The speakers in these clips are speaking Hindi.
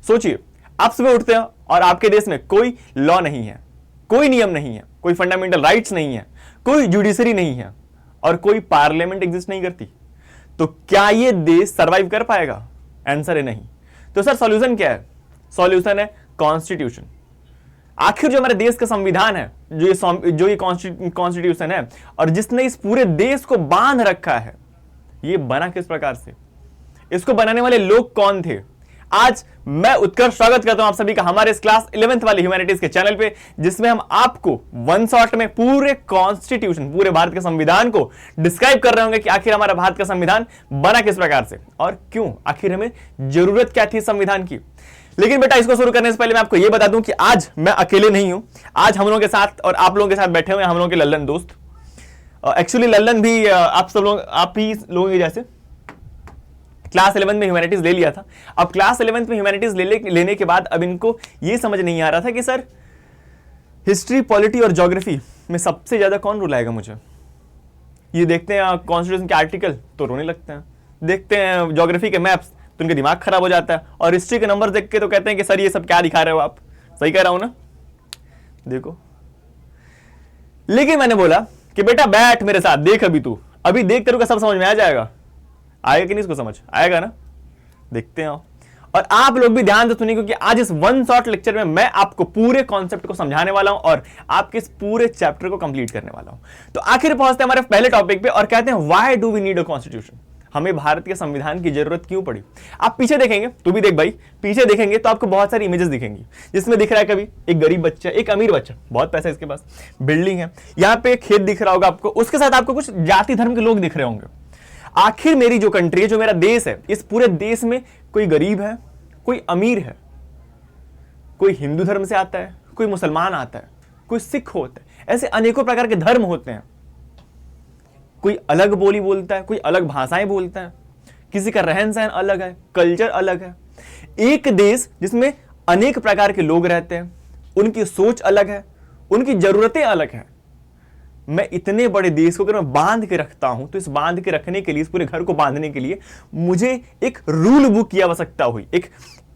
सोचिए, आप सुबह उठते हैं और आपके देश में कोई लॉ नहीं है, कोई नियम नहीं है, कोई फंडामेंटल राइट्स नहीं है, कोई जुडिशरी नहीं है और कोई पार्लियामेंट एग्जिस्ट नहीं करती, तो क्या ये देश सर्वाइव कर पाएगा? आंसर है नहीं। तो सर सॉल्यूशन क्या है? सॉल्यूशन है कॉन्स्टिट्यूशन। आखिर जो हमारे देश का संविधान है, जो ये कॉन्स्टिट्यूशन है और जिसने इस पूरे देश को बांध रखा है, ये बना किस प्रकार से? इसको बनाने वाले लोग कौन थे? आज मैं उत्कर्ष स्वागत करता हूं आप सभी का हमारे इस क्लास 11th वाली ह्यूमैनिटीज के चैनल पे, जिसमें हम आपको वन शॉट में पूरे कॉन्स्टिट्यूशन, पूरे भारत के संविधान को डिस्क्राइब कर रहे होंगे कि आखिर हमारा भारत का संविधान बना किस प्रकार से और क्यों, आखिर हमें जरूरत क्या थी संविधान की। लेकिन बेटा, इसको शुरू करने से पहले मैं आपको यह बता दूं कि आज मैं अकेले नहीं हूं। आज हम लोगों के साथ और आप लोगों के साथ बैठे हुए हम लोगों के लल्लन दोस्त। एक्चुअली लल्लन भी आप ही लोगों के जैसे क्लास 11 में ह्यूमैनिटीज ले लिया था। अब क्लास 11 में ह्यूमैनिटीज लेने के बाद अब इनको ये समझ नहीं आ रहा था कि सर हिस्ट्री, पॉलिटी और ज्योग्राफी में सबसे ज्यादा कौन रूल आएगा मुझे। ये देखते हैं कॉन्स्टिट्यूशन के आर्टिकल तो रोने लगते हैं, देखते हैं ज्योग्राफी के मैप्स तो उनका दिमाग खराब हो जाता है, और हिस्ट्री के नंबर देख के तो कहते हैं कि सर ये सब क्या दिखा रहे हो आप। सही कह रहा हूं ना? देखो, लेकिन मैंने बोला कि बेटा बैठ मेरे साथ, देख अभी देख तेरे को सब समझ में आ जाएगा। आएगा कि नहीं इसको समझ? आएगा ना? देखते हैं। और आप लोग भी ध्यान से सुनिए, क्योंकि आज इस वन शॉट लेक्चर में मैं आपको पूरे कॉन्सेप्ट को समझाने वाला हूं और आपके इस पूरे चैप्टर को कंप्लीट करने वाला हूं। तो आखिर पहुंचते हैं हमारे पहले टॉपिक पे और कहते हैं why do we need a constitution. हमें भारत के संविधान की जरूरत क्यों पड़ी? आप पीछे देखेंगे, तू भी देख भाई, पीछे देखेंगे तो आपको बहुत सारी इमेजेस दिखेंगी, जिसमें दिख रहा है कभी एक गरीब बच्चा, एक अमीर बच्चा, बहुत पैसा है इसके पास, बिल्डिंग है, यहाँ पे खेत दिख रहा होगा आपको, उसके साथ आपको कुछ जाति धर्म के लोग दिख रहे होंगे। आखिर मेरी जो कंट्री है, जो मेरा देश है, इस पूरे देश में कोई गरीब है, कोई अमीर है, कोई हिंदू धर्म से आता है, कोई मुसलमान आता है, कोई सिख होता है, ऐसे अनेकों प्रकार के धर्म होते हैं। कोई अलग बोली बोलता है, कोई अलग भाषाएं बोलता है, किसी का रहन सहन अलग है, कल्चर अलग है। एक देश जिसमें अनेक प्रकार के लोग रहते हैं, उनकी सोच अलग है, उनकी जरूरतें अलग हैं। मैं इतने बड़े देश को अगर मैं बांध के रखता हूं, तो इस बांध के रखने के लिए, इस पूरे घर को बांधने के लिए मुझे एक रूल बुक की आवश्यकता हुई, एक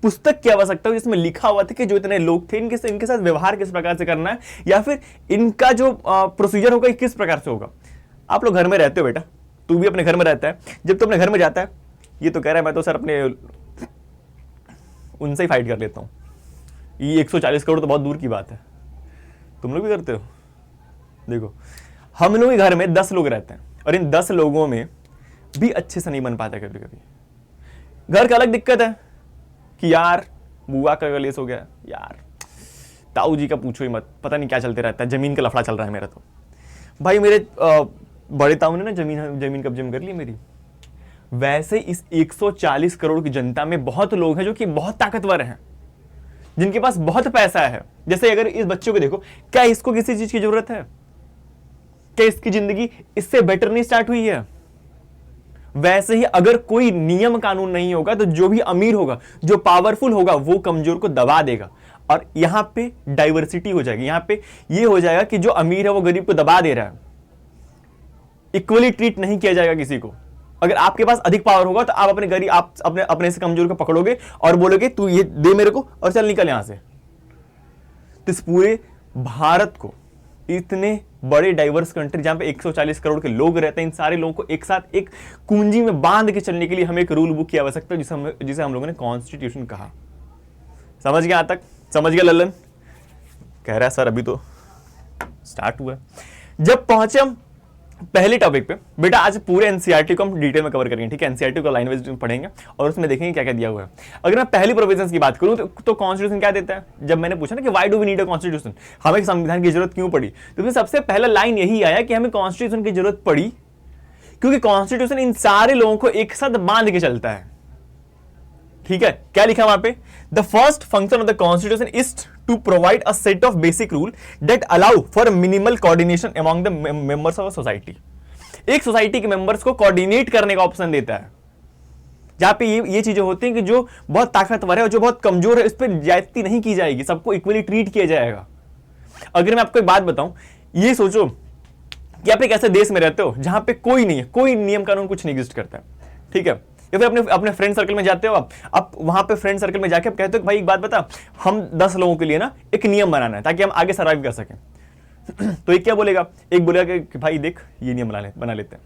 पुस्तक की आवश्यकता हुई, जिसमें लिखा हुआ था कि जो इतने लोग थे इनके साथ व्यवहार किस प्रकार से करना है, या फिर इनका जो प्रोसीजर होगा किस प्रकार से होगा। आप लोग घर में रहते हो बेटा, तू भी अपने घर में रहता है। जब तू अपने घर में जाता है, ये तो कह रहा है मैं तो सर अपने उनसे ही फाइट कर लेता हूं, ये 140 करोड़ तो बहुत दूर की बात है। तुम लोग भी करते हो? देखो, हम लोग के घर में 10 लोग रहते हैं और इन 10 लोगों में भी अच्छे से नहीं बन पाता कभी कभी। घर का अलग दिक्कत है कि यार बुआ का कलेश हो गया, यार ताऊ जी का पूछो ही मत, पता नहीं क्या चलते रहता है, जमीन का लफड़ा चल रहा है मेरा। तो भाई मेरे बड़े ताऊ ने ना जमीन कब्जे में कर ली मेरी। वैसे इस 140 करोड़ की जनता में बहुत लोग हैं जो कि बहुत ताकतवर हैं, जिनके पास बहुत पैसा है। जैसे अगर इस बच्चे को देखो, क्या इसको किसी चीज की जरूरत है? क्या इसकी जिंदगी इससे बेटर नहीं स्टार्ट हुई है? वैसे ही अगर कोई नियम कानून नहीं होगा, तो जो भी अमीर होगा, जो पावरफुल होगा, वो कमजोर को दबा देगा और यहां पे डाइवर्सिटी हो जाएगी। यहां पे ये हो जाएगा कि जो अमीर है वो गरीब को दबा दे रहा है, इक्वली ट्रीट नहीं किया जाएगा किसी को। अगर आपके पास अधिक पावर होगा तो आप अपने से कमजोर को पकड़ोगे और बोलोगे तू ये दे मेरे को और चल निकल यहां से। तो इस पूरे भारत को, इतने बड़े डाइवर्स कंट्री जहां पे 140 करोड़ के लोग रहते हैं, इन सारे लोगों को एक साथ एक कुंजी में बांध के चलने के लिए हमें एक रूल बुक की आवश्यकता है, जिसे हम लोगों ने कॉन्स्टिट्यूशन कहा। समझ गया? तक समझ गया लल्लन? कह रहा है सर अभी तो स्टार्ट हुआ। जब पहुंचे हम पहले टॉपिक पे, बेटा आज पूरे एनसीईआरटी को हम डिटेल में कवर करेंगे, ठीक है? एनसीईआरटी को लाइन वाइज पढ़ेंगे और उसमें देखेंगे क्या क्या दिया हुआ है। अगर मैं पहली प्रोविजंस की बात करूं तो कॉन्स्टिट्यूशन क्या देता है? जब मैंने पूछा ना कि why do we need a constitution, हमें संविधान की जरूरत क्यों पड़ी, तो सबसे पहला लाइन यही आया कि हमें कॉन्स्टिट्यूशन की जरूरत पड़ी क्योंकि कॉन्स्टिट्यूशन इन सारे लोगों को एक साथ बांध के चलता है। ठीक है? क्या लिखा वहां पे? The first function of the constitution is to provide a set of basic rule that allow for minimal coordination among the members of a society. एक सोसाइटी के मेंबर्स को कोऑर्डिनेट करने का ऑप्शन देता है, जहां पे ये चीजें होती हैं कि जो बहुत ताकतवर है और जो बहुत कमजोर है, इस पर ज्यादती नहीं की जाएगी, सबको इक्वली ट्रीट किया जाएगा। अगर मैं आपको एक बात बताऊं, ये सोचो कि आप एक ऐसे देश में रहते हो जहां पे कोई नहीं है, कोई नियम कानून कुछ नहीं एग्जिस्ट करता है, ठीक है? या फिर अपने अपने फ्रेंड सर्कल में जाते हो आप वहां पे फ्रेंड सर्कल में जाके आप कहते हो भाई एक बात बता, हम 10 लोगों के लिए ना एक नियम बनाना है ताकि हम आगे सर्वाइव कर सकें। तो एक क्या बोलेगा, एक बोलेगा कि भाई देख ये नियम बना लेते हैं,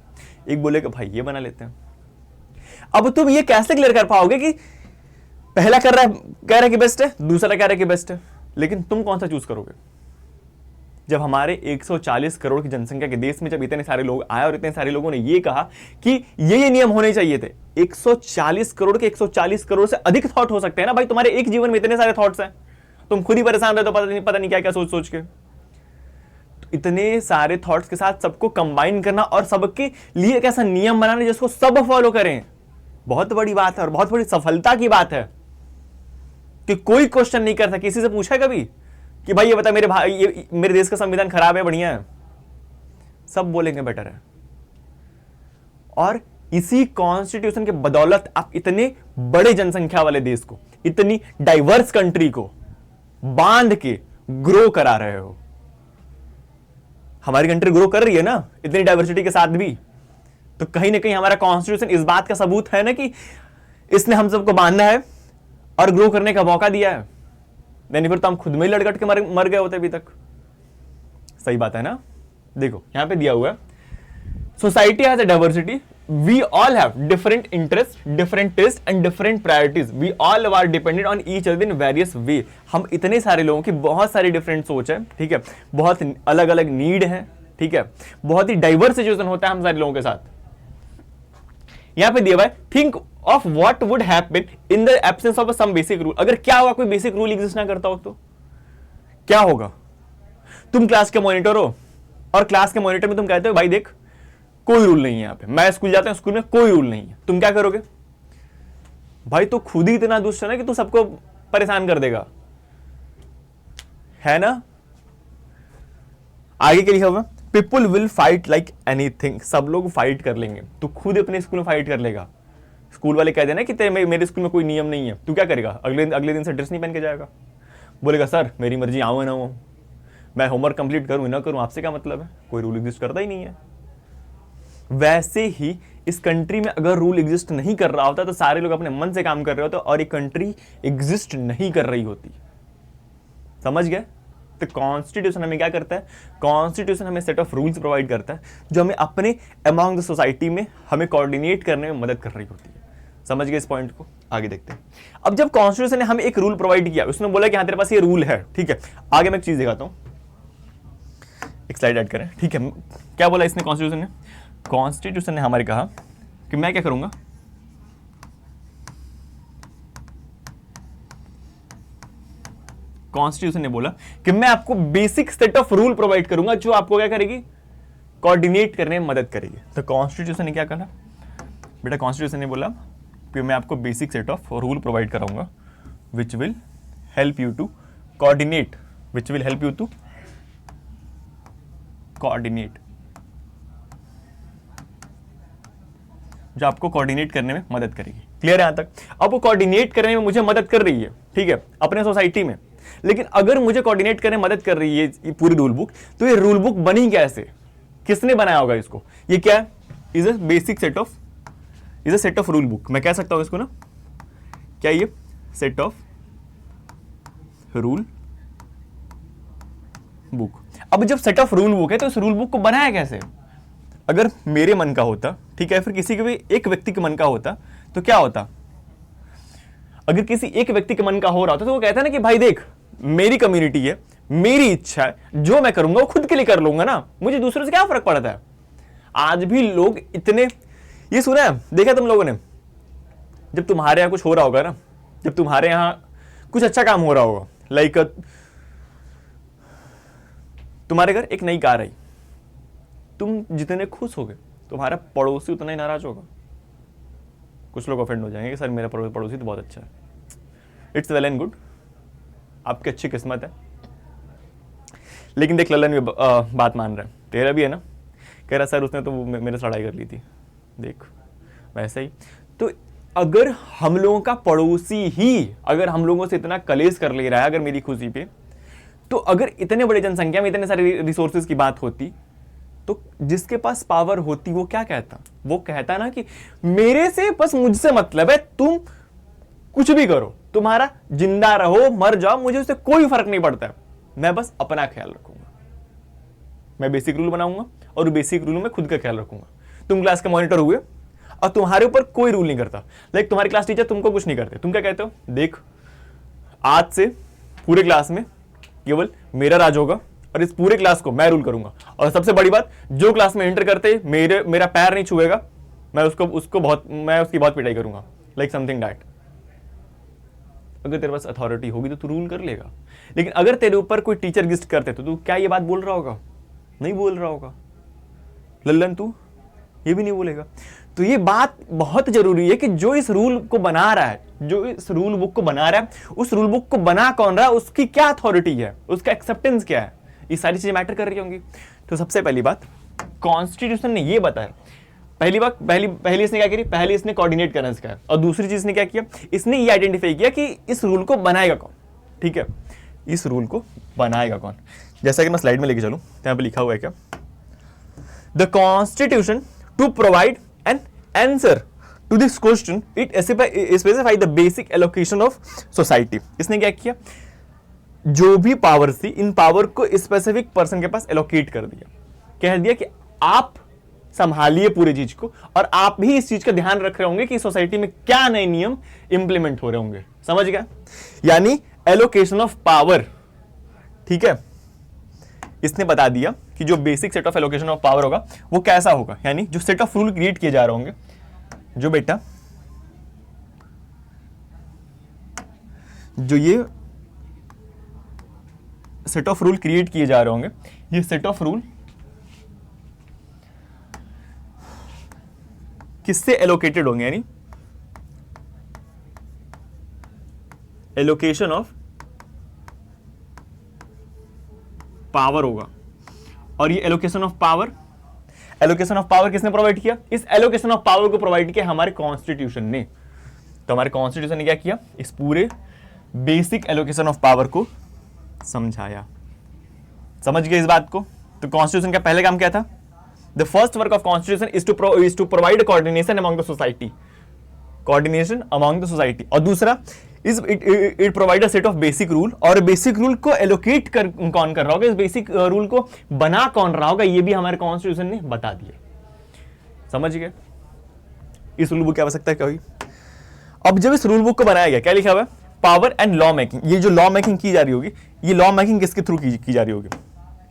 एक बोलेगा भाई ये बना लेते हैं। अब तुम ये कैसे क्लियर कर पाओगे कि पहला कह रहा है कि बेस्ट है, दूसरा कह रहा है कि बेस्ट है, लेकिन तुम कौन सा चूज करोगे? जब हमारे 140 करोड़ की जनसंख्या के देश में जब इतने सारे लोग आए और इतने सारे लोगों ने ये कहा कि ये नियम होने चाहिए थे। 140 करोड़ के 140 करोड़ से अधिक थॉट हो सकते हैं ना भाई, तुम्हारे एक जीवन में इतने सारे थॉट्स हैं, तुम खुद ही परेशान रहते हो पता नहीं क्या क्या सोच के। तो इतने सारे थॉट्स के साथ सबको कंबाइन करना और सबके लिए एक ऐसा नियम बनाना जिसको सब फॉलो करें, बहुत बड़ी बात है और बहुत बड़ी सफलता की बात है कि कोई क्वेश्चन नहीं करता। किसी से पूछा कभी कि भाई ये बता मेरे भाई मेरे देश का संविधान खराब है बढ़िया है? सब बोलेंगे बेटर है। और इसी कॉन्स्टिट्यूशन के बदौलत आप इतने बड़े जनसंख्या वाले देश को, इतनी डाइवर्स कंट्री को बांध के ग्रो करा रहे हो। हमारी कंट्री ग्रो कर रही है ना इतनी डाइवर्सिटी के साथ भी, तो कहीं ना कहीं हमारा कॉन्स्टिट्यूशन इस बात का सबूत है ना कि इसने हम सबको बांधना है और ग्रो करने का मौका दिया है। नहीं फिर तो हम खुद में ही लड़कट के मर गए होते अभी तक। सही बात है ना? देखो यहां पे दिया हुआ है, society has a diversity, we all have different interest, different taste and different priorities, we all are dependent on each other in various way. हम इतने सारे लोगों की बहुत सारी डिफरेंट सोच है, ठीक है, बहुत अलग अलग नीड है, ठीक है, बहुत ही डाइवर्स सिचुएशन होता है हम सारे लोगों के साथ। यहां पे दिया हुआ है, think of what would happen in the absence of some basic rule. अगर क्या होगा, कोई बेसिक रूल एग्जिस्ट ना करता हो तो क्या होगा? तुम क्लास के मॉनिटर हो और क्लास के मॉनिटर में तुम कहते हो भाई देख कोई रूल नहीं है यहां पे, मैं स्कूल जाता हूं स्कूल में कोई रूल नहीं है। तुम क्या करोगे भाई? तो खुद ही इतना दुष्ट है ना कि तू सबको परेशान कर देगा, है ना? आगे क्या लिखा हुआ? People will fight like anything. सब लोग फाइट कर लेंगे, तू खुद अपने स्कूल में फाइट कर लेगा। स्कूल वाले कह देना कि मेरे स्कूल में कोई नियम नहीं है, तू क्या करेगा? अगले दिन से ड्रेस नहीं पहन के जाएगा, बोलेगा सर मेरी मर्जी, आऊँ ना आऊँ, मैं होमवर्क कंप्लीट करूँ ना करूँ, आपसे क्या मतलब है? कोई रूल एग्जिस्ट करता ही नहीं है। वैसे ही इस कंट्री में अगर रूल एग्जिस्ट नहीं कर रहा होता तो सारे लोग अपने मन से काम कर रहे होते और ये कंट्री एग्जिस्ट नहीं कर रही होती। समझ गए? तो कॉन्स्टिट्यूशन हमें क्या करता है? कॉन्स्टिट्यूशन हमें सेट ऑफ रूल्स प्रोवाइड करता है जो हमें अपने अमॉन्ग द सोसाइटी में हमें कोऑर्डिनेट करने में मदद कर रही होती है। समझ गए इस पॉइंट को? आगे देखते हैं। अब जब कॉन्स्टिट्यूशन ने हमें एक रूल प्रोवाइड किया, उसने बोला कि हाँ तेरे पास ये रूल है, ठीक है, आगे मैं एक चीज दिखाता हूं, एक स्लाइड ऐड करें, ठीक है। क्या बोला इसने कॉन्स्टिट्यूशन ने? कॉन्स्टिट्यूशन ने हमारे कहा कि मैं क्या करूंगा, कॉन्स्टिट्यूशन ने बोला कि मैं आपको basic set of rule provide करूंगा जो आपको क्या करेगी? कोऑर्डिनेट करने में मदद करेगी। तो कॉन्स्टिट्यूशन ने क्या कहा बेटा? कॉन्स्टिट्यूशन ने बोला कि मैं आपको basic set of rule provide कराऊंगा which will help you to coordinate, which will help you to coordinate, जो आपको कोऑर्डिनेट करने में मदद करेगी। क्लियर है यहां तक? अब वो कोऑर्डिनेट करने में मुझे मदद कर रही है, ठीक है, अपने सोसाइटी में। लेकिन अगर मुझे कोऑर्डिनेट करने में मदद कर रही है ये पूरी रूल बुक, तो ये रूल बुक बनी कैसे? किसने बनाया होगा इसको? ये क्या है? Is a basic set of, is a set of rule book. मैं कह सकता हूं इसको ना, क्या ये सेट ऑफ रूल बुक। अब जब सेट ऑफ रूल बुक है तो इस रूल बुक को बनाया कैसे? अगर मेरे मन का होता, ठीक है, फिर किसी के भी एक व्यक्ति के मन का होता तो क्या होता? अगर किसी एक व्यक्ति के मन का हो रहा होता तो वो कहता है ना कि भाई देख मेरी कम्युनिटी है, मेरी इच्छा है, जो मैं करूंगा वो खुद के लिए कर लूंगा ना, मुझे दूसरों से क्या फर्क पड़ता है। आज भी लोग इतने, ये सुना है, देखा तुम लोगों ने, जब तुम्हारे यहां कुछ हो रहा होगा ना, जब तुम्हारे यहां कुछ अच्छा काम हो रहा होगा, लाइक तुम्हारे घर एक नई कार आई, तुम जितने खुश होगे तुम्हारा पड़ोसी उतना ही नाराज होगा। कुछ लोग ऑफेंड हो जाएंगे कि सर मेरा पड़ोसी तो बहुत अच्छा है। इट्स वेल एंड गुड, आपकी अच्छी किस्मत है। लेकिन देख ललन भी बात मान रहा है, तेरा भी है ना, कह रहा सर उसने तो मेरे से लड़ाई कर ली थी। देख वैसे ही तो अगर हम लोगों का पड़ोसी ही अगर हम लोगों से इतना कलेश कर ले रहा है अगर मेरी खुशी पे, तो अगर इतने बड़े जनसंख्या में इतने सारे रिसोर्सेज की बात होती तो जिसके पास पावर होती वो क्या कहता, वो कहता ना कि मेरे से बस मुझसे मतलब है, तुम कुछ भी करो, तुम्हारा जिंदा रहो मर जाओ मुझे उससे कोई फर्क नहीं पड़ता है, मैं बस अपना ख्याल रखूंगा, मैं बेसिक रूल बनाऊंगा और बेसिक रूल में खुद का ख्याल रखूंगा। तुम क्लास के मॉनिटर हुए और तुम्हारे ऊपर कोई रूल नहीं करता, लाइक तुम्हारी क्लास टीचर तुमको कुछ नहीं करते, तुम क्या कहते हो, देख आज से पूरे क्लास में केवल मेरा राज होगा और इस पूरे क्लास को मैं रूल करूंगा, और सबसे बड़ी बात, जो क्लास में एंटर करते मेरा पैर नहीं छुएगा, मैं उसकी बहुत पिटाई करूंगा, लाइक समथिंग दैट। अगर तेरे पास अथॉरिटी होगी तो तू रूल कर लेगा, लेकिन अगर तेरे ऊपर कोई टीचर गिस्ट करते तो तू क्या ये बात बोल रहा होगा, नहीं बोल रहा होगा, लल्लन तू ये भी नहीं बोलेगा। तो ये बात बहुत जरूरी है कि जो इस रूल को बना रहा है, जो इस रूल बुक को बना रहा है, उस रूल बुक को बना कौन रहा है, उसकी क्या अथॉरिटी है, उसका एक्सेप्टेंस क्या है, ये सारी चीजें मैटर कर रही होंगी। तो सबसे पहली बात, कॉन्स्टिट्यूशन ने ये बताया, पहली इसने क्या करी, पहले इसने कोऑर्डिनेट करना सिखाया, और दूसरी चीज ने क्या किया, इसने ये आइडेंटिफाई किया कि इस रूल को बनाएगा कौन, ठीक है, इस रूल को बनाएगा कौन। जैसा कि मैं स्लाइड में लेके चलूं, यहां पे लिखा हुआ है क्या, the constitution to provide an answer to this question it specify the basic allocation of society. इसने क्या किया, जो भी पावर थी, इन पावर को स्पेसिफिक पर्सन के पास एलोकेट कर दिया, कह दिया कि आप संभालिए पूरी चीज को, और आप भी इस चीज का ध्यान रख रहे होंगे कि सोसाइटी में क्या नए नियम इंप्लीमेंट हो रहे होंगे, समझ गया, यानी एलोकेशन ऑफ पावर, ठीक है। इसने बता दिया कि जो basic set of allocation of power होगा वो कैसा होगा, यानी जो सेट ऑफ रूल क्रिएट किए जा रहे होंगे, जो बेटा जो ये सेट ऑफ रूल क्रिएट किए जा रहे होंगे, ये सेट ऑफ रूल किससे एलोकेटेड होंगे, यानी एलोकेशन ऑफ पावर होगा। और ये एलोकेशन ऑफ पावर किसने प्रोवाइड किया, इस एलोकेशन ऑफ पावर को प्रोवाइड किया हमारे कॉन्स्टिट्यूशन ने। तो हमारे कॉन्स्टिट्यूशन ने क्या किया, इस पूरे बेसिक एलोकेशन ऑफ पावर को समझाया, समझ गए इस बात को। तो कॉन्स्टिट्यूशन का पहले काम क्या था, the first work of constitution is to provide coordination among the society, coordination among the society, और दूसरा it provide a set of basic rule, और बेसिक रूल को एलोकेट कौन कर रहा होगा, इस बेसिक रूल को बना कौन रहा होगा, ये भी हमारे कॉन्स्टिट्यूशन ने बता दिया, समझ गए। इस रूल बुक क्या हो सकता है, क्या हुई, अब जब इस रूल बुक को बनाया गया, क्या लिखा हुआ है, पावर एंड लॉ मेकिंग। ये जो लॉ मेकिंग की जा रही होगी, ये लॉ मेकिंग किसके थ्रू की जा रही होगी,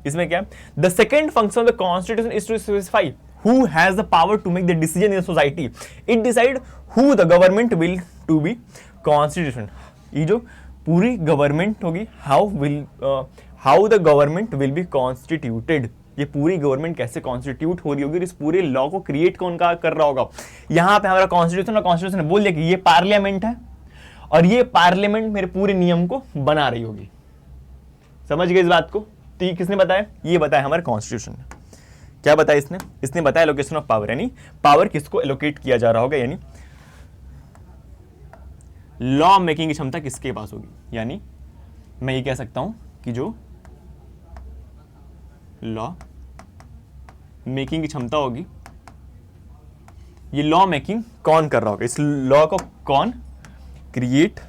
इसमें क्या है, the second function of the constitution is to specify who has the power to make the decision in the society, it decide who the government will to be constitution। ये जो पूरी गवर्नमेंट होगी, how the government will be constituted, ये पूरी गवर्नमेंट कैसे कॉन्स्टिट्यूट हो रही होगी, इस पूरे लॉ को क्रिएट कौन का कर रहा होगा। यहां पे हमारा कॉन्स्टिट्यूशन बोल दिया कि ये पार्लियामेंट है, और ये पार्लियामेंट मेरे पूरे नियम को बना रही होगी, समझ गए इस बात को। तो ये किसने बताया, ये बताया हमारे कॉन्स्टिट्यूशन ने। क्या बताया इसने बताया एलोकेशन ऑफ पावर, यानी पावर किसको एलोकेट किया जा रहा होगा, यानी लॉ मेकिंग की क्षमता किसके पास होगी। यानी मैं ये कह सकता हूं कि जो लॉ मेकिंग की क्षमता होगी, ये लॉ मेकिंग कौन कर रहा होगा, इस लॉ को कौन क्रिएट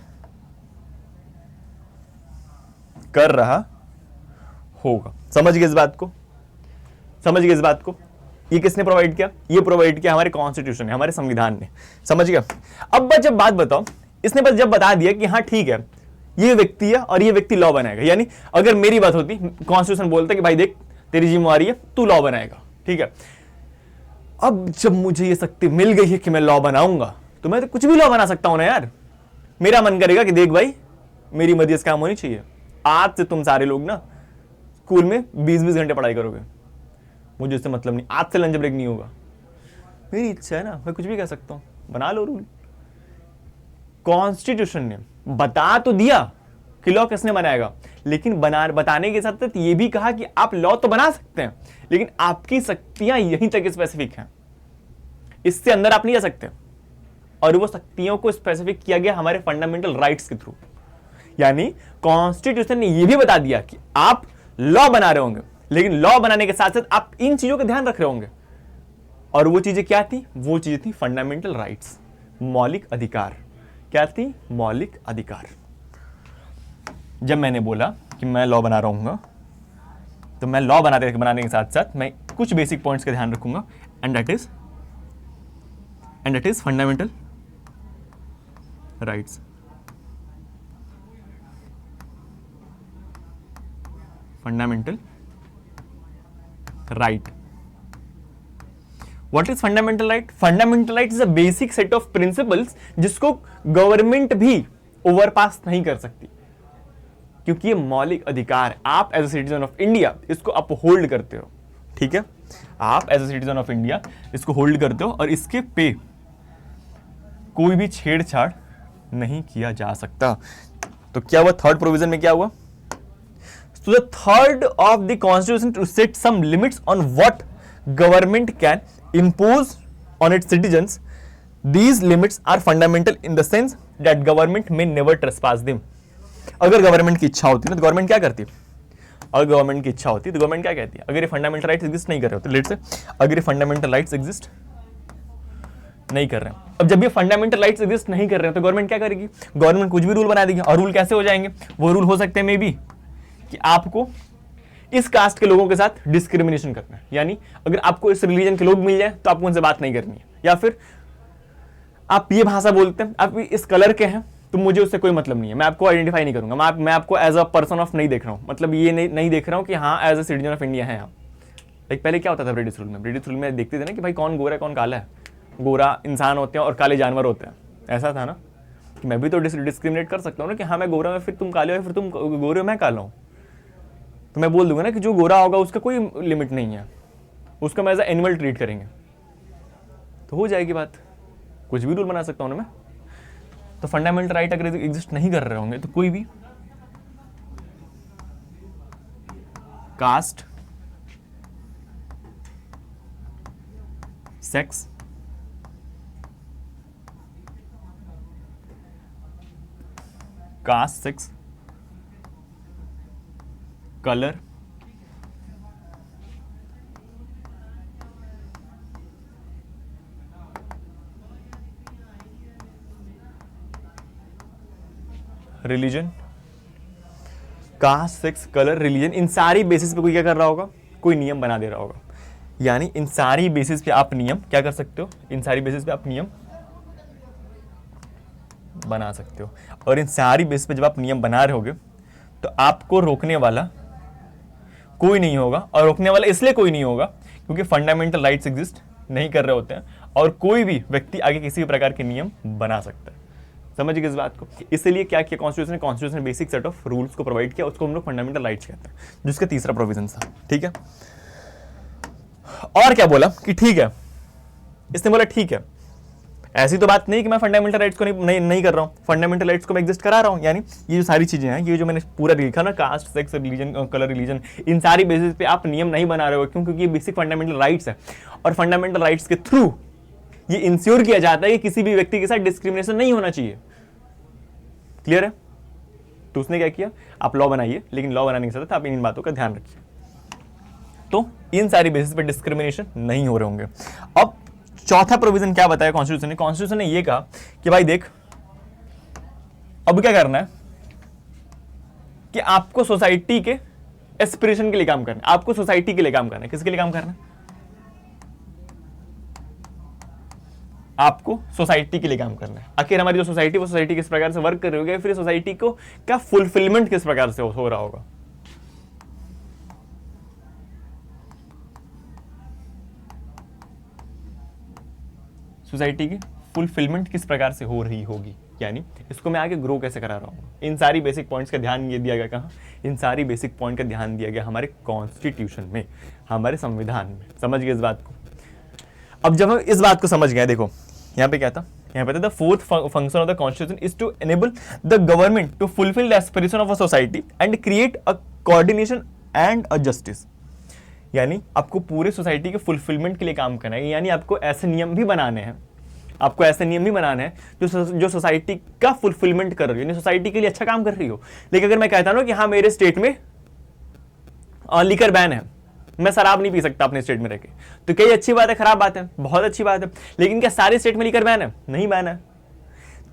कर रहा होगा। समझ गए इस बात को, समझ गए इस बात को। ये किसने प्रोवाइड किया, ये प्रोवाइड किया हमारे कॉन्स्टिट्यूशन ने, हमारे संविधान ने, समझ गया। अब जब बात बताओ, इसने बस जब बता दिया कि हाँ ठीक है ये व्यक्ति है और ये व्यक्ति लॉ बनाएगा, यानी अगर मेरी बात होती, कॉन्स्टिट्यूशन बोलता कि भाई देख तेरी जिम्मेवारी है, तू लॉ बनाएगा, ठीक है। अब जब मुझे ये शक्ति मिल गई है कि मैं लॉ बनाऊंगा, तो मैं तो कुछ भी लॉ बना सकता हूं ना यार। मेरा मन करेगा कि देख भाई मेरी मर्जी से काम होनी चाहिए, आज से तुम सारे लोग ना स्कूल में 20-20 घंटे पढ़ाई करोगे, मुझे इससे मतलब नहीं, आज से लंच ब्रेक नहीं होगा। मेरी इच्छा है ना, मैं कुछ भी कह सकता हूं, बना लो रूल। कॉन्स्टिट्यूशन ने बता तो दिया कि लॉ किसने बनाएगा, लेकिन बताने के साथ साथ ये भी कहा कि आप लॉ तो बना सकते हैं, लेकिन आपकी शक्तियां यहीं तक स्पेसिफिक हैं, इससे अंदर आप नहीं जा सकते। और वो शक्तियों को स्पेसिफिक किया गया हमारे फंडामेंटल राइट्स के थ्रू। यानी कॉन्स्टिट्यूशन ने यह भी बता दिया कि आप लॉ बना रहे होंगे, लेकिन लॉ बनाने के साथ साथ आप इन चीजों का ध्यान रख रहे होंगे। और वो चीजें क्या थी? वो चीजें थी फंडामेंटल राइट्स, मौलिक अधिकार। क्या थी? मौलिक अधिकार। जब मैंने बोला कि मैं लॉ बना रहा हूँ, तो मैं लॉ बनाने के साथ साथ मैं कुछ बेसिक पॉइंट्स का ध्यान रखूंगा, and that is fundamental rights. Fundamental right. What is fundamental right? Fundamental right is a basic set of principles जिसको गवर्नमेंट भी ओवरपास नहीं कर सकती, क्योंकि ये मौलिक अधिकार है। आप as a citizen of India इसको अपहोल्ड करते हो, ठीक है? आप as a citizen of India इसको होल्ड करते हो और इसके पे कोई भी छेड़छाड़ नहीं किया जा सकता। तो क्या हुआ? थर्ड प्रोविजन में क्या हुआ? So the third of the constitution to set some limits on what government can impose on its citizens. These limits are fundamental in the sense that government may never trespass them. अगर गवर्नमेंट की इच्छा होती है ना तो गवर्नमेंट क्या करती है? अगर गवर्नमेंट की इच्छा होती है तो गवर्नमेंट क्या कहती है? अगर ये फंडामेंटल राइट्स एग्जिस्ट नहीं कर रहे होते, लेट से अगर ये फंडामेंटल राइट्स एग्जिस्ट नहीं कर रहे हैं, अब जब ये फंडामेंटल राइट्स एग्जिस्ट नहीं कर रहे हैं तो गवर्नमेंट क्या करेगी? गवर्नमेंट कुछ भी रूल बना देगी। और रूल कैसे हो जाएंगे? वो रूल हो सकते हैं मे बी कि आपको इस कास्ट के लोगों के साथ डिस्क्रिमिनेशन करना है, यानी अगर आपको इस रिलीजन के लोग मिल जाए तो आपको उनसे बात नहीं करनी है, या फिर आप ये भाषा बोलते हैं, आप इस कलर के हैं तो मुझे उससे कोई मतलब नहीं है, मैं आपको आइडेंटिफाई नहीं करूंगा, मैं आपको एज अ पर्सन ऑफ नहीं देख रहा हूं, मतलब ये नहीं देख रहा हूं कि हाँ as a citizen of India है आप। लाइक पहले क्या होता था ब्रिटिश रूल में? ब्रिटिश रूल में देखते थे ना कि भाई कौन गोरा है कौन काला है, गोरा इंसान होते हैं और काले जानवर होते हैं, ऐसा था ना कि मैं भी तो डिस्क्रिमिनेट कर सकता हूँ ना कि हाँ मैं गोरा हूँ फिर तुम काले हो, फिर तुम गोरे हो मैं काला हूँ, तो मैं बोल दूंगा ना कि जो गोरा होगा उसका कोई लिमिट नहीं है, उसका मैं एज ए एनिमल ट्रीट करेंगे, तो हो जाएगी बात। कुछ भी रूल बना सकता हूं ना मैं। तो फंडामेंटल राइट अगर एग्जिस्ट नहीं कर रहे होंगे तो कोई भी caste, sex, colour, religion, caste, sex, colour, religion, इन सारी बेसिस पे कोई क्या कर रहा होगा? कोई नियम बना दे रहा होगा। यानी इन सारी बेसिस पे आप नियम क्या कर सकते हो? इन सारी बेसिस पे आप नियम बना सकते हो। और इन सारी बेसिस पे जब आप नियम बना रहे होगे तो आपको रोकने वाला कोई नहीं होगा, और रोकने वाला इसलिए कोई नहीं होगा क्योंकि फंडामेंटल राइट्स एग्जिस्ट नहीं कर रहे होते हैं और कोई भी व्यक्ति आगे किसी भी प्रकार के नियम बना सकता है। समझिए इस बात को। इसलिए क्या किया कॉन्स्टिट्यूशन ने बेसिक सेट ऑफ रूल्स को प्रोवाइड किया, उसको हम लोग फंडामेंटल राइट्स कहते हैं, जिसका तीसरा प्रोविजन था। ठीक है, और क्या बोला कि ठीक है, इसने बोला ठीक है, ऐसी तो बात नहीं कि मैं फंडामेंटल राइट्स को नहीं कर रहा हूं, फंडामेंटल राइट्स को मैं एग्जिस्ट करा रहा हूं। यानी ये जो सारी चीजें हैं, ये जो मैंने पूरा लिखा ना, caste, sex, religion, colour, religion, इन सारी बेसिस पे आप नियम नहीं बना रहे हो, क्यों? क्योंकि ये बेसिक फंडामेंटल राइट्स है और फंडामेंटल राइट्स के थ्रू ये इंश्योर किया जाता है कि किसी भी व्यक्ति के साथ डिस्क्रिमिनेशन नहीं होना चाहिए। क्लियर है? तो उसने क्या किया, आप लॉ बनाइए, लेकिन लॉ बनाने के साथ आप इन बातों का ध्यान रखिए, तो इन सारी बेसिस पे डिस्क्रिमिनेशन नहीं हो रहे होंगे। अब चौथा प्रोविजन क्या बताया कॉन्स्टिट्यूशन ने? कॉन्स्टिट्यूशन ने ये कहा कि भाई देख, अब क्या करना है कि आपको सोसाइटी के एस्पिरेशन के लिए काम करना है, आपको सोसाइटी के लिए काम करना है। किसके लिए काम करना है? आपको सोसाइटी के लिए काम करना है। आखिर हमारी जो सोसाइटी, वो सोसाइटी किस प्रकार से वर्क कर रही होगी, फिर सोसाइटी को क्या फुलफिलमेंट किस प्रकार से हो रहा होगा। सोसाइटी की फुलफिलमेंट किस प्रकार से हो रही होगी, यानी इसको मैं आगे ग्रो कैसे करा रहा हूँ। इन सारी बेसिक पॉइंट्स का ध्यान ये दिया गया कहाँ? इन सारी बेसिक पॉइंट का ध्यान दिया गया हमारे कॉन्स्टिट्यूशन में, हमारे संविधान में। समझ गए इस बात को? अब जब हम इस बात को समझ गए, देखो यहाँ पे क्या था, यहाँ पे था the fourth function of the constitution is to enable the government to fulfil the aspiration of a society and create a coordination and a justice. यानी आपको पूरे सोसाइटी के फुलफिलमेंट के लिए काम करना है, यानी आपको ऐसे नियम भी बनाने हैं, आपको ऐसे नियम भी बनाने हैं जो सोसाइटी का फुलफिलमेंट कर रही हो, यानी सोसाइटी के लिए अच्छा काम कर रही हो। लेकिन अगर मैं कहता हूं कि हाँ मेरे स्टेट में लिकर बैन है, मैं शराब नहीं पी सकता अपने स्टेट में रह के। तो क्या ये अच्छी बात है, खराब बात है? बहुत अच्छी बात है। लेकिन क्या सारे स्टेट में लीकर बैन है? नहीं बैन है।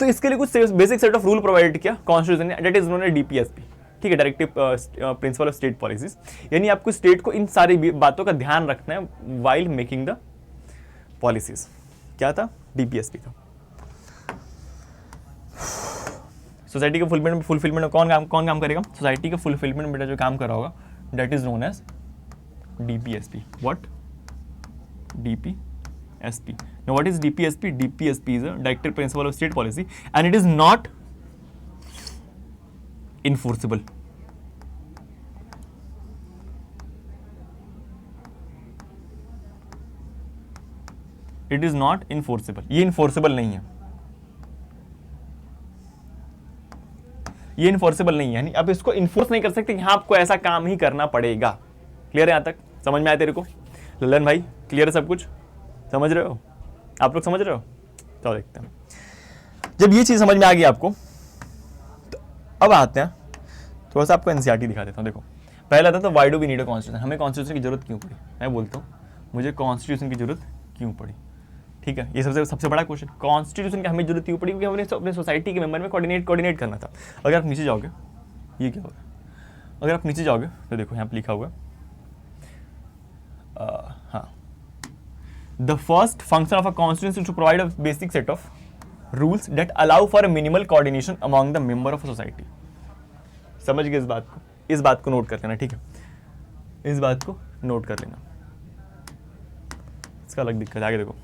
तो इसके लिए कुछ basic set of rule provide किया कॉन्स्टिट्यूशन ने, that is known as DPSP. ठीक है, directive principle of state policies. यानी आपको स्टेट को इन सारी बातों का ध्यान रखना है वाइल मेकिंग द पॉलिसीज। क्या था? डीपीएसपी था। सोसाइटी के फुलफिलमेंट में कौन काम करेगा? सोसाइटी के फुलफिलमेंट में जो काम कर रहा होगा that is known as DPSP. What? DPSP. Now what is DPSP? DPSP is a directive principle of state policy and it is not enforceable. It is not enforceable. ये enforceable नहीं है, ये enforceable नहीं है, यानी आप इसको enforce नहीं कर सकते, यहाँ आपको ऐसा काम ही करना पड़ेगा। क्लियर है? यहां तक समझ में आया तेरे को ललन भाई? क्लियर है सब कुछ? समझ रहे हो? आप लोग समझ रहे हो? चलो देखते हैं। जब ये चीज समझ में आ गई आपको, तो अब आते हैं थोड़ा सा आपको एनसीईआरटी दिखा देता हूं। देखो, पहला था तो why do we need a constitution, हमें कॉन्स्टिट्यूशन की जरूरत क्यों पड़ी? मैं बोलता हूं मुझे कॉन्स्टिट्यूशन की जरूरत क्यों पड़ी। ठीक है, ये सबसे बड़ा क्वेश्चन, कॉन्स्टिट्यूशन की हमें जरूरत क्यों पड़ी? क्योंकि हमें अपने सोसाइटी के मेंबर में कोऑर्डिनेट करना था। अगर आप नीचे जाओगे, ये क्या होगा? अगर आप नीचे जाओगे तो देखो यहाँ पे लिखा हुआ है, the first function of a constitution is to provide a basic set of rules that allow for a minimal coordination among the member of a society. समझ गए इस बात को? इस बात को नोट कर लेना। ठीक है, इस बात को नोट कर लेना, इसका अलग दिक्कत आगे देखो।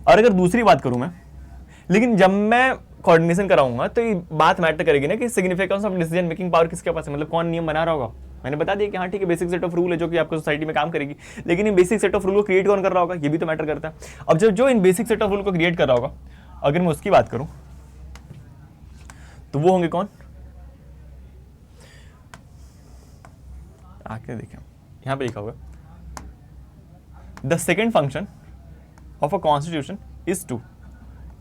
और अगर दूसरी बात करूं मैं, लेकिन जब मैं कोऑर्डिनेशन कराऊंगा तो ये बात मैटर करेगी ना कि significance of decision making power किसके पास है, मतलब कौन नियम बना रहा होगा। मैंने बता दिया कि हाँ ठीक है, बेसिक सेट ऑफ रूल है जो कि आपको सोसाइटी में काम करेगी, लेकिन इन बेसिक सेट ऑफ रूल को क्रिएट कौन कर रहा होगा, ये भी तो मैटर करता है। अब जब जो इन बेसिक सेट ऑफ रूल को क्रिएट कर रहा होगा, अगर मैं उसकी बात करूं तो वो होंगे कौन? आके देखें, यहां पे लिखा हुआ the second function of a constitution is to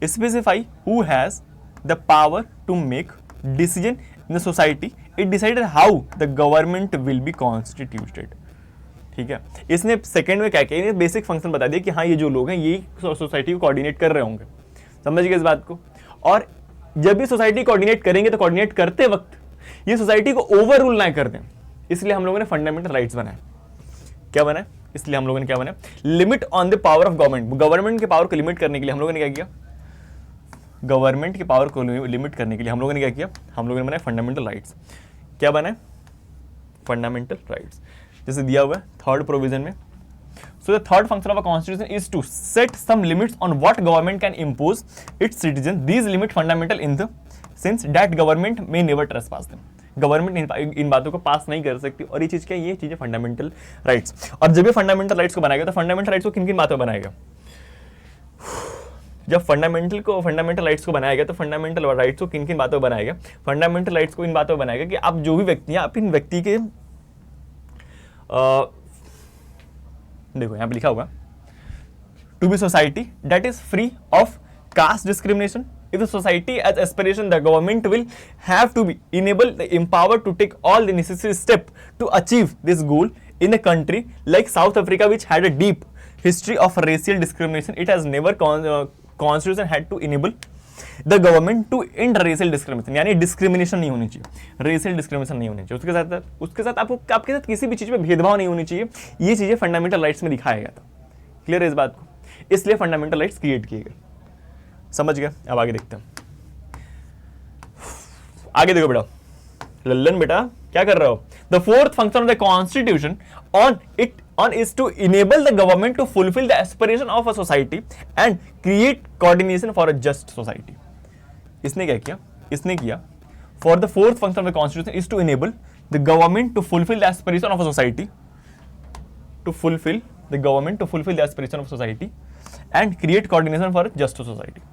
specify who has the power to make decision in the society, it decided how the government will be constituted. ठीक है, इसने सेकंड में क्या किया, इन्हें बेसिक फंक्शन बता दिया कि हाँ ये जो लोग हैं ये सोसाइटी को कोऑर्डिनेट कर रहे होंगे। समझ गए इस बात को? और जब भी सोसाइटी कोऑर्डिनेट करेंगे तो कोऑर्डिनेट करते वक्त ये सोसाइटी को ओवर रूल ना कर दें, इसलिए हम लोगों ने फंडामेंटल राइट्स बनाए। क्या बनाए? इसलिए हम लोगों ने क्या बनाया? Limit on the power of government. Government के पावर को लिमिट करने के लिए हम लोगों ने क्या किया? गवर्नमेंट की पावर को लिमिट करने के लिए हम लोगों ने क्या किया? हम लोगों ने बनाया फंडामेंटल राइट्स। क्या बनाए? फंडामेंटल राइट्स, जैसे दिया हुआ है थर्ड प्रोविजन में। So the third function of a constitution is to set some limits on what government can impose its citizen, these limit fundamental in the sense that government may never trespass them. Government इन बातों को पास नहीं कर सकती, और ये चीज क्या है? ये चीजें फंडामेंटल राइट्स। और जब ये फंडामेंटल राइट्स को बनाएगा तो फंडामेंटल राइट्स को किन किन बातों में बनाएगा? जब फंडामेंटल राइट्स को बनाएगा तो फंडामेंटल राइट्स को किन किन बातों में बनाएगा? फंडामेंटल राइट्स को इन बातों में बनाएगा कि आप जो भी व्यक्ति हैं, आप इन व्यक्ति के देखो यहां पे लिखा हुआ to be society that is free of caste discrimination. If the society has aspiration, the government will have to be enabled, empowered to take all the necessary steps to achieve this goal. In a country like South Africa, which had a deep history of racial discrimination, it has never constitution had to enable the government to end racial discrimination. यानी डिस्क्रिमिनेशन नहीं होनी चाहिए, रेशियल डिस्क्रिमिनेशन नहीं होनी चाहिए, उसके साथ आपके साथ किसी भी चीज में भेदभाव नहीं होनी चाहिए। ये चीजें फंडामेंटल राइट्स में दिखाया गया था। क्लियर है इस बात को? इसलिए फंडामेंटल राइट्स क्रिएट किए गए। समझ गए? अब आगे देखते हैं। आगे देखो बेटा, लल्लन बेटा क्या कर रहे हो? The fourth function of the constitution on is to enable the government to fulfill the aspiration of a society and create coordination for a just society. इसने क्या किया? इसने किया for the fourth function of the constitution is to enable the government to fulfill the aspiration of a society, to fulfill the government to fulfill the aspiration of society and create coordination for a just society.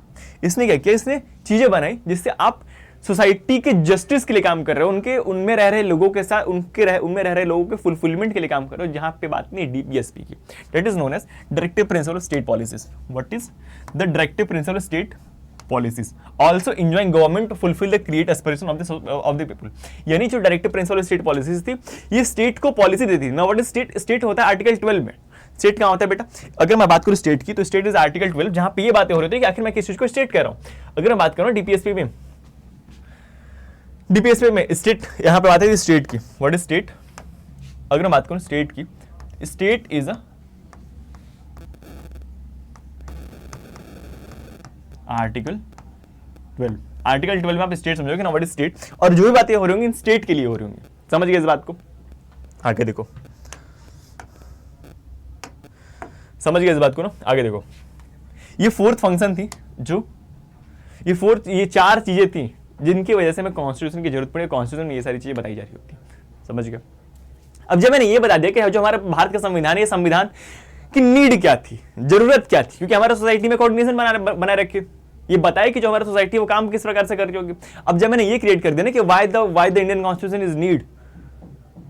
इसने क्या किया? इसने चीजें बनाई जिससे आप सोसाइटी के जस्टिस के लिए काम कर रहे हो, उनमें रह रहे लोगों के साथ उनमें रह रहे लोगों के फुलफिलमेंट के लिए काम कर रहे हो, जहां पे बात नहीं डीपीएसपी की। That is known as directive principle of state policies. What is the directive principle of state policies also enjoying government to fulfil the create aspiration of the people. यानी जो डायरेक्टिव प्रिंसिपल स्टेट पॉलिसीज थी, ये स्टेट को पॉलिसी देती थी। Now what is state? State होता है आर्टिकल 12 में। स्टेट क्या होता है बेटा? अगर मैं बात करूं स्टेट की, तो स्टेट इज आर्टिकल 12, जहां पे ये बातें हो रही थी कि आखिर मैं किस चीज को स्टेट कह रहा हूं। अगर मैं बात करूं डीपीएसपी में, डीपीएसपी में स्टेट, यहां पे बात है स्टेट की। What is state? अगर मैं बात करूं स्टेट की, state is a article 12। Article 12 में आप स्टेट समझोगे ना, व्हाट इज स्टेट, और जो भी बातें हो रही होंगी इन स्टेट के लिए हो रही होंगी। समझ गए इस बात को? आगे देखो, समझ गए इस बात को ना? आगे देखो, ये फोर्थ फंक्शन थी, जो ये चार चीजें थी जिनकी वजह से हमें कॉन्स्टिट्यूशन की जरूरत पड़ी। कॉन्स्टिट्यूशन में ये सारी चीजें बताई जा रही होती। समझ गए? अब जब मैंने ये बता दिया कि जो हमारा भारत का संविधान है, ये संविधान की नीड क्या थी, जरूरत क्या थी, क्योंकि हमारे सोसाइटी में कोऑर्डिनेशन बनाए रखे, ये बताया कि जो हमारी सोसाइटी वो काम किस प्रकार से कर रही होगी। अब जब मैंने ये क्रिएट कर दिया ना कि why the Indian constitution is need,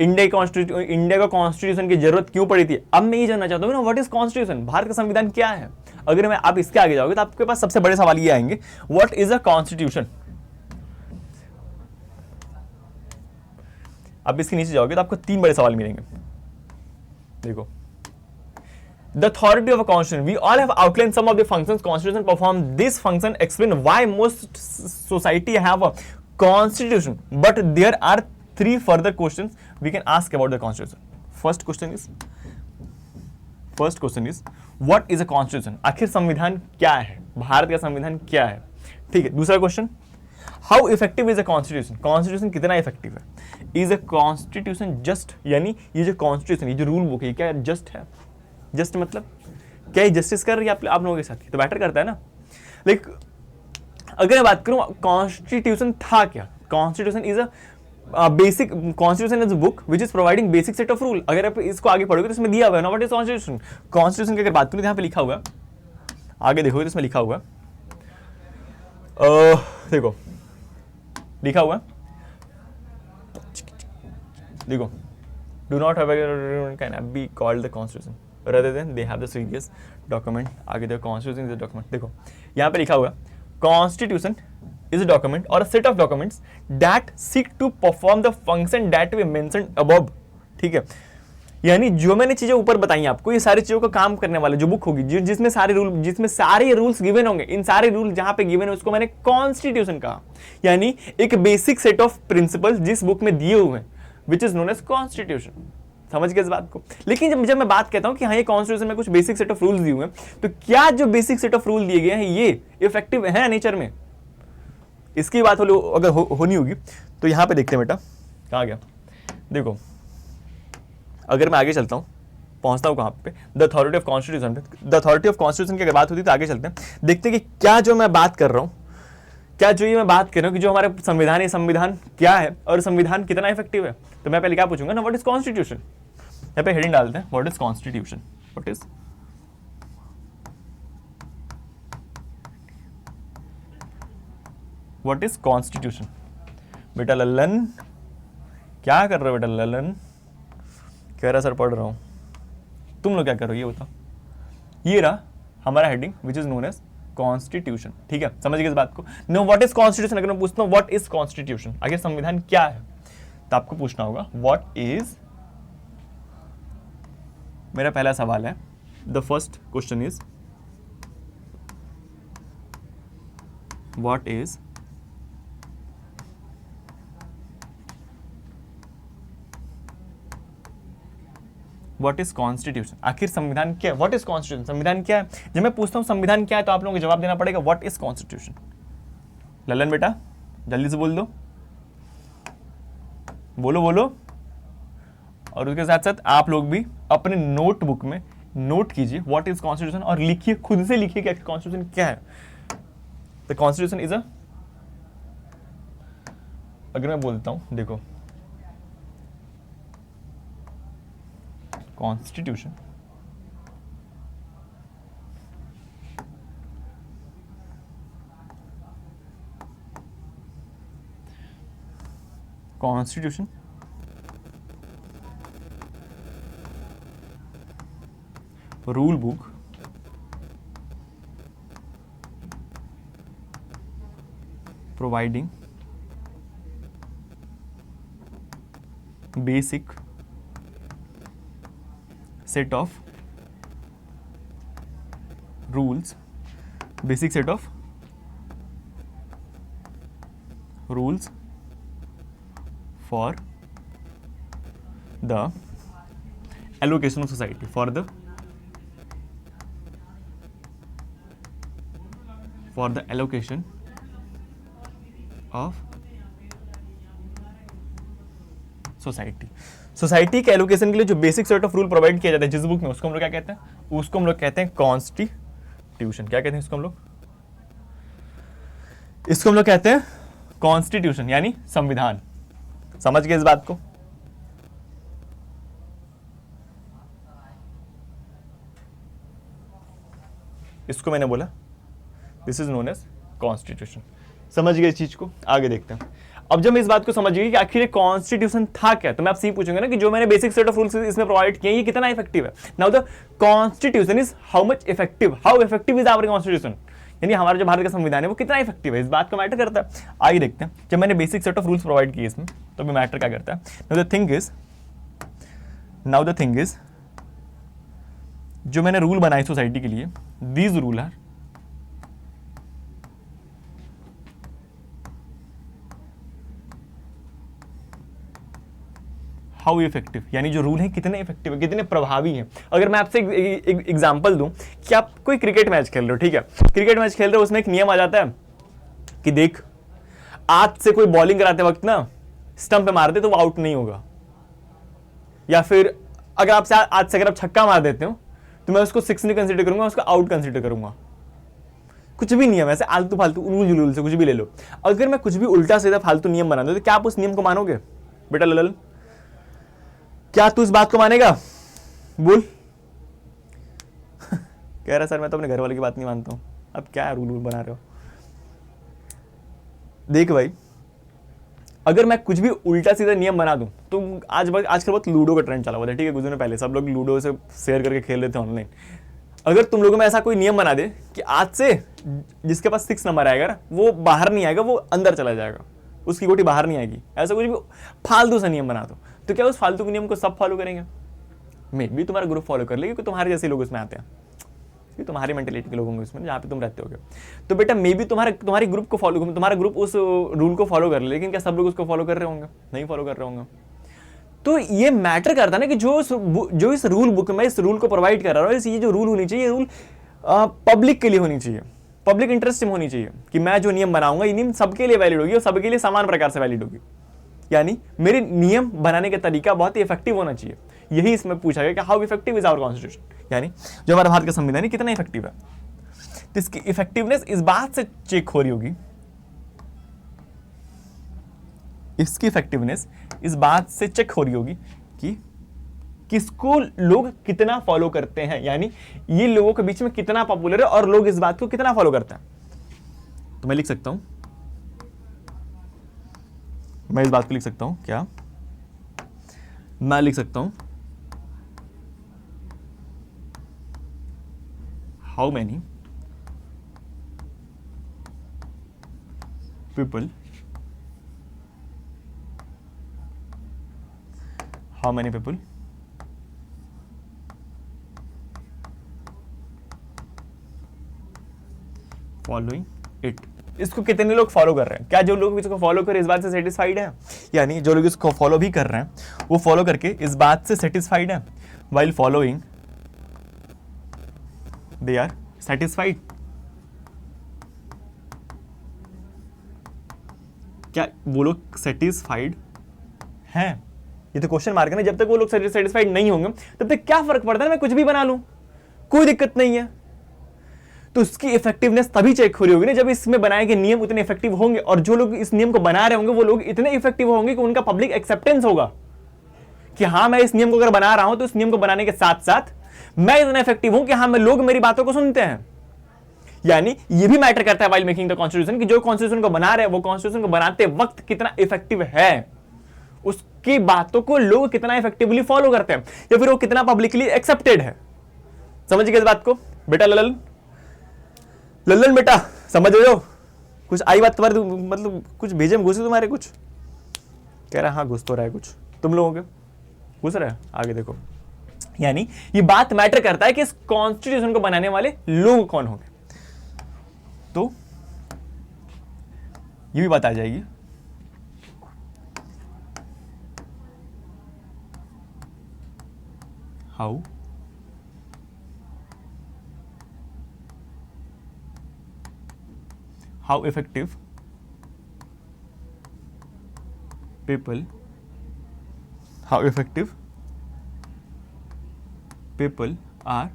India का कॉन्स्टिट्यूशन की जरूरत क्यों पड़ी थी, अब मैं ये जानना चाहता हूँ ना, व्हाट इज कॉन्स्टिट्यूशन, भारत का संविधान क्या है। अगर मैं आप इसके आगे जाओगे तो आपके पास सबसे बड़े सवाल ये आएंगे, व्हाट इज अ कॉन्स्टिट्यूशन। आप इसके नीचे जाओगे तो आपको तीन बड़े सवाल मिलेंगे। देखो, the authority of a constitution, we all have outlined some of the functions constitution perform. This function explain why most society have a constitution, but there are three further questions we can ask about the constitution. First question is what is a constitution? आखिर संविधान क्या है, भारत का संविधान क्या है। ठीक है, दूसरा question, how effective is a constitution, constitution कितना इफेक्टिव है। इज अ कॉन्स्टिट्यूशन जस्ट, यानी ये जो कॉन्स्टिट्यूशन, ये जो रूल बुक है, क्या जस्ट है। जस्ट मतलब क्या ये जस्टिस कर रही है आप लोगों के साथ, तो मैटर करता है ना। लाइक अगर मैं बात करूं कॉन्स्टिट्यूशन था क्या, constitution is a basic, constitution is a book which is providing basic set of rule. अगर आप इसको आगे पढ़ोगे तो इसमें दिया हुआ है ना व्हाट इज कॉन्स्टिट्यूशन। कॉन्स्टिट्यूशन की अगर बात करूं, यहां पे लिखा हुआ है, आगे देखोगे तो इसमें लिखा हुआ देखो, लिखा हुआ देखो, do not have can be called the constitution rather than they have the serious document। आगे देखो, constitution is a document। देखो यहाँ पे लिखा हुआ constitution is a document or a set of documents that seek to perform the function that we mentioned above। ठीक है, यानी जो मैंने चीजें ऊपर बताई आपको, ये सारी चीजों का काम करने वाले जो बुक होगी, जिसमें सारे रूल्स गिवन होंगे, इन सारे रूल जहां पे गिवन है उसको मैंने कॉन्स्टिट्यूशन कहा। यानी एक बेसिक सेट ऑफ प्रिंसिपल जिस बुक में दिए हुए हैं, which is known as constitution. समझ गए इस बात को? लेकिन जब मैं बात कहता हूं कि हाँ ये कॉन्स्टिट्यूशन में कुछ बेसिक सेट ऑफ रूल्स दिए हुए हैं, तो क्या जो बेसिक सेट ऑफ रूल दिए गए हैं ये इफेक्टिव है नेचर में, इसकी बात अगर होनी होगी तो यहां पे देखते हैं बेटा, कहां गया देखो, अगर मैं आगे चलता हूं, पहुंचता हूं कहां पे, द अथॉरिटी ऑफ कॉन्स्टिट्यूशन पे। द अथॉरिटी ऑफ कॉन्स्टिट्यूशन की अगर बात होती है तो आगे चलते हैं, देखते हैं कि क्या जो मैं बात कर रहा हूं, क्या जो ये मैं बात कर रहा हूं कि जो हमारे संविधान है, संविधान क्या है और संविधान कितना इफेक्टिव है। तो मैं पहले क्या पूछूंगा ना, व्हाट इज कॉन्स्टिट्यूशन। यहाँ पे हेडिंग डालते हैं, what is constitution, what is constitution. बेटा ललन क्या कर रहे हो, बेटा ललन कह रहा सर पढ़ रहा हूं, तुम लोग क्या कर रहे हो ये बताओ। ये रहा हमारा heading which is known as constitution. ठीक है, समझ गए इस बात को। नो व्हाट इज कॉन्स्टिट्यूशन, अगर मैं पूछता हूं व्हाट इज कॉन्स्टिट्यूशन, आखिर संविधान क्या है, तो आपको पूछना होगा व्हाट इज, मेरा पहला सवाल है, the first question is what is what is constitution, आखिर संविधान क्या है। व्हाट इज कॉन्स्टिट्यूशन, संविधान क्या है। जब मैं पूछता हूं संविधान क्या है तो आप लोगों को जवाब देना पड़ेगा व्हाट इज कॉन्स्टिट्यूशन। ललन बेटा जल्दी से बोल दो, बोलो बोलो। और उसके साथ साथ आप लोग भी अपने नोटबुक में नोट कीजिए व्हाट इज कॉन्स्टिट्यूशन और लिखिए, खुद से लिखिए कि कॉन्स्टिट्यूशन क्या है। द कॉन्स्टिट्यूशन इज अ, अगर मैं बोलता हूं देखो, constitution constitution rule book providing basic set of rules, basic set of rules for the allocation of society, for the allocation of society. Society के एलोकेशन के लिए जो basic set of rule provide किया जाता है जिस बुक में, उसको हम लोग क्या कहते हैं? उसको हम लोग कहते हैं कॉन्स्टिट्यूशन। क्या कहते हैं इसको हम लोग? इसको हम लोग कहते हैं कॉन्स्टिट्यूशन, यानी संविधान। समझ गए इस बात को? इसको मैंने बोला this is known as constitution. समझ गए इस चीज को? आगे देखते हैं। अब जब मैं इस बात को समझ गई कि आखिर ये कॉन्स्टिट्यूशन था क्या, तो मैं आपसे ये पूछूंगा ना कि जो मैंने बेसिक सेट ऑफ रूल्स इसमें प्रोवाइड किए ये कितना इफेक्टिव है। Now the constitution is how much effective, how effective is our constitution, यानी हमारा जो भारत का संविधान है वो कितना इफेक्टिव है, इस बात को मैटर करता है। आइए देखते हैं। जब मैंने basic set of rules provide किए इसमें तो भी मैटर क्या करता है। नाउ द थिंग इज जो मैंने रूल बनाए सोसाइटी के लिए, these rule are how effective, यानी जो रूल है कितने इफेक्टिव है, कितने प्रभावी हैं। अगर मैं आपसे एक एग्जांपल दूं कि आप कोई क्रिकेट मैच खेल रहे हो, ठीक है, क्रिकेट मैच खेल रहे हो, उसमें एक नियम आ जाता है कि देख आज से कोई बॉलिंग कराते वक्त ना स्टंप पे मार दे तो वो आउट नहीं होगा, या फिर अगर आपसे आज से अगर आप छक्का मार देते हो तो मैं उसको 6 नहीं कंसीडर करूंगा, उसको आउट कंसीडर करूंगा। कुछ भी नियम ऐसे आलतू फालतू रूल से कुछ भी ले लो। अगर मैं कुछ भी उल्टा सीधा फालतू नियम बना दूं तो क्या आप उस नियम को मानोगे? बेटा ललन, क्या तू इस बात को मानेगा? बोल। कह रहा सर मैं तो अपने घर वाले की बात नहीं मानता हूं। अब क्या रूल बना रहे हो? देख भाई, अगर मैं कुछ भी उल्टा सीधा नियम बना दूं तो आजकल बहुत लूडो का ट्रेंड चला हुआ था, ठीक है, कुछ दिनों पहले सब लोग लूडो से शेयर करके खेल रहे थे ऑनलाइन। अगर तुम लोगों में ऐसा कोई नियम बना दे कि आज से जिसके पास 6 नंबर आएगा ना वो बाहर नहीं आएगा, वो अंदर चला जाएगा, उसकी गोटी बाहर नहीं आएगी, ऐसा कुछ भी फालतू सा नियम बना दो, तो क्या उस फालतू के नियम को सब फॉलो करेंगे? मे भी तुम्हारा ग्रुप फॉलो कर लेगी क्योंकि तुम्हारे जैसे लोग उसमें आते हैं, तुम्हारी मेंटेलिटी के लोग होंगे उसमें जहाँ पे तुम रहते होगे। तो बेटा मे भी तुम्हारी ग्रुप को फॉलो, तुम्हारा ग्रुप उस रूल को फॉलो कर ले, लेकिन क्या सब लोग उसको फॉलो कर रहे होंगे? नहीं फॉलो कर रहे होंगे। तो ये मैटर करता है ना कि जो इस रूल बुक में इस रूल को प्रोवाइड कर रहा है, ये जो रूल होनी चाहिए, रूल पब्लिक के लिए होनी चाहिए, पब्लिक इंटरेस्ट में होनी चाहिए कि मैं जो नियम बनाऊंगा ये नियम सबके लिए वैलिड होगी और सबके लिए समान प्रकार से वैलिड होगी, यानी मेरे नियम बनाने का तरीका बहुत ही इफेक्टिव होना चाहिए। यही इसमें पूछा गया कि how effective is our constitution, यानी जो हमारा भारत का संविधान है कितना इफेक्टिव है। तो इसकी इफेक्टिवनेस इस बात से चेक हो रही होगी, इसकी इफेक्टिवनेस इस बात से चेक हो रही होगी कि किसको लोग कितना फॉलो करते हैं, यानी ये लोगों के बीच में कितना पॉपुलर है और लोग इस बात को कितना फॉलो करते हैं। तो मैं लिख सकता हूं, मैं इस बात को लिख सकता हूं, क्या मैं लिख सकता हूं how many people following it, इसको कितने लोग फॉलो कर रहे हैं? क्या जो लोग इसको फॉलो कर रहे हैं इस बात से सेटिस्फाइड है? यानी जो लोग इसको फॉलो भी कर रहे हैं वो फॉलो करके इस बात से सेटिस्फाइड है, while following they are satisfied. क्या वो लोग सेटिस्फाइड हैं? ये तो क्वेश्चन मार्क है ना। जब तक वो लोग सेटिस्फाइड नहीं होंगे तब तक क्या फर्क पड़ता है, मैं कुछ भी बना लूं, कोई दिक्कत नहीं है। तो उसकी इफेक्टिवनेस तभी चेक हो रही होगी ना जब इसमें बनाए गए नियम उतने इफेक्टिव होंगे और जो लोग इस नियम को बना रहे होंगे वो लोग इतने इफेक्टिव होंगे कि उनका पब्लिक एक्सेप्टेंस होगा कि हाँ मैं इस नियम को अगर बना रहा हूं तो इस नियम को बनाने के साथ साथ मैं इतना इफेक्टिव हूं कि हाँ मैं लोग मेरी बातों को सुनते हैं। यानी ये भी मैटर करता है व्हाइल मेकिंग द कॉन्स्टिट्यूशन कि जो कॉन्स्टिट्यूशन को बना रहे हैं वो कॉन्स्टिट्यूशन को बनाते वक्त कितना इफेक्टिव है, उसकी बातों को लोग कितना इफेक्टिवली फॉलो करते हैं या फिर वो कितना पब्लिकली एक्सेप्टेड है। समझ गए इस बात को? बेटा ललन बेटा समझ रहे हो? कुछ आई बात तुम्हारे, मतलब कुछ भेजे में घुसे तुम्हारे कुछ? कह रहा हाँ घुस तो रहा है कुछ तुम लोगों के, घुस रहा है। आगे देखो, यानी ये बात मैटर करता है कि इस कॉन्स्टिट्यूशन को बनाने वाले लोग कौन होंगे। तो ये भी बात आ जाएगी। How effective people are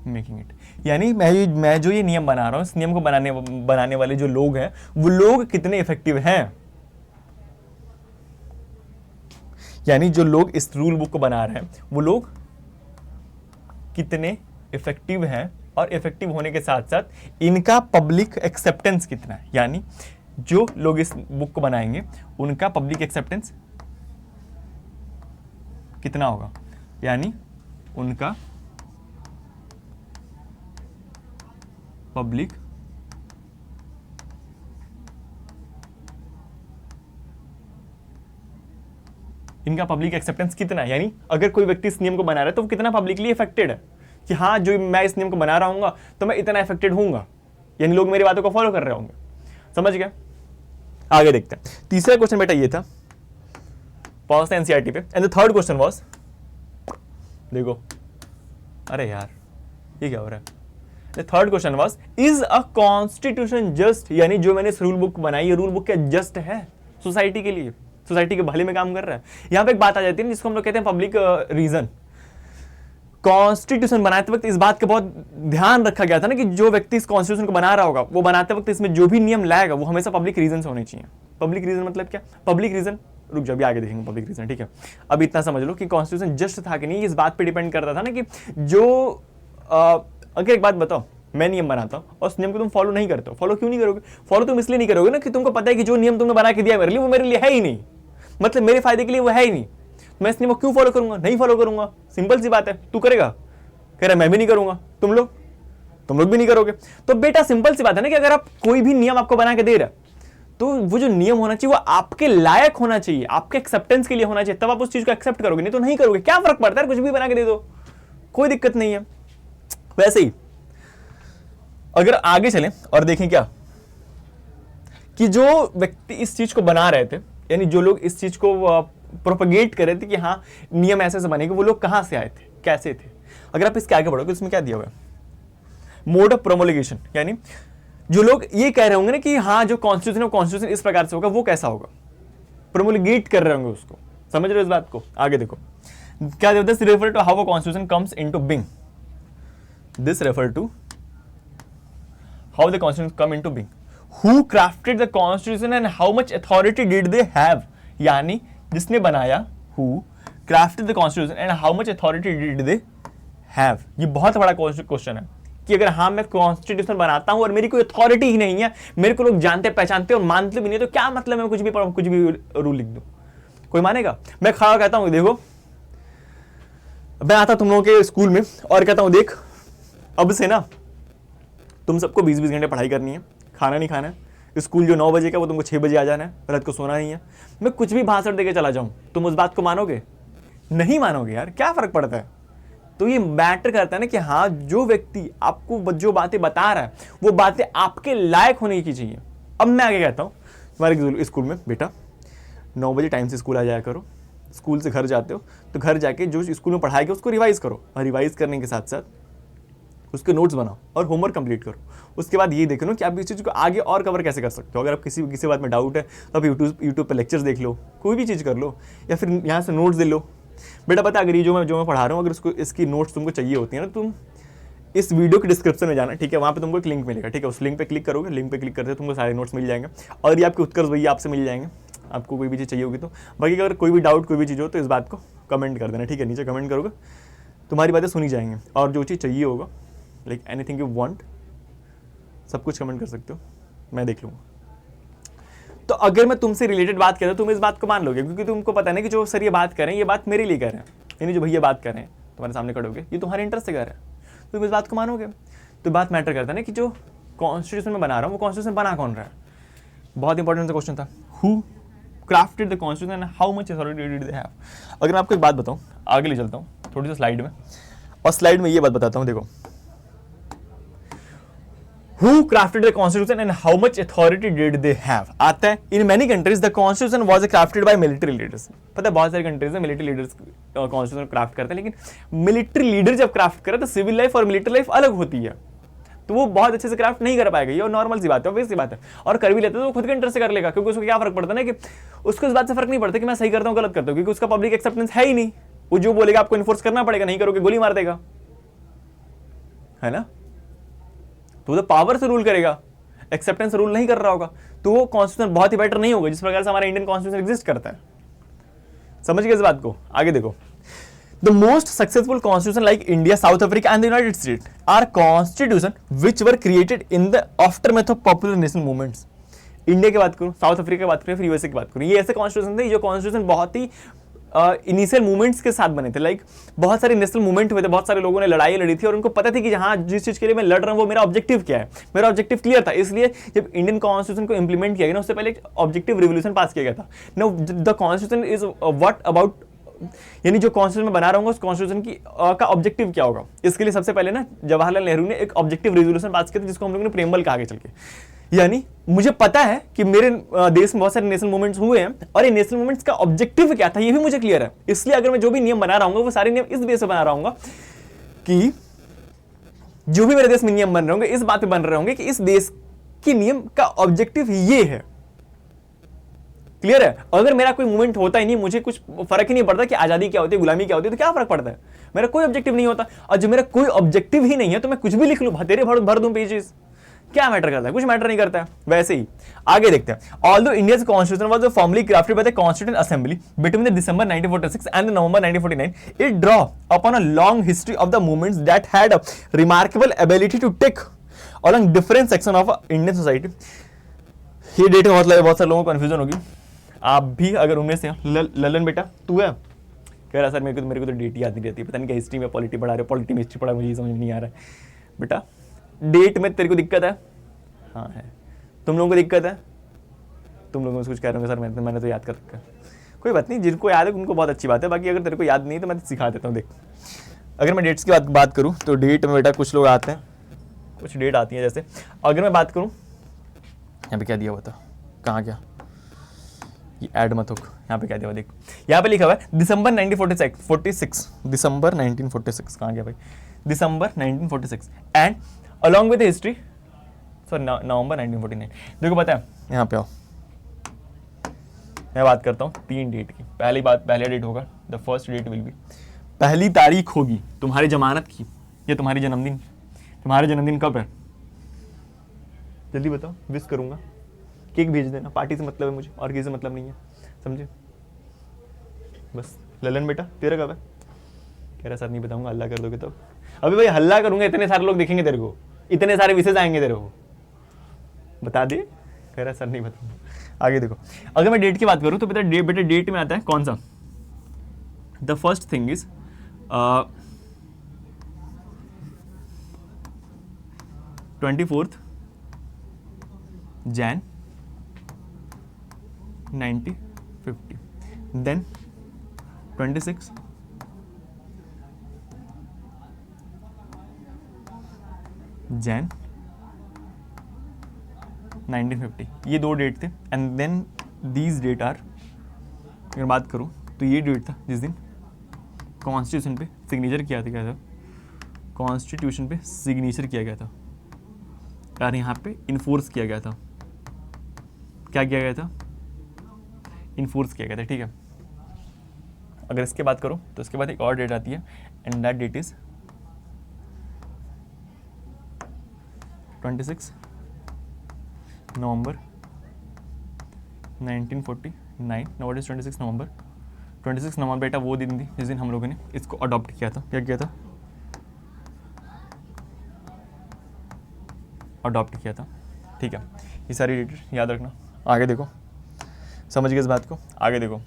making it. यानी मैं जो ये नियम बना रहा हूं, इस नियम को बनाने वाले जो लोग हैं वो लोग कितने इफेक्टिव हैं। यानी जो लोग इस रूल बुक को बना रहे हैं वो लोग कितने इफेक्टिव हैं, और इफेक्टिव होने के साथ साथ इनका पब्लिक एक्सेप्टेंस कितना है। यानी जो लोग इस बुक को बनाएंगे उनका पब्लिक एक्सेप्टेंस कितना होगा, यानी उनका पब्लिक एक्सेप्टेंस कितना है। यानी अगर कोई व्यक्ति इस नियम को बना रहा है तो वो कितना पब्लिकली इफेक्टेड है कि हाँ जो मैं इस नियम को बना रहा हूँ तो मैं इतना इफेक्टेड हूंगा, यानी लोग मेरी बातों को फॉलो कर रहे होंगे। समझ गए? आगे देखते हैं। तीसरा क्वेश्चन बेटा ये था पॉज एनसीईआरटी पे, and the third question was, देखो अरे यार ये क्या हो रहा है। The third question was, is a constitution just, यानी जो मैंने इस रूल बुक बनाई है रूल बुक क्या जस्ट है सोसाइटी के लिए, सोसाइटी के भले में काम कर रहा है। यहां पे एक बात आ जाती है जिसको हम लोग कहते हैं पब्लिक रीजन। कॉन्स्टिट्यूशन बनाते वक्त इस बात का बहुत ध्यान रखा गया था ना कि जो व्यक्ति इस कॉन्स्टिट्यूशन को बना रहा होगा वो बनाते वक्त इसमें जो भी नियम लाएगा वो हमेशा पब्लिक रीजन से होने चाहिए। पब्लिक रीजन मतलब क्या? पब्लिक रीजन रुक जाओ, अभी आगे देखेंगे पब्लिक रीजन, ठीक है। अब इतना समझ लो कि कॉन्स्टिट्यूशन जस्ट था कि नहीं, इस बात पे डिपेंड करता था ना कि जो अगर एक बात बताओ, मैं नियम बनाता हूं और उस नियम को तुम फॉलो नहीं करते हो, फॉलो क्यों नहीं करोगे? फॉलो तुम इसलिए नहीं करोगे ना कि तुमको पता है कि जो नियम तुमने बना के दिया मेरे लिए वो मेरे लिए है ही नहीं, मतलब मेरे फायदे के लिए वो है ही नहीं, मैं इस नियम को क्यों फॉलो करूंगा? नहीं फॉलो करूंगा, सिंपल सी बात है। तू करेगा? कह रहा मैं भी नहीं करूंगा, तुम लोग भी नहीं करोगे। तो बेटा सिंपल सी बात है ना कि अगर आप कोई भी नियम आपको बना के दे रहा है तो वो जो नियम होना चाहिए वो आपके लायक होना चाहिए, आपके एक्सेप्टेंस के लिए होना चाहिए, तब आप उस चीज को एक्सेप्ट करोगे, नहीं तो नहीं करोगे। क्या फर्क पड़ता है, कुछ भी बना के दे दो, कोई दिक्कत नहीं है। वैसे ही अगर आगे चलें और देखें क्या कि जो व्यक्ति इस चीज को बना रहे थे, यानी जो लोग इस चीज को प्रोपगेट कर रहे थे कि हाँ नियम ऐसे बनेंगे, वो लोग कहां से आए थे, कैसे थे। अगर आप इसके आगे बढ़ोगे इसमें क्या दिया हुआ है, मोड ऑफ प्रोमोलिगेशन, यानी जो लोग ये कह रहे होंगे ना कि हाँ जो कॉन्स्टिट्यूशन इस प्रकार से होगा वो कैसा होगा, प्रोमोलिगेट कर रहे होंगे उसको। समझ रहे हो इस बात को? आगे देखो क्या दिया, this refer to how a constitution comes into being, this refer to how the constitution come into being, who crafted the constitution and how much authority did they have, यानी जिसने बनाया, who crafted the constitution and how much authority did they have. ये बहुत बड़ा क्वेश्चन है कि अगर हाँ मैं कॉन्स्टिट्यूशन बनाता हूं और मेरी कोई अथॉरिटी ही नहीं है, मेरे को लोग जानते पहचानते और मानते भी नहीं, तो क्या मतलब मैं कुछ भी रूल लिख दूं, कोई मानेगा? मैं खड़ा कहता हूं देखो, मैं आता तुम लोगों के स्कूल में और कहता हूं देख अब से ना तुम सबको 20-20 घंटे पढ़ाई करनी है, खाना नहीं खाना है, स्कूल जो 9 बजे का वो तुमको 6 बजे आ जाना है, रात को सोना नहीं है। मैं कुछ भी भाषण देके चला जाऊं, तुम उस बात को मानोगे? नहीं मानोगे यार, क्या फर्क पड़ता है? तो ये मैटर करता है ना कि हाँ जो व्यक्ति आपको जो बातें बता रहा है वो बातें आपके लायक होने की चाहिए। अब मैं आगे कहता हूँ तुम्हारे स्कूल में बेटा 9 बजे टाइम से स्कूल आ जाया करो, स्कूल से घर जाते हो तो घर जाके जो स्कूल में पढ़ाया गया उसको रिवाइज करो, और रिवाइज करने के साथ साथ उसके नोट्स बनाओ और होमवर्क कंप्लीट करो। उसके बाद ये देख लो कि आप इस चीज़ को आगे और कवर कैसे कर सकते हो। अगर आप किसी बात में डाउट है तो आप यूट्यूब पर लेक्चर्स देख लो, कोई भी चीज़ कर लो, या फिर यहाँ से नोट्स दे लो। बेटा पता अगर ये जो मैं पढ़ा रहा हूँ अगर इसकी नोट्स तुमको चाहिए होती है ना, तुम इस वीडियो के डिस्क्रिप्शन में जाना, ठीक है, वहाँ पे तुमको एक लिंक मिलेगा, ठीक है, उस लिंक पे क्लिक करोगे, लिंक पे क्लिक करते तुमको सारे नोट्स मिल जाएंगे, और ये आपके उत्कर्ष भैया आपसे मिल जाएंगे, आपको कोई भी चीज़ चाहिए होगी तो। बाकी अगर कोई भी डाउट कोई भी चीज़ हो तो इस बात को कमेंट कर देना, ठीक है, नीचे कमेंट करोगे तुम्हारी बातें सुनी जाएंगी, और जो चीज़ चाहिए होगा लाइक एनीथिंग यू वांट सब कुछ कमेंट कर सकते हो, मैं देख लूँगा। तो अगर मैं तुमसे रिलेटेड बात कर रहा हूं तुम इस बात को मान लोगे, क्योंकि तुमको पता है ना कि जो सर ये बात कर रहे हैं ये बात मेरे लिए कर रहे हैं, यानी जो भैया बात कर रहे हैं तुम्हारे सामने खड़े होगे, ये तुम्हारे इंटरेस्ट से कर रहे हैं, तुम इस बात को मानोगे। तो बात मैटर करता है ना कि जो कॉन्स्टिट्यूशन में बना रहा हूँ वो कॉन्स्टिट्यूशन बना कौन रहा है। बहुत इंपॉर्टेंट क्वेश्चन था, who crafted the constitution and how much authority did they have. अगर मैं आपको एक बात बताऊँ, आगे ले चलता हूँ थोड़ी सी स्लाइड में, और स्लाइड में ये बात बताता हूँ, देखो Who crafted the constitution and how much authority did they have? आता है in many countries the constitution was crafted by military leaders। पता है बहुत सारी कंट्रीज में मिलिट्री लीडर्स कॉन्स्टिट्यूशन क्राफ्ट करते हैं, लेकिन मिलिट्री लीडर जब क्राफ्ट करे तो सिविल लाइफ और मिलिट्री लाइफ अलग होती है, तो वो बहुत अच्छे से क्राफ्ट नहीं कर पाएगा। ये नॉर्मल सी बात है, ऑब्वियस सी बात है। और कर भी लेते तो वो खुद के इंटरेस्ट से कर लेगा, क्योंकि उसको क्या फर्क पड़ता है ना, कि उसको इस बात से फर्क नहीं पड़ता कि मैं सही करता हूँ गलत करता हूँ, क्योंकि उसका पब्लिक एक्सेप्टेंस है ही नहीं। वो जो बोलेगा आपको इन्फोर्स करना पड़ेगा, नहीं करोगे गोली मार देगा, है ना। तो वो पावर से रूल करेगा, एक्सेप्टेंस रूल नहीं कर रहा होगा, तो वो कॉन्स्टिट्यूशन बहुत ही बेटर नहीं होगा जिस प्रकार से हमारा इंडियन कॉन्स्टिट्यूशन एग्जिस्ट करता है। समझ गए इस बात को, आगे देखो। The most successful constitution like India, South Africa and the United States are constitution which were created in the aftermath of popular national movements. India की बात करूं, साउथ अफ्रीका की बात करूं, फिर यूएसए की बात करूं, ये ऐसे कॉन्स्टिट्यूशन थे जो कॉन्स्टिट्यूशन बहुत ही इनिशियल मूवमेंट्स के साथ बने थे। लाइक बहुत सारे नेशनल मूवमेंट हुए थे, बहुत सारे लोगों ने लड़ाई लड़ी थी और उनको पता थी कि जहां जिस चीज के लिए मैं लड़ रहा हूं वो मेरा ऑब्जेक्टिव क्या है, मेरा ऑब्जेक्टिव क्लियर था। इसलिए जब इंडियन कॉन्स्टिट्यूशन को इंप्लीमेंट किया गया ना, उससे पहले एक ऑब्जेक्टिव रिवोल्यूशन पास किया गया था। Now the constitution is what about, यानी जो कॉन्स्टिट्यूशन में बना रहा हूँ उस कॉन्स्टिट्यूशन की का ऑब्जेक्टिव क्या होगा। इसके लिए सबसे पहले ना जवाहरलाल नेहरू ने एक ऑब्जेक्टिव रेजोल्यूशन पास किया था, जिसको हम लोगों ने प्रेमबल कहा आगे चल के। यानी मुझे पता है कि मेरे देश में बहुत सारे नेशनल मूवमेंट्स हुए हैं और ये नेशनल मूवमेंट्स का ऑब्जेक्टिव क्या था ये भी मुझे क्लियर है। इसलिए अगर मैं जो भी नियम बना रहा हूँ वो सारे नियम इस बेस पे बना रहा हूँ कि जो भी मेरे देश में नियम बन रहे होंगे इस बात पे बन रहे होंगे कि इस देश के नियम का ऑब्जेक्टिव ये है। क्लियर है। अगर मेरा कोई मूवमेंट होता ही नहीं, मुझे कुछ फर्क ही नहीं पड़ता कि आजादी क्या होती है, गुलामी क्या होती है, तो क्या फर्क पड़ता है। मेरा कोई ऑब्जेक्टिव नहीं होता, और जो मेरा कोई ऑब्जेक्टिव ही नहीं है तो मैं कुछ भी लिख लूं, तेरे भर दूं पेजेस, क्या मैटर करता है, कुछ मैटर नहीं करता है। वैसे ही आगे देखते हैं। Although India's constitution was formally crafted by the constituent assembly between the December 1946 and the November 1949, it draw upon a long history of the movements that had a remarkable ability to take along different section of Indian society. ये डेट का मतलब बहुत सारे लोगों को कंफ्यूजन होगी, आप भी अगर उनमें से ललन बेटा तू है, कह रहा सर मेरे को तो डेट याद नहीं रहती, पता नहीं क्या हिस्ट्री में पॉलिटी पढ़ा रहे हो, पॉलिटी में हिस्ट्री पढ़ा, मुझे समझ नहीं आ रहा है। बेटा डेट में तेरे को दिक्कत है? हाँ है। तुम लोगों को दिक्कत है? तुम लोगों को कुछ कह रहे हो सर मैंने तो याद कर रखा है। कोई बात नहीं, जिनको याद है उनको बहुत अच्छी बात है, बाकी अगर तेरे को याद नहीं तो मैं सिखा देता हूँ। देख, अगर मैं डेट्स की बात करूँ तो डेट में बेटा कुछ लोग आते हैं, कुछ डेट आती है। जैसे अगर मैं बात करूँ, यहाँ पे क्या दिया हुआ था, कहाँ क्या, ये ऐड मत हो, यहाँ पे क्या दिया हुआ देख, यहाँ पे लिखा हुआ है दिसंबर 1946, दिसंबर 1946, कहाँ गया भाई, December 1946 and along with history sorry November 1949। देखो पता है, यहाँ पे आओ, मैं बात करता हूँ 3 डेट की। पहला डेट होगा, the first date will be, पहली तारीख होगी तुम्हारी जमानत की या तुम्हारी जन्मदिन। तुम्हारे जन्मदिन कब है जल्दी बताओ, विश करूंगा, केक भेज देना, पार्टी से मतलब है मुझे और किसी से मतलब नहीं है, समझे। बस ललन बेटा तेरा कब है? कह रहा सर नहीं बताऊंगा, हल्ला कर दोगे तो। अभी भाई हल्ला करूंगा, इतने सारे लोग देखेंगे तेरे को, इतने सारे विशेष आएंगे तेरे को, बता दे। कह रहा सर नहीं बताऊंगा। आगे देखो, अगर मैं डेट की बात करूं तो बेटा डेट में आता है कौन सा, the first thing is 24 Jan 1950, then 26 Jan 1950, ये 2 डेट थे। And then these date are, अगर बात करूँ तो ये डेट था जिस दिन कॉन्स्टिट्यूशन पे सिग्नेचर किया था, कॉन्स्टिट्यूशन पे सिग्नेचर किया गया था और यहाँ पे इन्फोर्स किया गया था। क्या किया गया था? इन्फोर्स किया गया था, ठीक है। अगर इसके बात करो तो इसके बाद एक और डेट आती है and that date is 26 November 1949। What is 26 November? 26 नवंबर बेटा वो दिन थी जिस दिन हम लोगों ने इसको अडॉप्ट किया था। क्या किया था? अडॉप्ट किया था, ठीक है। ये सारी डेट याद रखना। आगे देखो, समझ गए इस बात को? आगे देखो,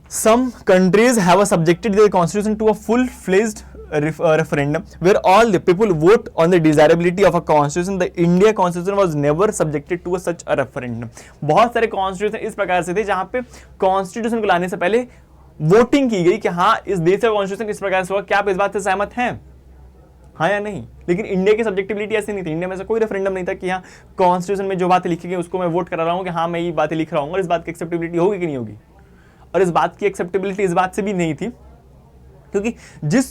Some countries have subjected their constitution to a full-fledged referendum where all the people vote on the desirability of a constitution. The India constitution was never subjected to such a referendum. बहुत सारे कॉन्स्टिट्यूशन इस प्रकार से थे जहां पे कॉन्स्टिट्यूशन को लाने से पहले वोटिंग की गई कि हाँ इस देश का कॉन्स्टिट्यूशन इस प्रकार से होगा, क्या आप इस बात से सहमत हैं, हाँ या नहीं। लेकिन इंडिया की सब्जेक्टिविटी ऐसी नहीं थी। इंडिया में से कोई रेफरेंडम नहीं था कि हाँ कॉन्स्टिट्यूशन में जो बातें लिखी गई उसको मैं वोट करा रहा हूँ कि हाँ मैं ये बातें लिख रहा हूँ और इस बात की एक्सेप्टेबिलिटी होगी कि नहीं होगी। और इस बात की एक्सेप्टेबिलिटी इस बात से भी नहीं थी क्योंकि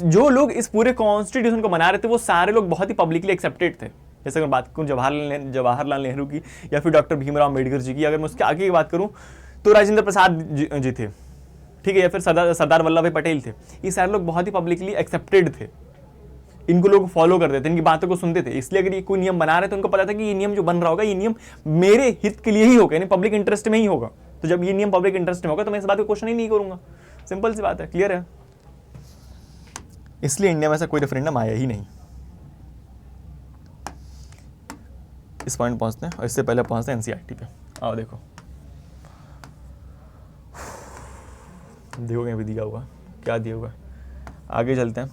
जो लोग इस पूरे कॉन्स्टिट्यूशन को बना रहे थे वो सारे लोग बहुत ही पब्लिकली एक्सेप्टेड थे। जैसे अगर बात करूं जवाहरलाल नेहरू की या फिर डॉक्टर भीमराव अम्बेडकर जी की, अगर मैं उसके आगे की बात करूं तो राजेंद्र प्रसाद जी थे, ठीक है, या फिर सरदार वल्लभ भाई पटेल थे। ये सारे लोग बहुत ही पब्लिकली एक्सेप्टेड थे, इनको लोग फॉलो करते थे, इनकी बातों को सुनते थे। इसलिए अगर ये कोई नियम बना रहे थे उनको पता था कि ये नियम जो बन रहा होगा ये नियम मेरे हित के लिए ही होगा, यानी पब्लिक इंटरेस्ट में ही होगा। तो जब ये नियम पब्लिक इंटरेस्ट में होगा तो मैं इस बात को क्वेश्चन ही नहीं करूंगा। सिंपल सी बात है, क्लियर है। इसलिए इंडिया में ऐसा कोई रेफरेंडम आया ही नहीं। इस पॉइंट पहुंचते हैं और इससे पहले पहुंचते हैं एनसीईआरटी पे। आओ देखो कहीं भी दिया हुआ, क्या दिया हुआ है, आगे चलते हैं।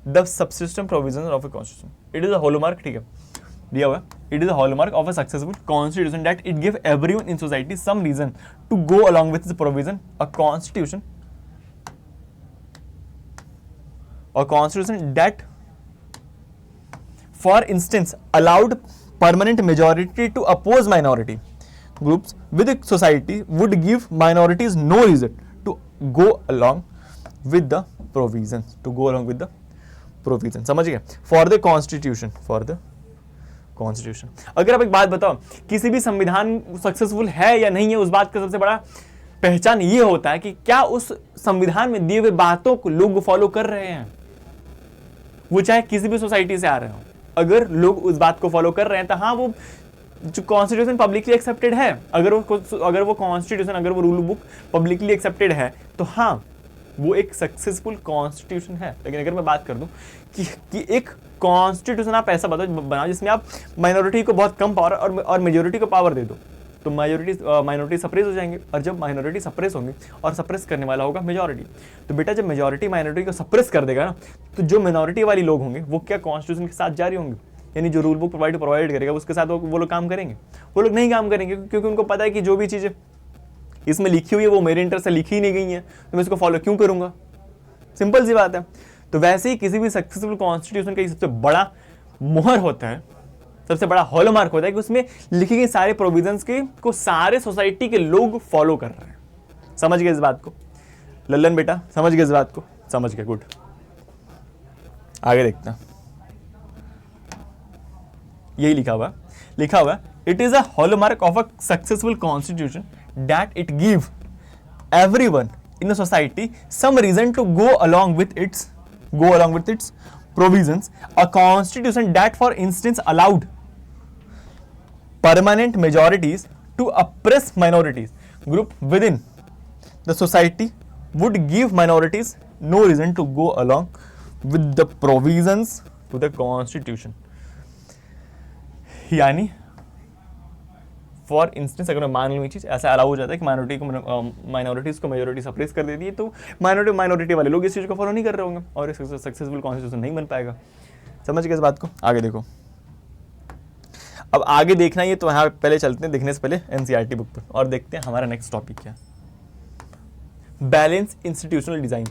The subsystem provision of a constitution, it is a hallmark, ठीक है, दिया हुआ, it is a hallmark of a successful constitution that it give everyone in society some reason to go along with the provision. A constitution that for instance allowed permanent majority to oppose minority groups with the society would give minorities no reason to go along with the provisions, समझ गए। for the constitution अगर आप एक बात बताओ, किसी भी संविधान सक्सेसफुल है या नहीं है, उस बात का सबसे बड़ा पहचान ये होता है कि क्या उस संविधान में दिए हुए बातों को लोग फॉलो कर रहे हैं, वो चाहे किसी भी सोसाइटी से आ रहे हो। अगर लोग उस बात को फॉलो कर रहे हैं तो हाँ वो जो कॉन्स्टिट्यूशन पब्लिकली एक्सेप्टेड है, अगर वो कॉन्स्टिट्यूशन, अगर वो रूल बुक पब्लिकली एक्सेप्टेड है तो हाँ वो एक सक्सेसफुल कॉन्स्टिट्यूशन है। लेकिन अगर मैं बात कर दूं कि एक कॉन्स्टिट्यूशन आप ऐसा बनाओ जिसमें आप माइनॉरिटी को बहुत कम पावर और मेजोरिटी को पावर दे दो, तो माइनॉरिटी सप्रेस हो जाएंगे। और जब माइनॉरिटी सप्रेस होंगे और सप्रेस करने वाला होगा मेजॉरिटी, तो बेटा जब मेजॉरिटी माइनॉरिटी को सप्रेस कर देगा ना, तो जो मिनॉरिटी वाली लोग होंगे वो क्या कॉन्स्टिट्यूशन के साथ जारी होंगे, यानी जो रूल बुक प्रोवाइड करेगा उसके साथ वो लोग काम करेंगे? वो लोग नहीं काम करेंगे, क्योंकि उनको पता है कि जो भी चीज़ें इसमें लिखी हुई है वो मेरे इंटरेस्ट से लिखी ही नहीं गई है, तो मैं इसको फॉलो क्यों करूंगा। सिंपल सी बात है। तो वैसे ही किसी भी सक्सेसफुल कॉन्स्टिट्यूशन का सबसे बड़ा मोहर होता है, सबसे बड़ा हॉलमार्क होता है कि उसमें लिखी गई सारे प्रोविजंस को सारे सोसाइटी के लोग फॉलो कर रहे हैं। समझ गए इस बात को लल्लन बेटा, समझ गए इस बात को? समझ गए, गुड। आगे देखते हैं, यही लिखा हुआ it is a hallmark of a successful constitution that it give everyone in a society some reason to go along with its provisions. A constitution that for instance allowed permanent majorities to oppress minorities group within the society would give minorities no reason to go along with the provisions to the constitution. यानी फॉर इंस्टेंस अगर मैं मान लूँ ये चीज़ ऐसा अलाउ हो जाता है कि माइनॉरिटीज़ को मेजोरिटी सप्रेस कर देती है, तो माइनॉरिटी वाले लोग इस चीज़ को फॉलो नहीं कर रहे होंगे और इस सक्सेसफुल कॉन्स्टिट्यूशन नहीं बन पाएगा। समझ गए इस बात को? आगे देखो, अब आगे देखना ही है तो यहाँ पहले चलते हैं, देखने से पहले एनसीईआरटी बुक पर और देखते हैं हमारा नेक्स्ट टॉपिक क्या है। Balance institutional design.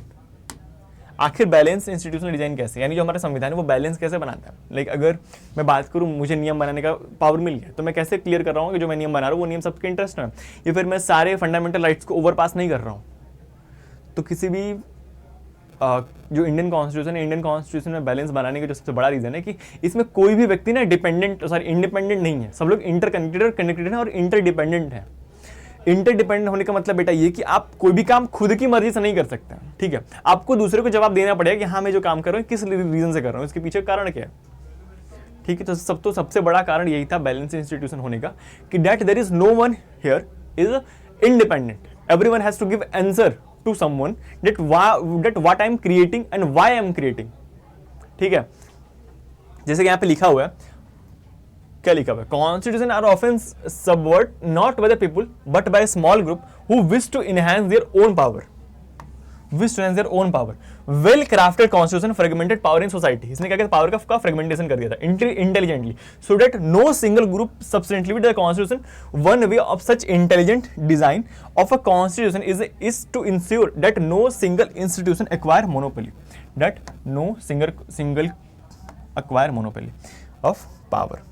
आखिर बैलेंस इंस्टीट्यूशनल डिजाइन कैसे, यानी जो हमारा संविधान है वो बैलेंस कैसे बनाता है। लाइक अगर मैं बात करूँ मुझे नियम बनाने का पावर मिल गया तो मैं कैसे क्लियर कर रहा हूँ कि जो मैं नियम बना रहा हूँ वो नियम सबके इंटरेस्ट में, या फिर मैं सारे फंडामेंटल राइट्स को ओवरपास नहीं कर रहा हूँ। तो किसी भी जो इंडियन कॉन्स्टिट्यूशन में बैलेंस बनाने का जो सबसे बड़ा रीजन है कि इसमें कोई भी व्यक्ति ना इंडिपेंडेंट नहीं है, सब लोग इंटरकनेक्टेड है और इंटरडिपेंडेंट है। इंटरडिपेंडेंट होने का मतलब बेटा ये कि आप कोई भी काम खुद की मर्जी से नहीं कर सकते, ठीक है। आपको दूसरे को जवाब देना पड़ेगा कि हाँ मैं जो काम कर रहा हूँ किस रीजन से कर रहा हूँ, इसके पीछे कारण क्या है, ठीक है। तो सबसे बड़ा कारण यही था बैलेंस इंस्टीट्यूशन होने का कि that there is no one here is independent, everyone has to give answer to someone that what I am creating and why I am creating, ठीक है। जैसे कि यहाँ पे लिखा हुआ है, क्या लिखा हुआ है, constitution are often subvert not by the people but by small group who wish to enhance their own power. Which strengthens their own power, well crafted constitution fragmented power in society. इसने क्या किया, पावर का फ्रेगमेंटेशन कर दिया था intelligently, so that no single group subsequently with the constitution. One way of such intelligent design of a constitution is to ensure that no single institution acquire monopoly, that no single acquire monopoly of power.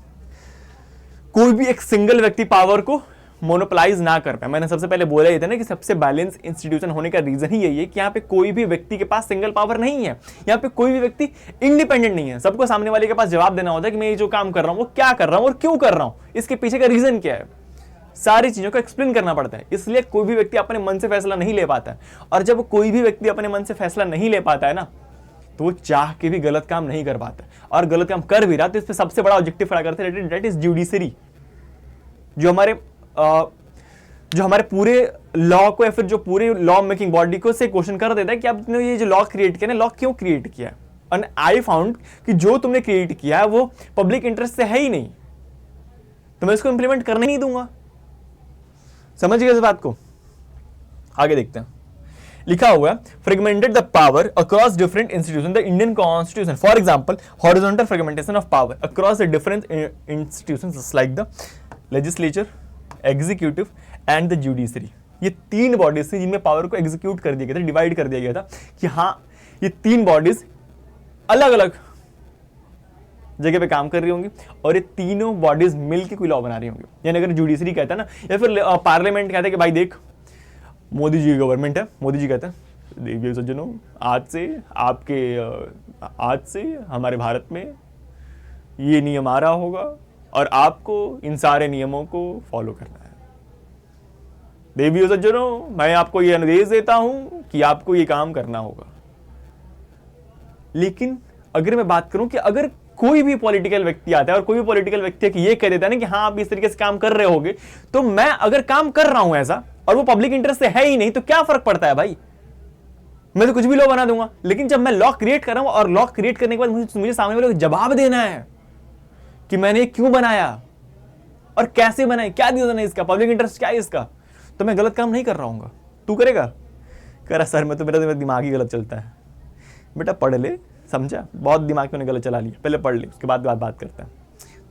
कोई भी एक सिंगल व्यक्ति पावर को मोनोपोलाइज ना कर पाए। मैंने सबसे पहले बोला ही था ना कि सबसे बैलेंस इंस्टीट्यूशन होने का रीजन ही यही है कि यहाँ पे कोई भी व्यक्ति के पास सिंगल पावर नहीं है, यहाँ पे कोई भी व्यक्ति इंडिपेंडेंट नहीं है। सबको सामने वाले के पास जवाब देना होता है कि मैं ये जो काम कर रहा हूं वो क्या कर रहा हूं और क्यों कर रहा हूं, इसके पीछे का रीजन क्या है, सारी चीजों को एक्सप्लेन करना पड़ता है। इसलिए कोई भी व्यक्ति अपने मन से फैसला नहीं ले पाता है, और जब कोई भी व्यक्ति अपने मन से फैसला नहीं ले पाता है ना, तो वो चाह के भी गलत काम नहीं कर पाता, और गलत काम कर भी रहा तो इस पर सबसे बड़ा ऑब्जेक्टिव खड़ा करते हैं, दैट इज जुडिशरी। जो हमारे पूरे लॉ को या फिर जो पूरे लॉ मेकिंग बॉडी को से क्वेश्चन कर देता है कि आपने ये जो लॉ क्रिएट किया ना, लॉ क्यों क्रिएट किया। एंड आई फाउंड कि जो तुमने क्रिएट किया है वो पब्लिक इंटरेस्ट से है ही नहीं, तो मैं इसको इंप्लीमेंट करने नहीं दूंगा। समझ गए इस बात को? आगे देखते हैं, लिखा हुआ है fragmented the power across different institution the Indian constitution, for example horizontal fragmentation of power across the different institutions like the legislature, executive and the judiciary. ये तीन बॉडीज थी जिनमें पावर को एग्जीक्यूट कर दिया गया था, डिवाइड कर दिया गया था कि हाँ ये तीन बॉडीज अलग अलग जगह पे काम कर रही होंगी और ये तीनों बॉडीज मिलकर कोई लॉ बना रही होंगी। यानी अगर जुडिशरी कहता है ना, या फिर पार्लियामेंट कहता है कि भाई देख मोदी जी की गवर्नमेंट है, मोदी जी कहते हैं देवियों सज्जनों आज से हमारे भारत में ये नियम आ रहा होगा और आपको इन सारे नियमों को फॉलो करना है। देवियों सज्जनों मैं आपको ये अनुदेश देता हूं कि आपको ये काम करना होगा। लेकिन अगर मैं बात करूं कि अगर कोई भी पॉलिटिकल व्यक्ति आता है और कोई भी पॉलिटिकल व्यक्ति ये कह देता है ना कि हाँ आप इस तरीके से काम कर रहे होगे, तो मैं अगर काम कर रहा हूं ऐसा और वो पब्लिक इंटरेस्ट से है ही नहीं, तो क्या फर्क पड़ता है भाई, मैं तो कुछ भी लॉ बना दूंगा। लेकिन जब मैं लॉ क्रिएट कर रहा हूं और लॉ क्रिएट करने के बाद मुझे सामने वाले को जवाब देना है कि मैंने क्यों बनाया और कैसे बनाया, क्या रीजन है इसका, पब्लिक इंटरेस्ट क्या है इसका, तो मैं गलत काम नहीं कर रहा हूँ। तू करेगा? कह रहा सर मैं तो मेरा दिमाग ही गलत चलता है। बेटा पढ़ ले, समझा, बहुत दिमाग में गलत चला लिया, पहले पढ़ ले उसके बाद बात करते हैं।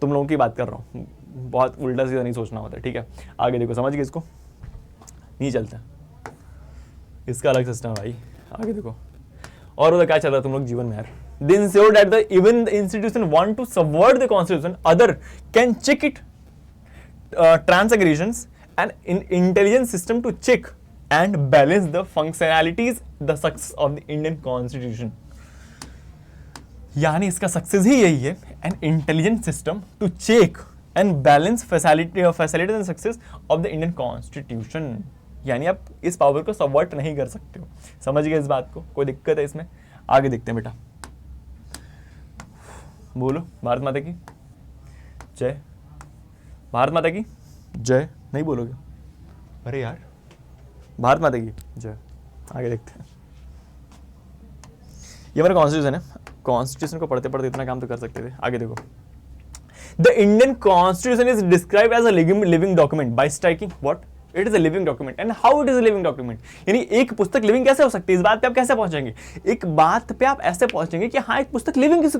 तुम लोगों की बात कर रहा हूँ, बहुत उल्टा सीधा नहीं सोचना होता, ठीक है। आगे देखो, समझ गए इसको? नहीं चलता, इसका अलग सिस्टम है भाई। आगे देखो और उधर क्या चल रहा है तुम लोग जीवन में यार। They ensure that even the institution want to subvert the constitution, other can check it transgressions and in intelligence system to check and balance the functionalities, the success of the Indian Constitution. यानी इसका सक्सेस ही यही है, an intelligent system to check and balance facilities and success of the Indian Constitution. यानी आप इस पावर को सबवर्ट नहीं कर सकते हो। समझ गए इस बात को? कोई दिक्कत है इसमें? आगे देखते हैं बेटा, बोलो भारत माता की जय, भारत माता की जय। नहीं बोलोगे? अरे यार भारत माता की जय। आगे देखते हैं, ये हमारा कॉन्स्टिट्यूशन है, कॉन्स्टिट्यूशन को पढ़ते पढ़ते इतना काम तो कर सकते थे। आगे देखो, the Indian constitution is describe as a living document by striking what it is a living document and how it is a living document. यानी एक पुस्तक लिविंग कैसे हो सकती है, इस बात पे आप कैसे पहुंचेंगे? एक बात पे आप ऐसे पहुंचेंगे कि हाँ एक पुस्तक लिविंग किस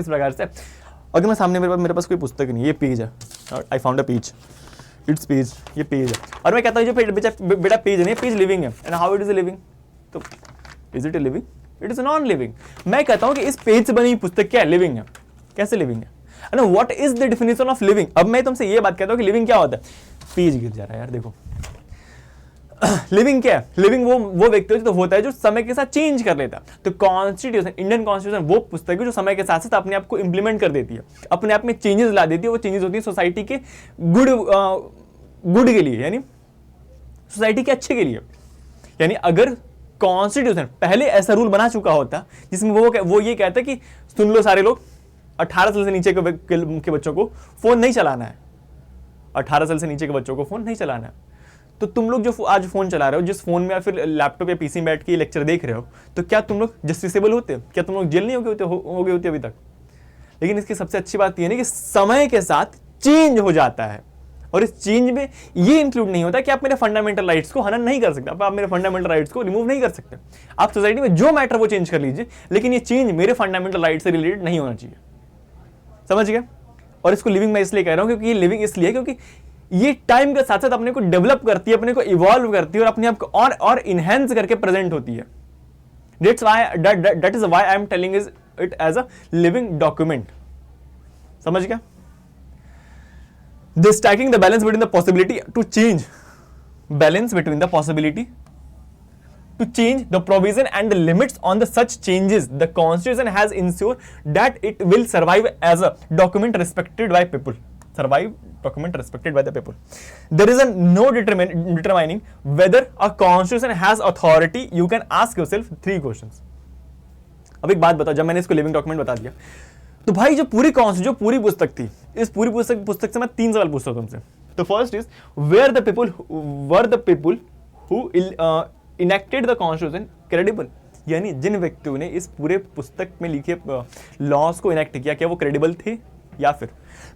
प्रकार से। अगर मैं सामने मेरे पास कोई पुस्तक नहीं, ये पेज है, I found a page, it's page, ये पेज है, और मैं कहता हूँ जो बेटा पेज नहीं, पेज लिविंग है, and how it is living, तो is it a living? It is non living. मैं कहता हूँ कि इस पेज से बनी पुस्तक क्या है, लिविंग है। कैसे लिविंग है? And what is the definition of living? अब मैं तुमसे ये बात कहता हूँ कि लिविंग क्या होता है। पेज गिर जा रहा है यार, देखो लिविंग क्या है? लिविंग वो व्यक्ति तो होता है जो समय के साथ चेंज कर लेता है। तो कॉन्स्टिट्यूशन, इंडियन कॉन्स्टिट्यूशन वो पुस्तक है जो समय के साथ साथ अपने आप को इंप्लीमेंट कर देती है, अपने आप में चेंजेस ला देती है। वो चेंजेस होती है सोसाइटी के गुड के लिए, यानी सोसाइटी के अच्छे के लिए। यानी अगर कॉन्स्टिट्यूशन पहले ऐसा रूल बना चुका होता जिसमें वो ये कहता कि सुन लो सारे लोग, 18 साल से नीचे के बच्चों को फोन नहीं चलाना है, 18 साल से नीचे के बच्चों को फोन नहीं चलाना है, तो तुम लोग जो आज फोन चला रहे हो, जिस फोन में या फिर लैपटॉप या पीसी में बैठ के लेक्चर देख रहे हो, तो क्या तुम लोग जस्टिसेबल होते? क्या तुम लोग जेल नहीं हो गए होते अभी तक? लेकिन इसकी सबसे अच्छी बात यह है कि समय के साथ चेंज हो जाता है। और इस चेंज में ये इंक्लूड नहीं होता कि आप मेरे फंडामेंटल राइट्स को हनन नहीं कर सकते, आप मेरे फंडामेंटल राइट्स को रिमूव नहीं कर सकते। आप सोसाइटी में जो मैटर वो चेंज कर लीजिए, लेकिन ये चेंज मेरे फंडामेंटल राइट से रिलेटेड नहीं होना चाहिए। समझ गए? और इसको लिविंग मैं इसलिए कह रहा हूं क्योंकि ये लिविंग इसलिए क्योंकि ये टाइम के साथ साथ अपने को डेवलप करती है, अपने को इवॉल्व करती है और अपने आप को और इनहेंस करके प्रेजेंट होती है। that is why I am telling it as a living document. समझ गया? This striking the balance between the possibility to change, balance between the possibility to change the provision and the limits on the such changes the constitution has ensured that it will survive as a document respected by people. Survive document respected by the people. There is no determining whether a constitution has authority. You can ask yourself 3 questions. अब एक बात बताओ, जब मैंने इसको लिविंग डॉक्यूमेंट बता दिया तो भाई जो पूरी पुस्तक थी, इस पूरी पुस्तक से मैं 3 सवाल पूछता हूं तुमसे। तो first is where the people who enacted the constitution credible, यानी जिन व्यक्तियों ने इस पूरे पुस्तक में लिखे लॉज को इनेक्ट किया, क्या वो क्रेडिबल थे? या फिर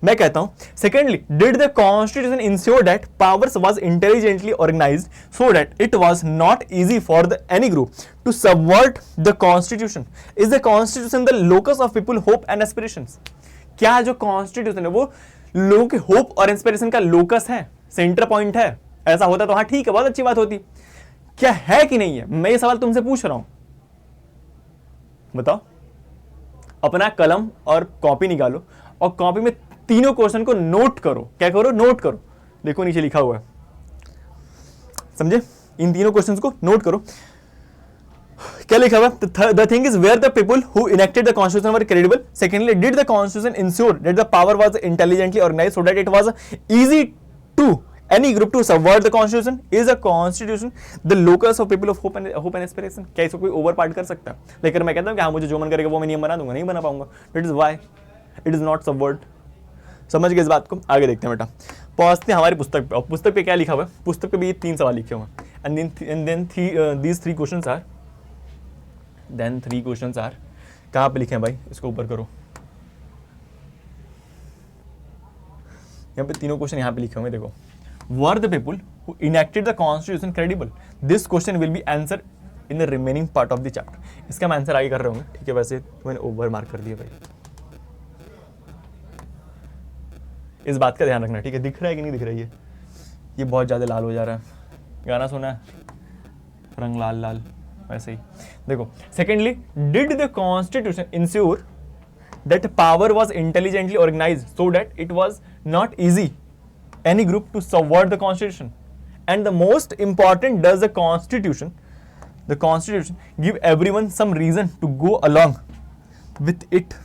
मैं कहता हूं secondly, did the constitution ensure that powers was intelligently organised so that it was not easy for the any group to subvert the constitution? Is the constitution the locus of people hope and aspirations? क्या जो कॉन्स्टिट्यूशन है वो लोगों के होप और इंस्पिरेशन का लोकस है, सेंटर पॉइंट है? ऐसा होता तो हाँ ठीक है, बहुत अच्छी बात होती। क्या है कि नहीं है? मैं ये सवाल तुमसे पूछ रहा हूं, बताओ। अपना कलम और कॉपी निकालो और कॉपी में तीनों क्वेश्चन को नोट करो। क्या करो? नोट करो। देखो नीचे लिखा हुआ है, समझे? इन तीनों क्वेश्चंस को नोट करो। क्या लिखा हुआ? The thing is where the people who enacted the constitution were credible. Secondly, did the constitution ensure that the power was intelligently organised so that it was easy to any group to subvert the constitution? Is a constitution the locus of people of hope and aspiration? क्या इसको कोई ओवर पार्ट कर सकता है? लेकिन मैं कहता हूं कि हाँ मुझे जो मन करेगा वो मैं नियम बना दूंगा, नहीं बना पाऊंगा। That is why it is not subvert. समझ गए इस बात को? आगे देखते हैं बेटा, पहुंचते हैं हमारी पुस्तक पे। और पुस्तक पे क्या लिखा हुआ है? पुस्तक पे भी ये 3 सवाल लिखे हुए हैं। and then these 3 questions are, then 3 questions are, कहाँ पे लिखे हैं भाई? इसको ऊपर करो, यहाँ पे तीनों क्वेश्चन यहाँ पे लिखे होंगे, देखो। Were the people who enacted the constitution credible? This question will be answered in the remaining part of the chapter. इसका मैं आंसर आगे कर रहे होंगे, ठीक है? वैसे मैंने ओवर मार्क कर दिया भाई, इस बात का ध्यान रखना, ठीक है? दिख रहा है कि नहीं दिख रहा है? ये बहुत ज्यादा लाल हो जा रहा है। गाना सुना है, रंग लाल लाल, वैसे ही देखो। Secondly, did the constitution ensure that power was intelligently organized so that it was not easy any group to subvert the constitution? And the most important, does the constitution give everyone some reason to go along with it?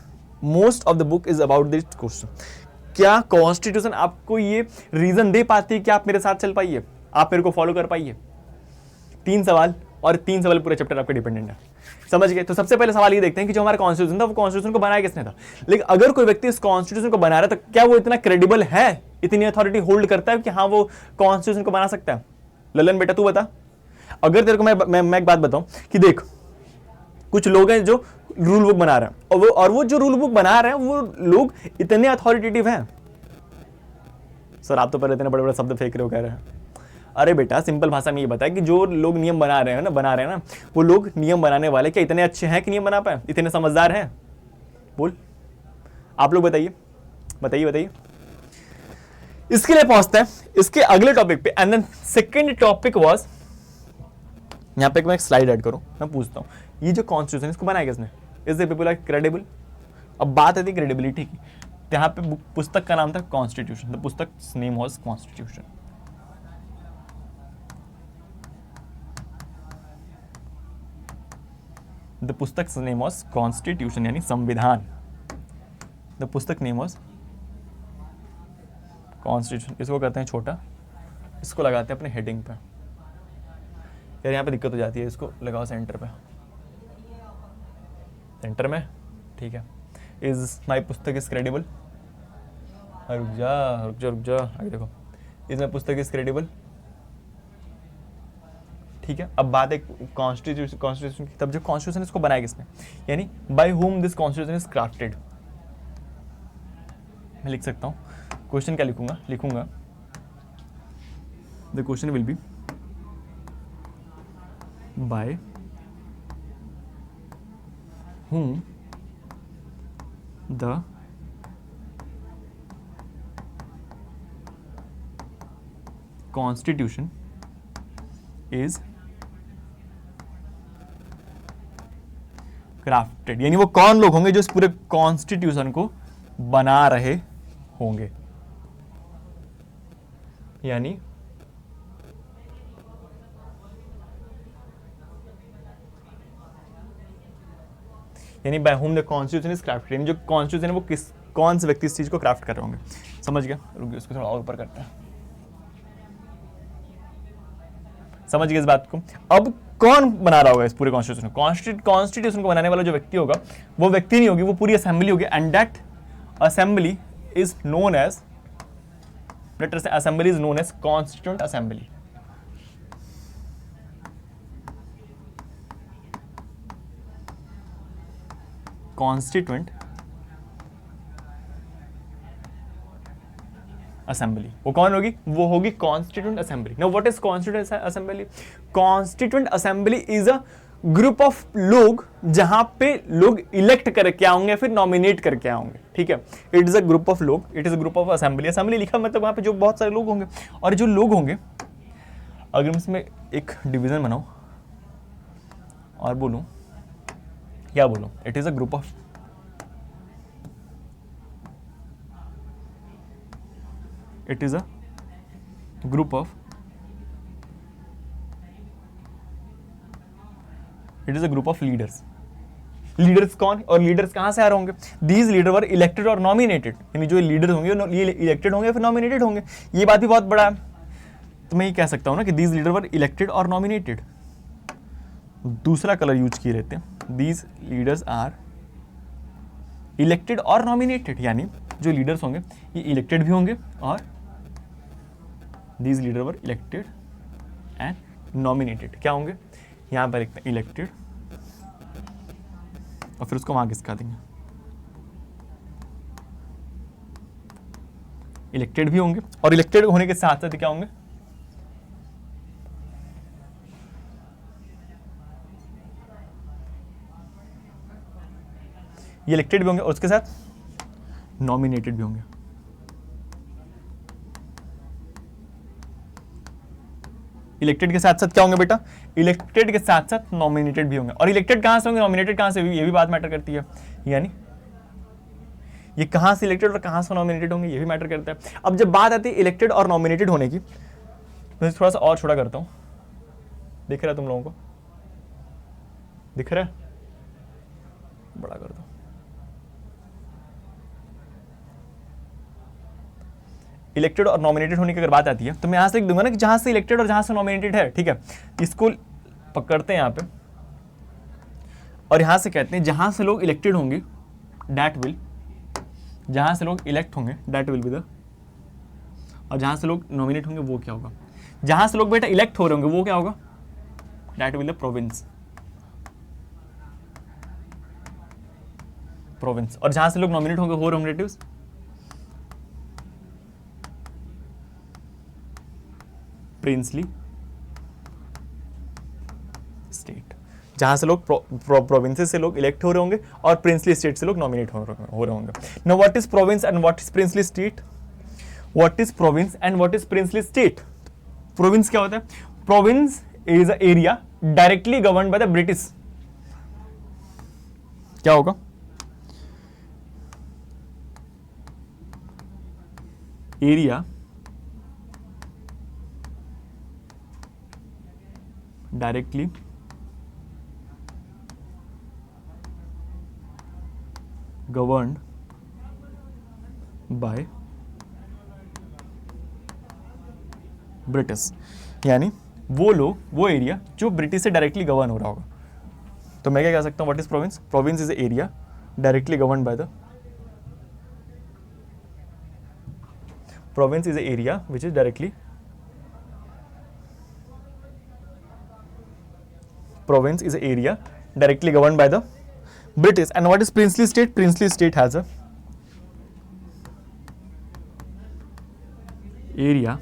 Most of the book is about this question. क्या कॉन्स्टिट्यूशन आपको ये रीजन दे पाती है कि आप मेरे साथ चल पाइए, आप मेरे को फॉलो कर पाइए? 3 सवाल, और 3 सवाल पूरे चैप्टर आपके डिपेंडेंट है। समझ गए? तो सबसे पहले सवाल ये देखते हैं कि जो हमारा कॉन्स्टिट्यूशन था वो कॉन्स्टिट्यूशन को बनाया किसने था? लेकिन अगर कोई व्यक्ति इस कॉन्स्टिट्यूशन को बना रहा है तो क्या वो इतना क्रेडिबल है, इतनी अथॉरिटी होल्ड करता है कि हाँ वो कॉन्स्टिट्यूशन को बना सकता है? ललन बेटा तू बता। अगर तेरे को मैं एक बात बताऊं कि देख, कुछ लोग हैं जो रूल बुक बना रहे हैं और वो जो रूल बुक बना रहे हैं वो लोग इतने अथॉरिटेटिव हैं। सर आप तो पहले इतने बड़े बड़े शब्द फेंक रहे हो, कह रहे हैं। अरे बेटा सिंपल भाषा में ये बताया कि जो लोग नियम बना रहे हैं ना वो लोग नियम बनाने वाले क्या इतने अच्छे हैं कि नियम बना पाए, इतने समझदार हैं? बोल, आप लोग बताइए। इसके लिए पहुंचते हैं इसके अगले टॉपिक पे। And then second topic was, यहां पे मैं एक स्लाइड ऐड करूं, मैं पूछता हूं ये जो कॉन्स्टिट्यूशन इसको बनाया किसने? Is the people are credible? अब बात आती है क्रेडिबिलिटी की। यहाँ पे पुस्तक का नाम था कॉन्स्टिट्यूशन, द पुस्तक नेम वाज कॉन्स्टिट्यूशन। द पुस्तक नेम वाज कॉन्स्टिट्यूशन, यानी संविधान। द पुस्तक नेम वाज कॉन्स्टिट्यूशन। इसको करते हैं छोटा, इसको लगाते हैं अपने हेडिंग पे। यार यहाँ पे दिक्कत हो जाती है, इसको लगाओ सेंटर पे, सेंटर में, ठीक है। इज माई पुस्तक इज क्रेडिबल? रुक जा, आगे देखो। इज माई पुस्तक इज क्रेडिबल? ठीक है। अब बात है कॉन्स्टिट्यूशन की। तब जो कॉन्स्टिट्यूशन इसको बनाया किसने, यानी by whom this constitution is crafted. मैं लिख सकता हूं, क्वेश्चन क्या लिखूंगा the question will be by whom the constitution is crafted, यानी वो कौन लोग होंगे जो इस पूरे कॉन्स्टिट्यूशन को बना रहे होंगे, यानी by whom the constitution is crafted, यानी जो कॉन्स्टिट्यूशन है वो कौन से व्यक्ति इस चीज को क्राफ्ट कर रहे होंगे। समझ गया? रुकिए उसको थोड़ा और ऊपर करते हैं। समझ गए इस बात को? अब कौन बना रहा होगा इस पूरे कॉन्स्टिट्यूशन को? कॉन्स्टिट्यूशन को बनाने वाला जो व्यक्ति होगा वो व्यक्ति नहीं होगी, वो पूरी असेंबली होगी, and that assembly is known as, let us say assembly is known as constituent assembly. Constituent assembly वो कौन होगी? वो होगी constituent assembly. Now what is constituent assembly? Constituent assembly is a group of लोग जहां पे लोग इलेक्ट करके आएंगे फिर नॉमिनेट करके आएंगे, ठीक है? It is a group of लोग, it is a group of assembly. Assembly लिखा मतलब वहां पे जो बहुत सारे लोग होंगे, और जो लोग होंगे, अगर मैं इसमें एक डिवीजन बनाऊं और बोलूं, क्या बोलूं? It is a group of, it is a group of, it is a group of leaders. Leaders कौन और लीडर्स कहां से आ रहे होंगे? दीज लीडर वर इलेक्टेड और नॉमिनेटेड, यानी जो लीडर्स होंगे ये इलेक्टेड होंगे फिर नॉमिनेटेड होंगे। ये बात भी बहुत बड़ा है, तो मैं ये कह सकता हूं ना कि दीज लीडर वर इलेक्टेड और नॉमिनेटेड। दूसरा कलर यूज किए रहते हैं, दीज लीडर्स आर इलेक्टेड और नॉमिनेटेड, यानी जो लीडर्स होंगे ये इलेक्टेड भी होंगे और these leader were elected and nominated. क्या होंगे? यहां पर लिखते हैं इलेक्टेड और फिर उसको वहां किसका देंगे, इलेक्टेड भी होंगे, और इलेक्टेड होने के साथ साथ क्या होंगे? ये इलेक्टेड भी होंगे और उसके साथ नॉमिनेटेड भी होंगे। इलेक्टेड के साथ साथ क्या होंगे बेटा? इलेक्टेड के साथ साथ नॉमिनेटेड भी होंगे। और इलेक्टेड कहां से होंगे, नॉमिनेटेड कहां से? ये भी बात मैटर करती है, यानी ये कहां से इलेक्टेड और कहां से नॉमिनेटेड होंगे ये भी मैटर करता है। अब जब बात आती है इलेक्टेड और नॉमिनेटेड होने की, मैं थोड़ा सा और छोटा करता हूं, दिख रहा है तुम लोगों को? दिख रहा है? बड़ा कर दो। इलेक्टेड और नॉमिनेटेड होने की अगर बात आती है तो मैं यहां से लिख दूंगा ना कि जहां से इलेक्टेड और जहां से नॉमिनेटेड है, ठीक है? इसको पकड़ते हैं यहां पे और यहां से कहते हैं जहां से लोग इलेक्टेड होंगे दैट विल, जहां से लोग इलेक्ट होंगे दैट विल बी द, और जहां से लोग नॉमिनेट होंगे वो क्या होगा? जहां से लोग बेटा इलेक्ट हो रहे होंगे वो क्या होगा? That will the province, province. और जहां से लोग नॉमिनेट होंगे हो रिलेटिव्स, प्रिंसली स्टेट। जहां से लोग प्रोविंसेस से लोग इलेक्ट हो रहे होंगे और प्रिंसली स्टेट से लोग नॉमिनेट हो रहे होंगे। Now what is province and what is princely state? What is province and what is princely state? Province क्या होता है? Province is a area directly governed bye the British. क्या होगा? Area directly governed by British, यानी वो लोग, वो एरिया जो ब्रिटिश से डायरेक्टली गवर्न हो रहा होगा। तो मैं क्या कह सकता हूं? What is province? Province is area directly governed by the, province is area which is directly, province is an area directly governed by the British. And what is princely state? Princely state has a area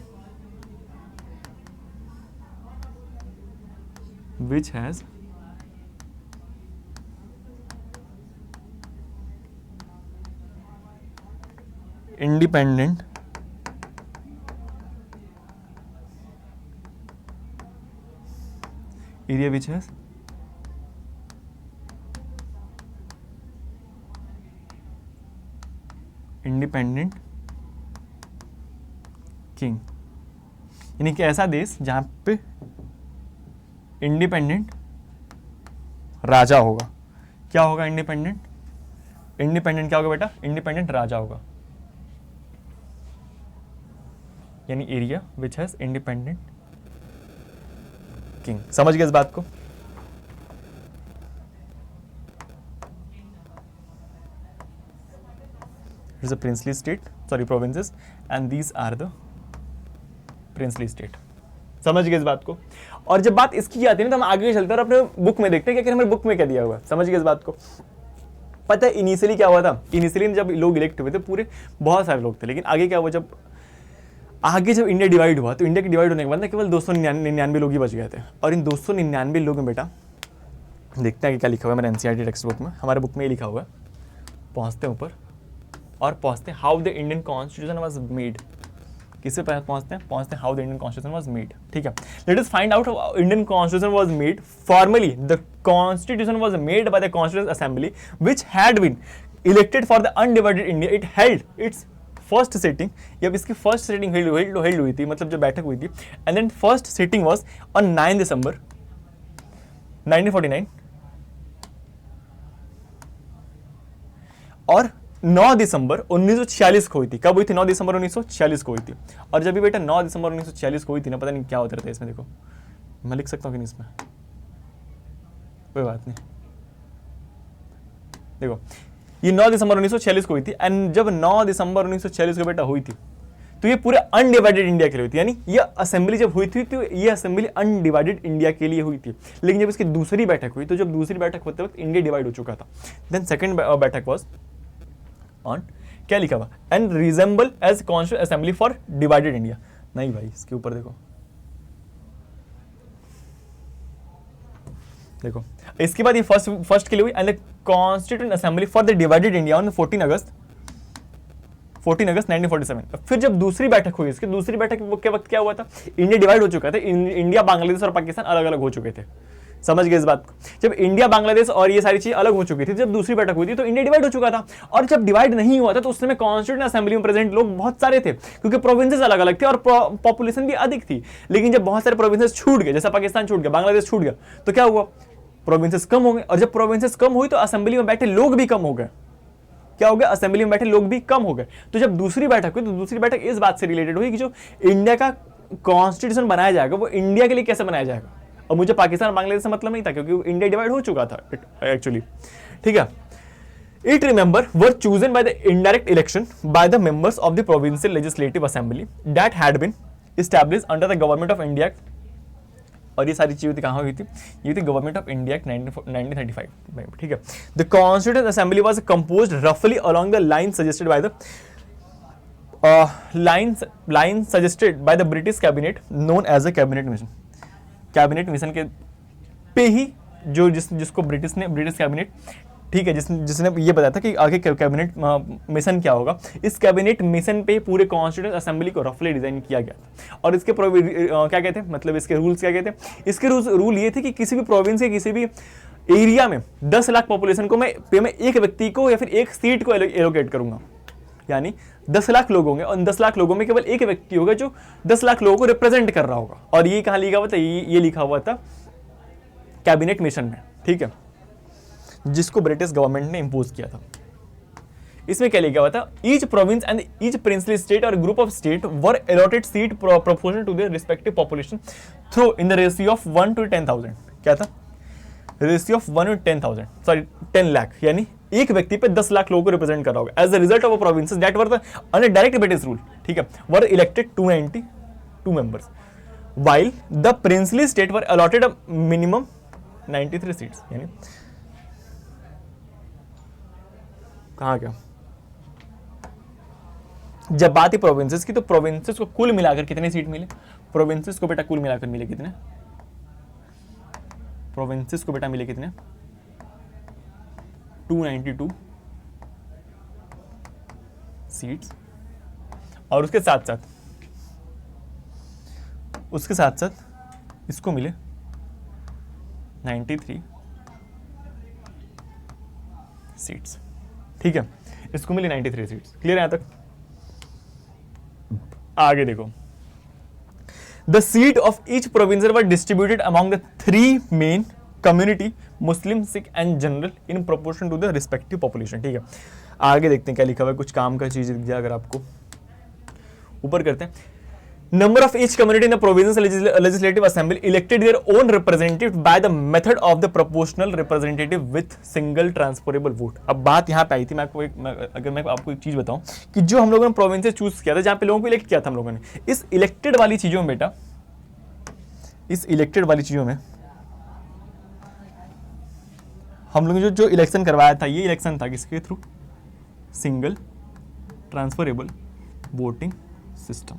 which has independent area, which has independent king, यानी कि ऐसा देश जहां पे इंडिपेंडेंट राजा होगा। क्या होगा? इंडिपेंडेंट क्या होगा बेटा? इंडिपेंडेंट राजा होगा, यानी area which has independent king. समझ गए इस बात को? It's a princely state, sorry provinces, and these are the princely state। समझ गए इस बात को? और जब बात इसकी आती है ना तो हम आगे चलते हैं और अपने बुक में देखते हैं कि हमारे बुक में क्या दिया हुआ है। समझ गए इस बात को? पता है इनिशियली क्या हुआ था? इनिशियली जब लोग इलेक्ट हुए थे पूरे बहुत सारे लोग थे, लेकिन आगे क्या हुआ, जब इंडिया डिवाइड हुआ तो इंडिया के डिवाइड होने के बाद ना केवल 299 लोग ही बच गए थे। और इन 299 लोग में बेटा देखते हैं कि क्या लिखा हुआ है मेरे एनसीईआरटी टेक्स्ट बुक में। हमारे बुक में ये लिखा हुआ है, पहुंचते हैं ऊपर और पहुंचते हैं how the Indian constitution was made. किससे पहुंचते हैं how the Indian constitution was made. ठीक है, let us find out how Indian constitution was made. Formally the constitution was made by the constitution assembly which had been elected for the undivided India. It held its first sitting, जब इसकी फर्स्ट सिटिंग हेल्ड हुई थी, मतलब जब बैठक हुई थी, and then first sitting was on 9 December 1949 और 9 दिसंबर 1946 को हुई थी। कब हुई थी? 9 दिसंबर 1946 को हुई थी। और जब भी बेटा 9 दिसंबर 1946 को हुई थी ना, पता नहीं क्या होता रहता है इसमें। देखो मैं लिख सकता हूँ कि नहीं इसमें, कोई बात नहीं। देखो ये 9 दिसंबर 1946 को हुई थी, एंड जब 9 दिसंबर 1946 को बेटा हुई थी तो ये पूरे अनडिवाइडेड इंडिया के लिए हुई थी। यानी ये असेंबली जब हुई थी तो ये असेंबली अनडिवाइडेड इंडिया के लिए हुई थी। लेकिन जब इसकी दूसरी बैठक हुई तो जब दूसरी बैठक होते वक्त इंडिया डिवाइड हो चुका था। देन सेकंड बैठक वाज ऑन, क्या लिखा हुआ, and reassembled as constituent assembly for divided India. नहीं भाई, इसके ऊपर देखो, देखो इसके बाद ये फर्स्ट के लिए हुई, and the constituent assembly for the divided India on 14 अगस्त 1947। फिर जब दूसरी बैठक हुई, इसकी दूसरी बैठक के वक्त क्या हुआ था? इंडिया डिवाइड हो चुका था, इंडिया, बांग्लादेश और पाकिस्तान अलग अलग हो चुके थे। समझ गए इस बात को? जब इंडिया, बांग्लादेश और ये सारी चीजें अलग हो चुकी थी, जब दूसरी बैठक हुई थी तो इंडिया डिवाइड हो चुका था। और जब डिवाइड नहीं हुआ था तो उस समय कॉन्स्टिट्यूएंट असेंबली में प्रेजेंट लोग बहुत सारे थे, क्योंकि प्रोविंसेस अलग अलग थे और पॉपुलेशन भी अधिक थी। लेकिन जब बहुत सारे प्रोविंसेस छूट गए, जैसा पाकिस्तान छूट गया, बांग्लादेश छूट गया, तो क्या हुआ? प्रोविंसेस कम हो गए। और जब प्रोविंसेस कम हुई तो असेंबली में बैठे लोग भी कम हो गए। क्या हो गया? असेंबली में बैठे लोग भी कम हो गए। तो जब दूसरी बैठक हुई तो दूसरी बैठक इस बात से रिलेटेड हुई कि जो इंडिया का कॉन्स्टिट्यूशन बनाया जाएगा वो इंडिया के लिए कैसे बनाया जाएगा। और मुझे पाकिस्तान और बांग्लादेश से मतलब नहीं था, क्योंकि इंडिया डिवाइड हो चुका था एक्चुअली। ठीक है, it remember were chosen by the indirect election by the members of the provincial legislative assembly that had been established under the government of India. और ये सारी चीजें कहाँ हुई थी? ये थी गवर्नमेंट ऑफ इंडिया 1935 में। ठीक है, the constituent assembly was composed रफली along the line suggested by the line suggested by the British cabinet known as a cabinet mission. Cabinet mission के पे ही जो जिसको ब्रिटिश कैबिनेट, ठीक है, जिसने ये बताया था कि आगे कैबिनेट मिशन क्या होगा। इस कैबिनेट मिशन पे पूरे कॉन्स्टिट्यूएंट असेंबली को रफली डिजाइन किया गया था। और इसके क्या कहते हैं, मतलब इसके रूल्स क्या कहते हैं? इसके रूल ये थे कि किसी भी प्रोविंस के किसी भी एरिया में 10 लाख पॉपुलेशन को मैं एक व्यक्ति को या फिर एक सीट को एलोकेट करूंगा। यानी 10 लाख लोग होंगे और 10 लाख लोगों में केवल एक व्यक्ति होगा जो 10 लाख लोगों को रिप्रेजेंट कर रहा होगा। और ये कहाँ लिखा हुआ था? ये लिखा हुआ था कैबिनेट मिशन में। ठीक है, जिसको ब्रिटिश गवर्नमेंट ने इंपोज किया था। इसमें क्या लिखा हुआ था? Each province and each princely state और group of state were allotted seat proportional to their respective population through in the ratio of 1 to 10,000। क्या था? Ratio of 1 to 10,000, sorry 10 lakh, यानी एक व्यक्ति पे 10 लाख लोगों को रिप्रेजेंट कर रहा होगा। As the result of provinces that were under direct British rule, ठीक है, were elected 292 members, while the princely state were allotted a minimum 93 seats. यानी कहाँ गया? जब बात है प्रोविंसेस की, तो प्रोविंसेस को कुल मिलाकर कितने सीट मिले? प्रोविंसेस को बेटा कुल मिलाकर मिले कितने? प्रोविंसेस को बेटा मिले कितने, 292 सीट्स, और उसके साथ साथ इसको मिले 93 सीट्स। ठीक है, इसको मिले 93 सीट्स। क्लियर है यहां तक? आगे देखो, the seat of each province were distributed among the 3 main community, Muslim, Sikh and general, in proportion to the respective population. ठीक है, आगे देखते हैं क्या लिखा हुआ है, कुछ काम का चीज दिया अगर आपको, ऊपर करते हैं। Number of each community in the provincial legislative assembly elected their own representative by the method of the proportional representative with single transferable vote। अब बात यहाँ पे आई थी, मैं आपको एक चीज बताऊं कि जो हम लोगों ने प्रोविंसेस चूज किया था, जहां पे लोगों को इलेक्ट किया था हम लोगों ने, इस इलेक्टेड वाली चीजों में बेटा, इस इलेक्टेड वाली चीजों में हम लोगों ने जो इलेक्शन करवाया था, ये इलेक्शन था किसके through, single transferable voting system.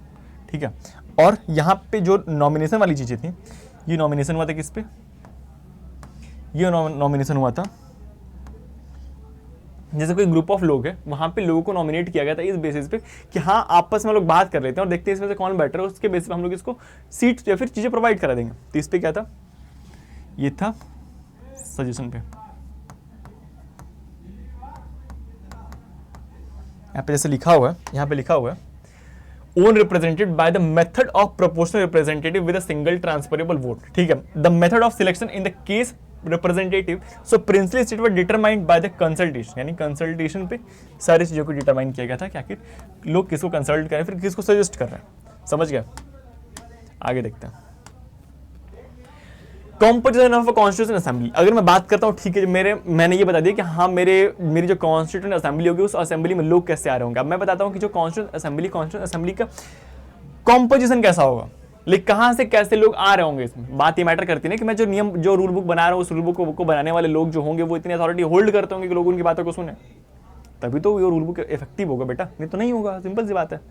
ठीक है, और यहां पे जो नॉमिनेशन वाली चीजें थी, ये नॉमिनेशन हुआ था किस पे, ये नॉमिनेशन हुआ था जैसे कोई ग्रुप ऑफ लोग है, वहां पे लोगों को नॉमिनेट किया गया था इस बेसिस पे कि हाँ आपस में लोग बात कर लेते हैं और देखते हैं इसमें से कौन बेटर है, उसके बेसिस पे हम लोग इसको सीट या फिर चीजें प्रोवाइड करा देंगे। तो इस पे क्या था, ये था सजेशन पे, यहाँ पे जैसे लिखा हुआ है, यहाँ पे लिखा हुआ है own represented by the method of proportional representative with a single transferable vote। ठीक है, the method of selection in the case representative, so princely state were determined by the consultation, यानी consultation पे सारी चीजों को डिटरमाइन किया गया था कि आखिर लोग किसको कंसल्ट करें, फिर किसको सजेस्ट कर रहे हैं। समझ गया? आगे देखते हैं, composition of a constitution assembly. अगर मैं बात करता हूँ, ठीक है, मैंने ये बता दिया कि हाँ मेरी जो कॉन्स्टिट्यूशन असेंबली होगी, उस असेंबली में लोग कैसे आ रहे होंगे। अब मैं बताता हूँ कि जो कॉन्स्टिट्यूशन असेंबली का कॉम्पोजिशन कैसा होगा, लेकिन कहाँ से कैसे लोग आ रहे होंगे। इसमें बात ये मैटर करती है ना कि मैं जो रूल बुक बना रहा हूँ, उस रूल बुक को बनाने वाले लोग जो होंगे वो इतनी अथॉरिटी होल्ड करते होंगे कि लोग उनकी बातों को सुने, तभी तो वो रूल बुक इफेक्टिव होगा बेटा, नहीं तो नहीं होगा। सिंपल सी बात है,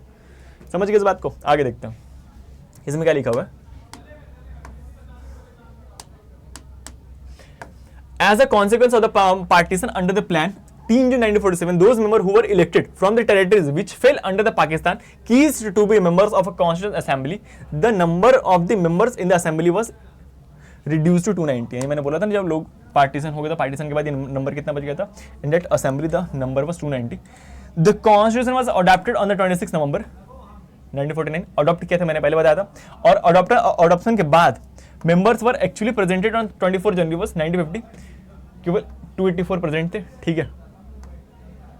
समझ गए इस बात को? आगे देखते हैं, इसमें क्या लिखा हुआ है। As a consequence of the partition under the plan 3 June 1947, those members who were elected from the territories which fell under the Pakistan ceased to be members of a constituent assembly. The number of the members in the assembly was reduced to 290। यानी मैंने बोला था ना, जब लोग पार्टीशन हो गया था, पार्टीशन के बाद ये नंबर कितना बच गया था, in that assembly the number was 290। The constitution was adopted on the 26 November 1949। Adopt किया था मैंने पहले बताया था, और अडॉप्शन के बाद members were actually presented on 24 जनवरी 1950। केवल 284 प्रेजेंट थे। ठीक है,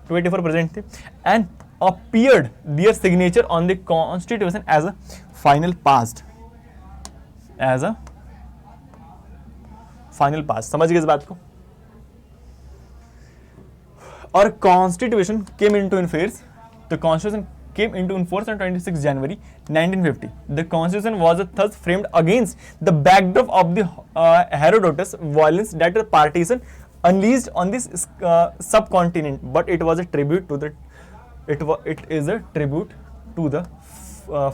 284 प्रेजेंट थे and appeared their signature on the constitution as a final passed, as a final pass. समझ गए इस बात को? और constitution came into force, the constitution came into force on 26 January 1950. The constitution was thus framed against the backdrop of the Herodotus violence that the partition unleashed on this subcontinent, but it was a tribute to the it is a tribute to the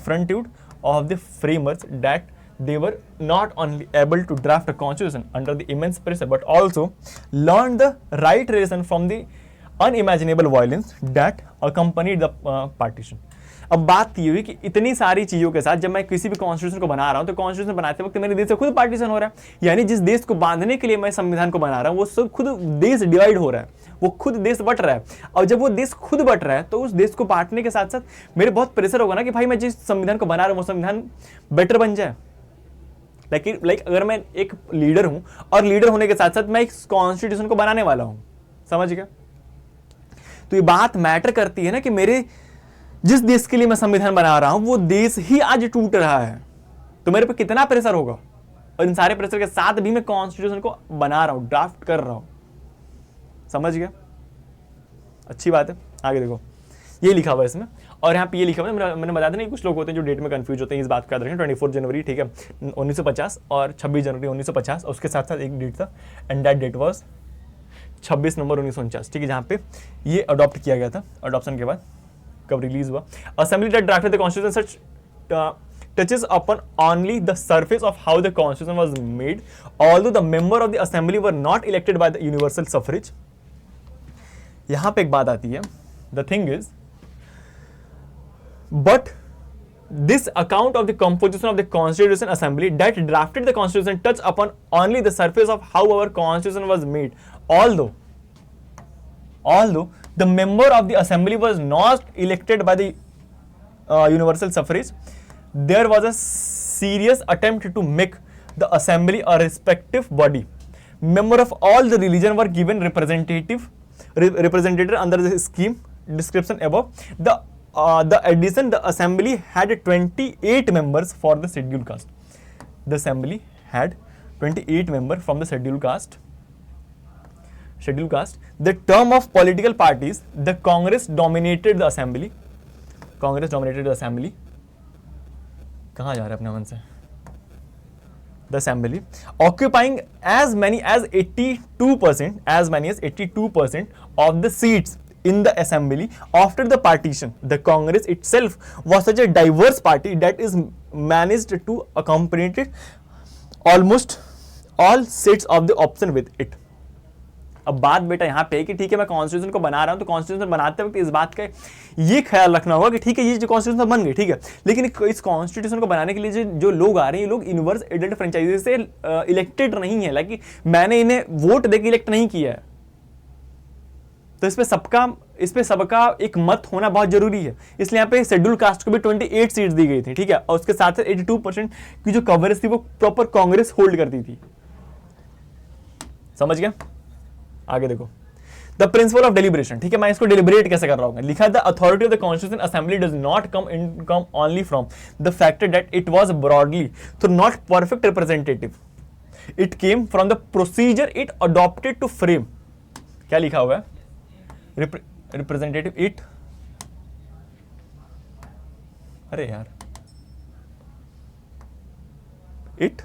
frontitude of the framers that they were not only able to draft a constitution under the immense pressure but also learned the right lesson from the unimaginable violence that accompanied the partition। अब बात ये हुई कि इतनी सारी चीजों के साथ जब मैं किसी भी कॉन्स्टिट्यूशन को बना रहा हूं, तो कॉन्स्टिट्यूशन बनाते वक्त मेरे देश से खुद पार्टीशन हो रहा है। यानी जिस देश को बांधने के लिए मैं संविधान को बना रहा हूं, वो सब खुद देश डिवाइड हो रहा है, वो खुद देश बट रहा है। और जब वो देश खुद बट रहा है, तो उस देश को बांटने के साथ साथ मेरे बहुत प्रेशर होगा ना कि भाई मैं जिस संविधान को बना रहा हूं वो संविधान बेटर बन जाए। लाइक अगर मैं एक लीडर हूं और लीडर होने के साथ साथ मैं एक कॉन्स्टिट्यूशन को बनाने वाला हूं, समझ गया? तो ये बात मैटर करती है ना कि मेरे जिस देश के लिए मैं संविधान बना रहा हूं वो देश ही आज टूट रहा है, तो मेरे पे कितना प्रेशर होगा। और इन सारे प्रेशर के साथ भी मैं कॉन्स्टिट्यूशन को बना रहा हूं, ड्राफ्ट कर रहा हूं। समझ गया? अच्छी बात है। आगे देखो, ये लिखा हुआ है इसमें, और यहाँ पे ये लिखा हुआ है, मैंने बताया था नहीं, कुछ लोग होते हैं जो डेट में कंफ्यूज होते हैं, इस बात का याद रखें। 24 जनवरी, ठीक है, 1950 और 26 जनवरी 1950, उसके साथ साथ एक डेट था, and that date was 26 November 1949। ठीक है, जहाँ पे ये अडॉप्ट किया गया था। अडॉप्शन के बाद कब रिलीज हुआ? Assembly that drafted the constitution such touches upon only the surface of how the constitution was made, although the member of the assembly were not elected by the universal suffrage. यहां पे एक बात आती है, the thing is, but this account of the composition of the Constitution Assembly that drafted the Constitution touch upon only the surface of how our Constitution was made, although the member of the Assembly was not elected by the universal suffrage. There was a serious attempt to make the Assembly a respective body. Member of all the religion were given representative under the scheme description above. The addition, the Assembly had 28 members for the scheduled caste. The Assembly had 28 members from the scheduled caste. The term of political parties, the Congress dominated the Assembly. कहाँ जा रहे हैं अपने मन से? The Assembly occupying as many as 82% of the seats in the Assembly after the partition. The Congress itself was such a diverse party that is managed to accommodate almost all seats of the option with it. अब बात बेटा यहाँ पे कि ठीक है मैं कॉन्स्टिट्यूशन को बना रहा हूँ, तो कॉन्स्टिट्यूशन बनाते वक्त इस बात का ये ख्याल रखना होगा कि ठीक है ये जो कॉन्स्टिट्यूशन बन गई, ठीक है, लेकिन इस कॉन्स्टिट्यूशन को बनाने के लिए जो लोग आ रहे हैं, ये लोग यूनिवर्स एडेड फ्रेंचाइजी से इलेक्टेड नहीं है, लाइक मैंने इन्हें वोट देकर इलेक्ट नहीं किया है, तो इस पे सबका एक मत होना बहुत जरूरी है। इसलिए यहाँ पे शेड्यूल कास्ट को भी 28 सीट्स दी गई थी, ठीक है, और उसके साथ 82% की जो कवरेज थी वो प्रॉपर कांग्रेस होल्ड करती थी। समझ गया? आगे देखो, द प्रिंसिपल ऑफ डेलिब्रेशन, ठीक है, मैं इसको डेलिब्रेट कैसे कर रहा हूँ, लिखा the authority of the constitution assembly does not come only from the factor that it was broadly though not perfect representative, it came from the procedure it adopted to frame. क्या लिखा हुआ है? रिप्रेजेंटेटिव इट, अरे यार, it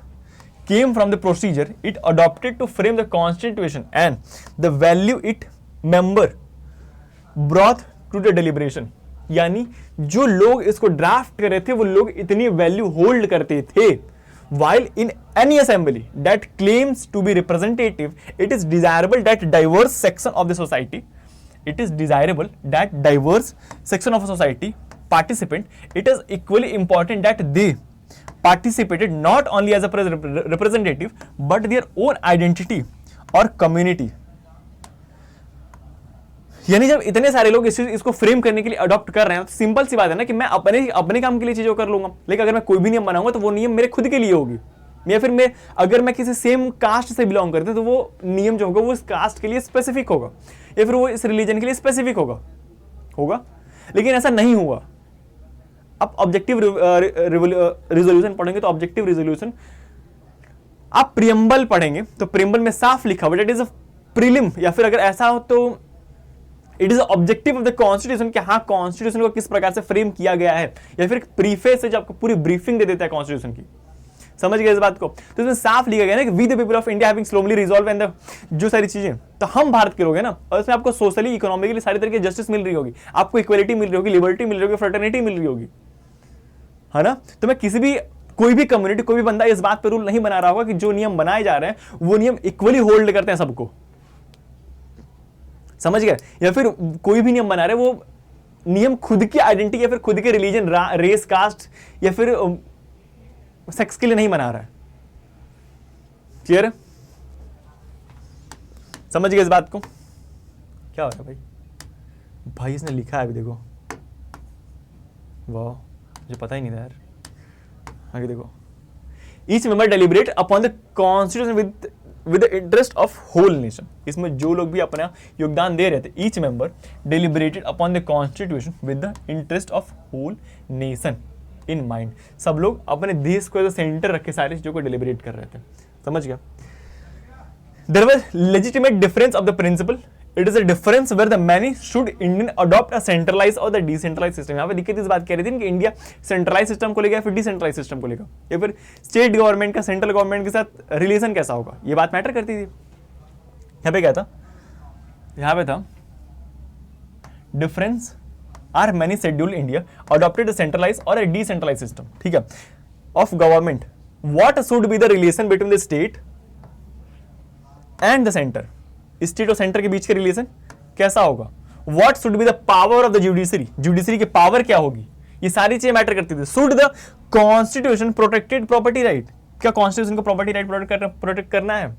came from the procedure it adopted to frame the constitution and the value it member brought to the deliberation। यानी जो लोग इसको ड्राफ्ट कर रहे थे वो लोग इतनी वैल्यू होल्ड करते थे। while in any assembly that claims to be representative, it is desirable that diverse section of the society participant, it is equally important that they participated not only as a representative but their own identity or community। यानी जब इतने सारे लोग इसको फ्रेम करने के लिए अडॉप्ट कर रहे हैं तो सिंपल सी बात है ना कि मैं अपने काम के लिए चीजों कर लूंगा, लेकिन अगर मैं कोई भी नियम बनाऊंगा तो वो नियम मेरे खुद के लिए होगी, या फिर अगर मैं किसी सेम कास्ट से बिलोंग करते तो वो नियम जो होगा वो इस कास्ट के लिए स्पेसिफिक होगा, या फिर वो इस रिलीजन के लिए स्पेसिफिक होगा। लेकिन ऐसा नहीं हुआ। अब ऑब्जेक्टिव रिजोल्यूशन पढ़ेंगे तो ऑब्जेक्टिव रिजोल्यूशन, आप प्रियम्बल पढ़ेंगे तो प्रियम्बल में साफ लिखा हुआ इट इज अ प्रीलिम, या फिर अगर ऐसा हो तो it is objective of the constitution कि हाँ कॉन्स्टिट्यूशन को किस प्रकार से फ्रेम किया गया है, या फिर प्रीफेस से जो आपको पूरी ब्रीफिंग दे देता है कॉन्स्टिट्यूशन की। समझ गए इस बात को? तो इसमें साफ लिखा गया ना कि we the people of India having slowly resolve and जो सारी चीजें, तो हम भारत के लोग हैं ना, और इसमें आपको सोशली इकोनॉमिकली सारी तरह की जस्टिस मिल रही होगी, आपको इक्वलिटी मिल रही होगी, लिबर्टी मिल रही होगी, फ्रेटर्निटी मिल रही होगी, है ना। तो मैं कोई भी कम्युनिटी, कोई भी बंदा इस बात पे रूल नहीं बना रहा होगा कि जो नियम बनाए जा रहे हैं वो नियम इक्वली होल्ड करते हैं सबको। समझ गए? या फिर कोई भी नियम बना रहे वो नियम खुद की आइडेंटिटी या फिर खुद के रिलीजन, रेस, कास्ट या फिर सेक्स के लिए नहीं बना रहा है। क्लियर है? समझ गए इस बात को? क्या हो रहा है भाई इसने लिखा है अभी, देखो, वाह मुझे पता ही नहीं था यार। आगे देखो, each member deliberate upon the constitution with the interest of whole nation. इसमें जो लोग भी अपना योगदान दे रहे थे, each member deliberated upon the constitution with the interest of whole nation in mind. सब लोग अपने देश को सेंटर रख के सारी चीजों को डेलिब्रेट कर रहे थे। समझ गया? There was legitimate difference of the principle, it is a difference where the many should Indian adopt a centralize और द डिसेंट्रलाइज सिस्टम। यहाँ पे दिक्कत इस बात कह रही थी कि इंडिया सेंट्रलाइज सिस्टम को लेगा फिर डिसेंट्रलाइज सिस्टम को लेगा, या फिर स्टेट गवर्नमेंट का सेंट्रल गवर्नमेंट के साथ रिलेशन कैसा होगा, ये बात मैटर करती थी। यहाँ पे क्या था? यहाँ पे था difference are many schedule India adopted a centralize और अ डिसेंट्रलाइज सिस्टम। ठीक है, of government, what should be the relation between the state and the center? State और सेंटर के बीच का रिलेशन कैसा होगा? What should be the power of the judiciary? Judiciary की पावर क्या होगी? ये सारी चीजें मैटर करती थी. Should the constitution protected property right? क्या कॉन्स्टिट्यूशन को प्रॉपर्टी राइट प्रोटेक्ट करना है?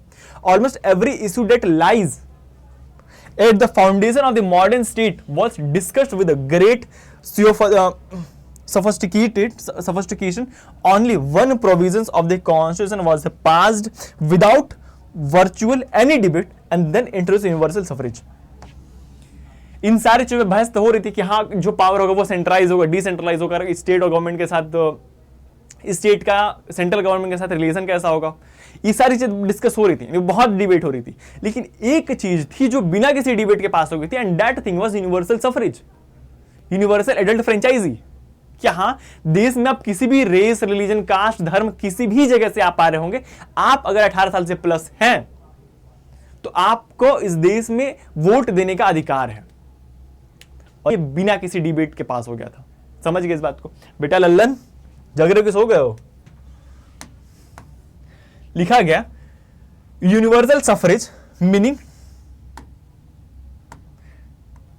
Almost every issue that lies at the foundation of the modern state was discussed with a great sophistication. Only one provisions of the constitution was passed without virtual any debate and then introduced universal suffrage. इन सारी चीजों में बहस तो हो रही थी कि हाँ जो पावर होगा वो सेंट्रलाइज होगा, डिसेंट्रलाइज होगा, स्टेट और गवर्नमेंट के साथ, स्टेट का सेंट्रल गवर्नमेंट के साथ रिलेशन कैसा होगा, ये सारी चीज डिस्कस हो रही थी, बहुत डिबेट हो रही थी. लेकिन एक चीज थी जो बिना किसी डिबेट के पास हो गई थी, and that thing was universal suffrage, universal adult franchise. क्या हाँ देश में आप किसी भी रेस, रिलीजन, कास्ट, धर्म किसी भी जगह से आप आ रहे होंगे, आप अगर 18 साल से प्लस हैं तो आपको इस देश में वोट देने का अधिकार है. और ये बिना किसी डिबेट के पास हो गया था. समझ गए इस बात को? बेटा लल्लन जग रहे हो कि सो गए हो? लिखा गया universal suffrage meaning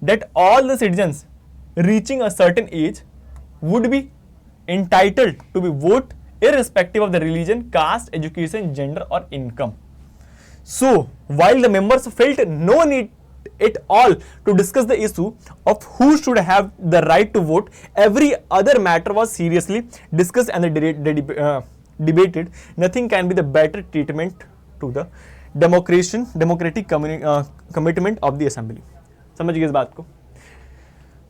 that all the citizens reaching a certain age would be entitled to be vote irrespective of the religion, caste, education, gender or income. So while the members felt no need at all to discuss the issue of who should have the right to vote, every other matter was seriously discussed and debated. Nothing can be the better treatment to the democratic commitment of the assembly. समझ गए इस बात को?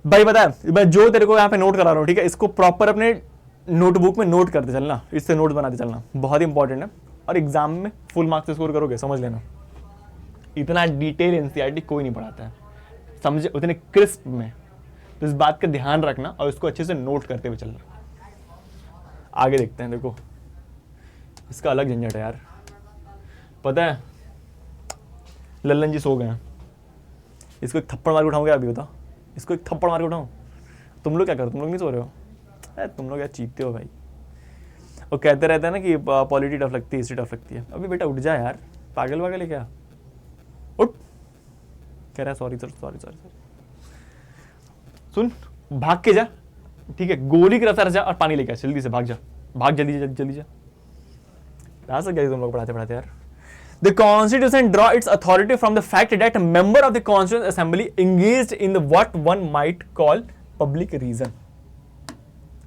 भाई बता, मैं जो तेरे को यहाँ पे नोट करा रहा हूँ, ठीक है, इसको प्रॉपर अपने नोटबुक में नोट करते चलना, इससे नोट बनाते चलना, बहुत इंपॉर्टेंट है. और एग्जाम में फुल मार्क्स से स्कोर करोगे, समझ लेना. इतना डिटेल एनसीईआरटी कोई नहीं पढ़ाता है, समझे, उतने क्रिस्प में. तो इस बात का ध्यान रखना और इसको अच्छे से नोट करते हुए चलना. आगे देखते हैं. देखो इसका अलग झंझट है यार, पता है. लल्लन जी सो गए हैं, इसको एक थप्पड़ मार के उठाऊंगा. अभी बताओ, इसको एक थप्पड़ मार के उठाऊं? तुम लोग क्या करो? तुम लोग नहीं सो रहे हो? तुम लोग यार चीखते हो भाई. और कहते रहते हैं ना कि पॉलिटी टफ लगती है, हिस्ट्री टफ लगती है. अभी बेटा उठ जा यार, पागल वागल है क्या? उठ. कह रहा है sorry sir, sorry sorry sir. सुन, भाग के जा, ठीक है, गोली की रफ्तार जा और पानी लेके आ, जल्दी से भाग जा, भाग जल्दी जल्दी जल्दी जा. कहाँ से गए तुम लोग पढ़ाते पढ़ाते यार? The Constitution draw its authority from the fact that a member of the Constituent Assembly engaged in the what one might call public reason.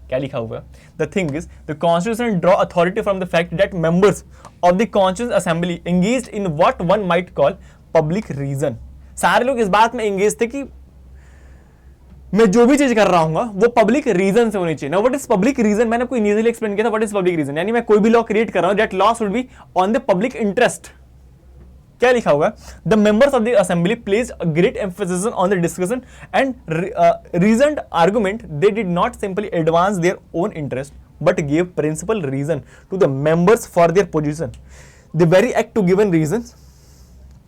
क्या लिखा हुआ है? The thing is, the Constitution draw authority from the fact that members of the Constituent Assembly engaged in what one might call public reason. सारे लोग इस बात में engaged थे कि मैं जो भी चीज कर रहा हूँ वो पब्लिक रीजन से होनी चाहिए. Now what is public reason? मैंने आपको इनिशियली एक्सप्लेन किया था. What is public reason? यानी मैं कोई भी लॉ क्रिएट कर रहा हूँ, that law should be on the public interest. क्या लिखा हुआ है? The members of the assembly place a great emphasis on the discussion and reasoned argument. They did not simply advance their own interest but give principle reason to the members for their position. The very act to given reasons.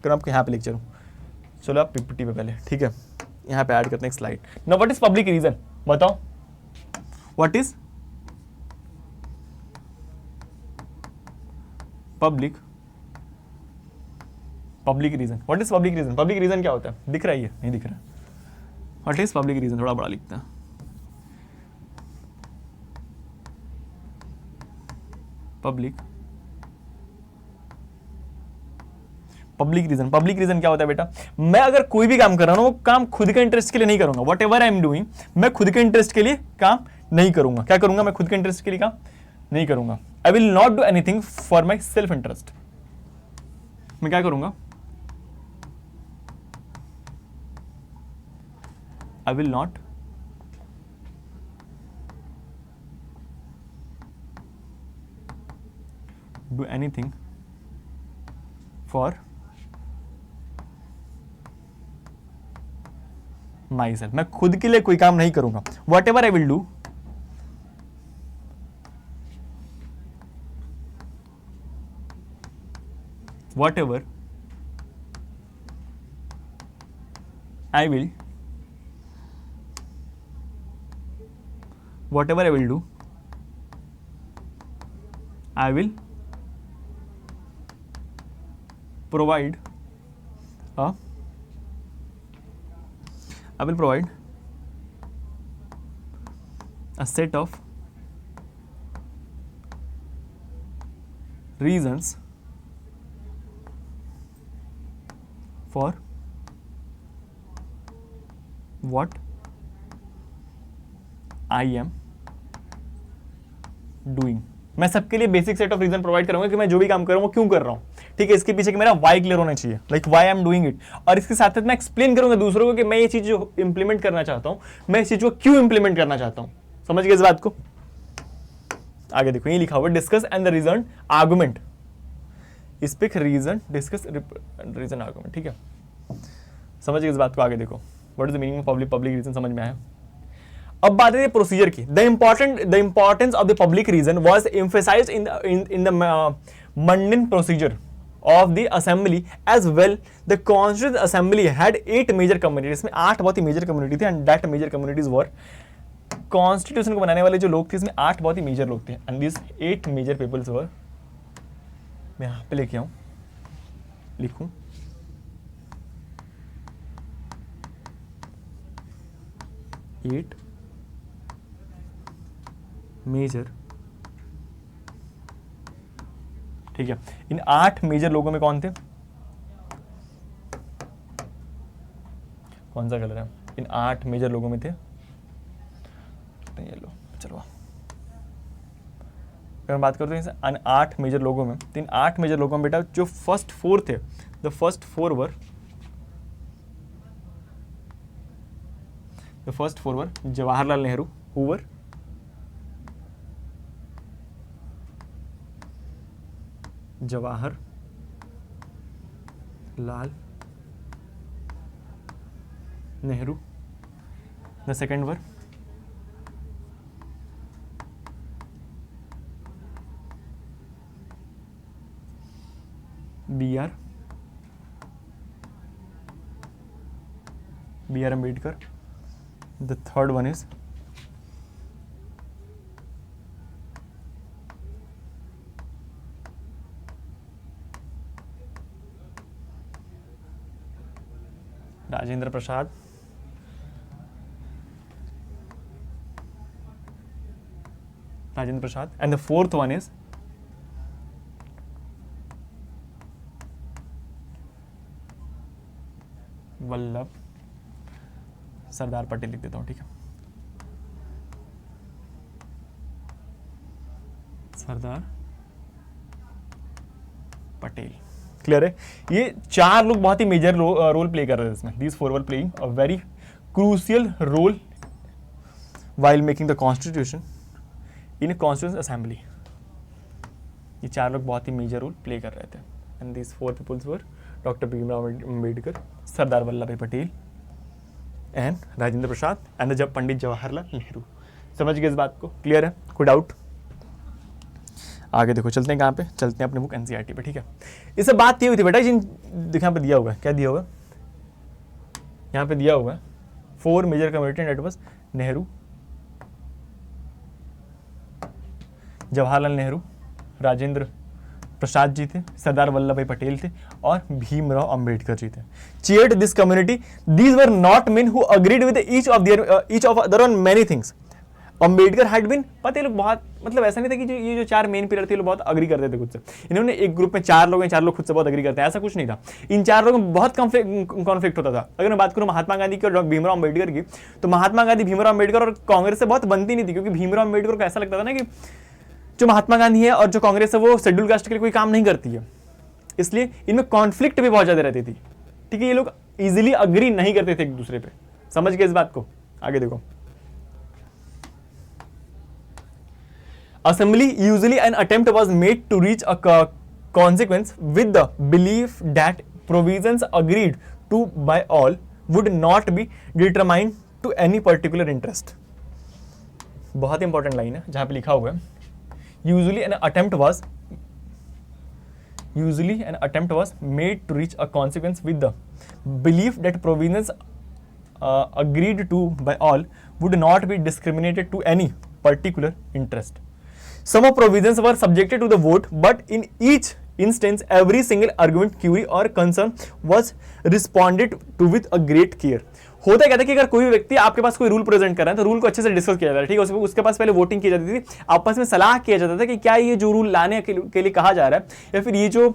आपको यहाँ पे लेक्चर हूँ. चलो आप पीपीटी पे पहले, ठीक है, यहाँ पे ऐड करते हैं एक slide. Now what is public reason? बताओ, what is public reason? What is public reason? Public reason क्या होता है? दिख रहा है? ये नहीं दिख रहा. What is public reason? थोड़ा बड़ा लिखता है. पब्लिक रीजन क्या होता है बेटा? मैं अगर कोई भी काम कर रहा हूं, वो काम खुद के इंटरेस्ट के लिए नहीं करूंगा. What ever I am doing, मैं खुद के इंटरेस्ट के लिए काम नहीं करूंगा. क्या करूंगा? मैं खुद के इंटरेस्ट के लिए काम नहीं करूंगा. I will not do anything for my self interest. मैं क्या करूंगा? I will not do anything for myself. मैं खुद के लिए कोई काम नहीं करूंगा. Whatever I will do, whatever I will do I will provide a set of reasons for what I am doing। मैं सबके लिए basic set of reason provide करूंगा कि मैं जो भी काम कर रहा हूं वो क्यों कर रहा हूं, ठीक है। इसके पीछे कि मेरा वाई क्लियर होना चाहिए, like why I am doing it. और इसके साथ साथ मैं एक्सप्लेन करूंगा दूसरों को कि मैं ये चीज जो इंप्लीमेंट करना चाहता हूं, मैं इस चीज को क्यों इंप्लीमेंट करना चाहता हूं। समझ गए इस बात को? आगे देखो, ये लिखा हुआ discuss and the reason argument, speak reason discuss reason argument, ठीक है। समझ गए इस बात को? आगे देखो, what is the meaning of public reason, समझ में आया। अब बात है प्रोसीजर की। The importance of the public reason was emphasized in the मंडन procedure of the assembly as well. The constituent assembly had 8 major communities, इसमें 8 बहुत ही मेजर कम्युनिटी थे, and that major communities were, constitution को बनाने वाले जो लोग थे इसमें 8 बहुत ही मेजर लोग थे, and these 8 major peoples were, मैं यहाँ पे लेके आऊँ, लिखूँ, एट मेजर, ठीक है। इन 8 मेजर लोगों में कौन थे, कौन सा कलर है, इन 8 मेजर लोगों में थे, ये लो चलो, अगर हम बात करते हैं इन 8 मेजर लोगों में, तो इन 8 मेजर लोगों में बेटा जो फर्स्ट 4 थे, the first 4 were Jawaharlal Nehru, हूवर, Jawahar Lal Nehru. The second were B R Ambedkar. The third one is Rajendra Prasad. And the fourth one is Vallabh Sardar Patel, लिख देता हूं, ठीक है, सरदार पटेल। क्लियर है? ये 4 लोग बहुत ही मेजर रोल प्ले कर रहे थे इसमें। These 4 were playing a very crucial role while making the constitution in constitution assembly. ये 4 लोग बहुत ही मेजर रोल प्ले कर रहे थे, and these 4 peoples were doctor Bhimrao Ambedkar, Sardar Vallabh Bhai Patel and Rajendra Prasad and जब पंडित जवाहरलाल नेहरू। समझ गए इस बात को? क्लियर है? कोई डाउट? आगे देखो, चलते हैं कहाँ पे, चलते हैं अपने बुक एनसीईआरटी पे, ठीक है। इससे बात ये हुई थी बेटा, जिन देखो यहाँ पे दिया हुआ है, क्या दिया हुआ है, यहाँ पे दिया हुआ है 4 major community, and that was Nehru, Jawaharlal Nehru, Rajendra Prasad ji थे, सरदार वल्लभ भाई पटेल थे, और भीमराव अंबेडकर जी थे। Chaired this community, these were not men who agreed with each of other on many things. Ambedkar had been, पता है लोग बहुत, मतलब ऐसा नहीं था कि ये जो 4 मेन पीरियड थे लोग बहुत अग्री करते थे खुद से। इन्होंने एक ग्रुप में 4 लोग हैं, 4 लोग खुद से बहुत अग्री करते हैं, ऐसा कुछ नहीं था। इन 4 लोगों में बहुत कॉन्फ्लिक्ट होता था। अगर मैं बात करूं महात्मा गांधी की और भीमराव अम्बेडकर की, तो महात्मा गांधी भीमराव अम्बेडकर और कांग्रेस से बहुत बनती नहीं थी, क्योंकि भीमराव अम्बेडकर को ऐसा लगता था ना कि जो महात्मा गांधी है और जो कांग्रेस है वो शेड्यूल कास्ट के लिए कोई काम नहीं करती है, इसलिए इनमें कॉन्फ्लिक्ट भी बहुत ज्यादा रहती थी, ठीक है। ये लोग इजीली अग्री नहीं करते थे एक दूसरे पे। समझ गए इस बात को? आगे देखो, assembly usually an attempt was made to reach a consequence with the belief that provisions agreed to by all would not be determined to any particular interest। बहुत इंपॉर्टेंट लाइन है जहां पे लिखा हुआ है usually an attempt was made to reach a consequence with the belief that provisions agreed to by all would not be discriminated to any particular interest। Some of provisions were subjected to the vote, but in each instance, every single argument, query or concern was responded to with a great care. होता क्या था कि अगर कोई व्यक्ति आपके पास कोई रूल प्रेजेंट कर रहा है तो रूल को अच्छे से डिस्कस किया जाता है, ठीक है, उसके पास पहले वोटिंग की जाती थी, आपस में सलाह किया जाता था कि क्या ये जो रूल लाने के लिए कहा जा रहा है या फिर ये जो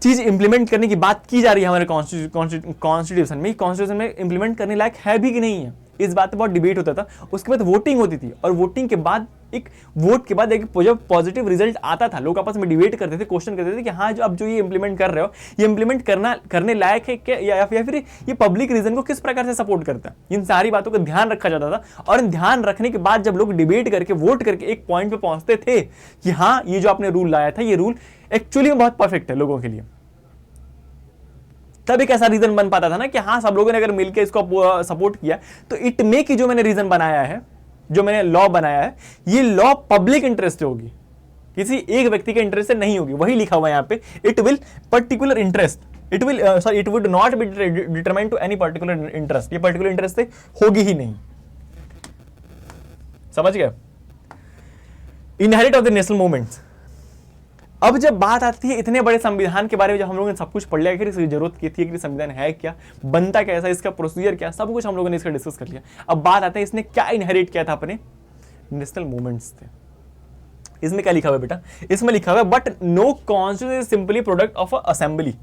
चीज इंप्लीमेंट करने की बात की जा रही है हमारे कॉन्स्टिट्यूशन में इंप्लीमेंट करने लायक है भी कि नहीं है, इस बात पे बहुत डिबेट होता था। उसके बाद वोटिंग होती थी और वोटिंग के बाद एक वोट के बाद एक जब पॉजिटिव रिजल्ट आता था, लोग आपस में डिबेट करते थे, क्वेश्चन करते थे कि हाँ जो अब जो ये इंप्लीमेंट कर रहे हो ये इंप्लीमेंट करने लायक है क्या, या फिर ये पब्लिक रीजन को किस प्रकार से सपोर्ट करता है। इन सारी बातों का ध्यान रखा जाता था और इन ध्यान रखने के बाद जब लोग डिबेट करके वोट करके एक पॉइंट पे पहुंचते थे कि हाँ ये जो आपने रूल लाया था ये रूल एक्चुअली में बहुत परफेक्ट है लोगों के लिए, तब एक ऐसा रीजन बन पाता था ना कि हाँ सब लोगों ने अगर मिलकर इसको सपोर्ट किया तो इट मे की जो मैंने रीजन बनाया है, जो मैंने लॉ बनाया है, ये लॉ पब्लिक इंटरेस्ट से होगी, किसी एक व्यक्ति के इंटरेस्ट से नहीं होगी। वही लिखा हुआ है यहां पे, it will particular interest, it would not be determined to any particular interest, ये पर्टिकुलर इंटरेस्ट से होगी ही नहीं। समझ गए? Inherit of the national movements. अब जब बात आती है इतने बड़े संविधान के बारे में, जब हम लोगों ने सब कुछ पढ़ लिया कि इसकी जरूरत क्या थी, कि संविधान है क्या, बनता कैसा, इसका प्रोसीजर क्या, सब कुछ हम लोगों ने इसका डिस्कस कर लिया। अब बात आती है इसने क्या इनहेरिट किया था, अपने नेशनल मूवमेंट्स थे। इसमें क्या लिखा हुआ है बेटा? इसमें लिखा हुआ है but no constitution is simply product of assembly,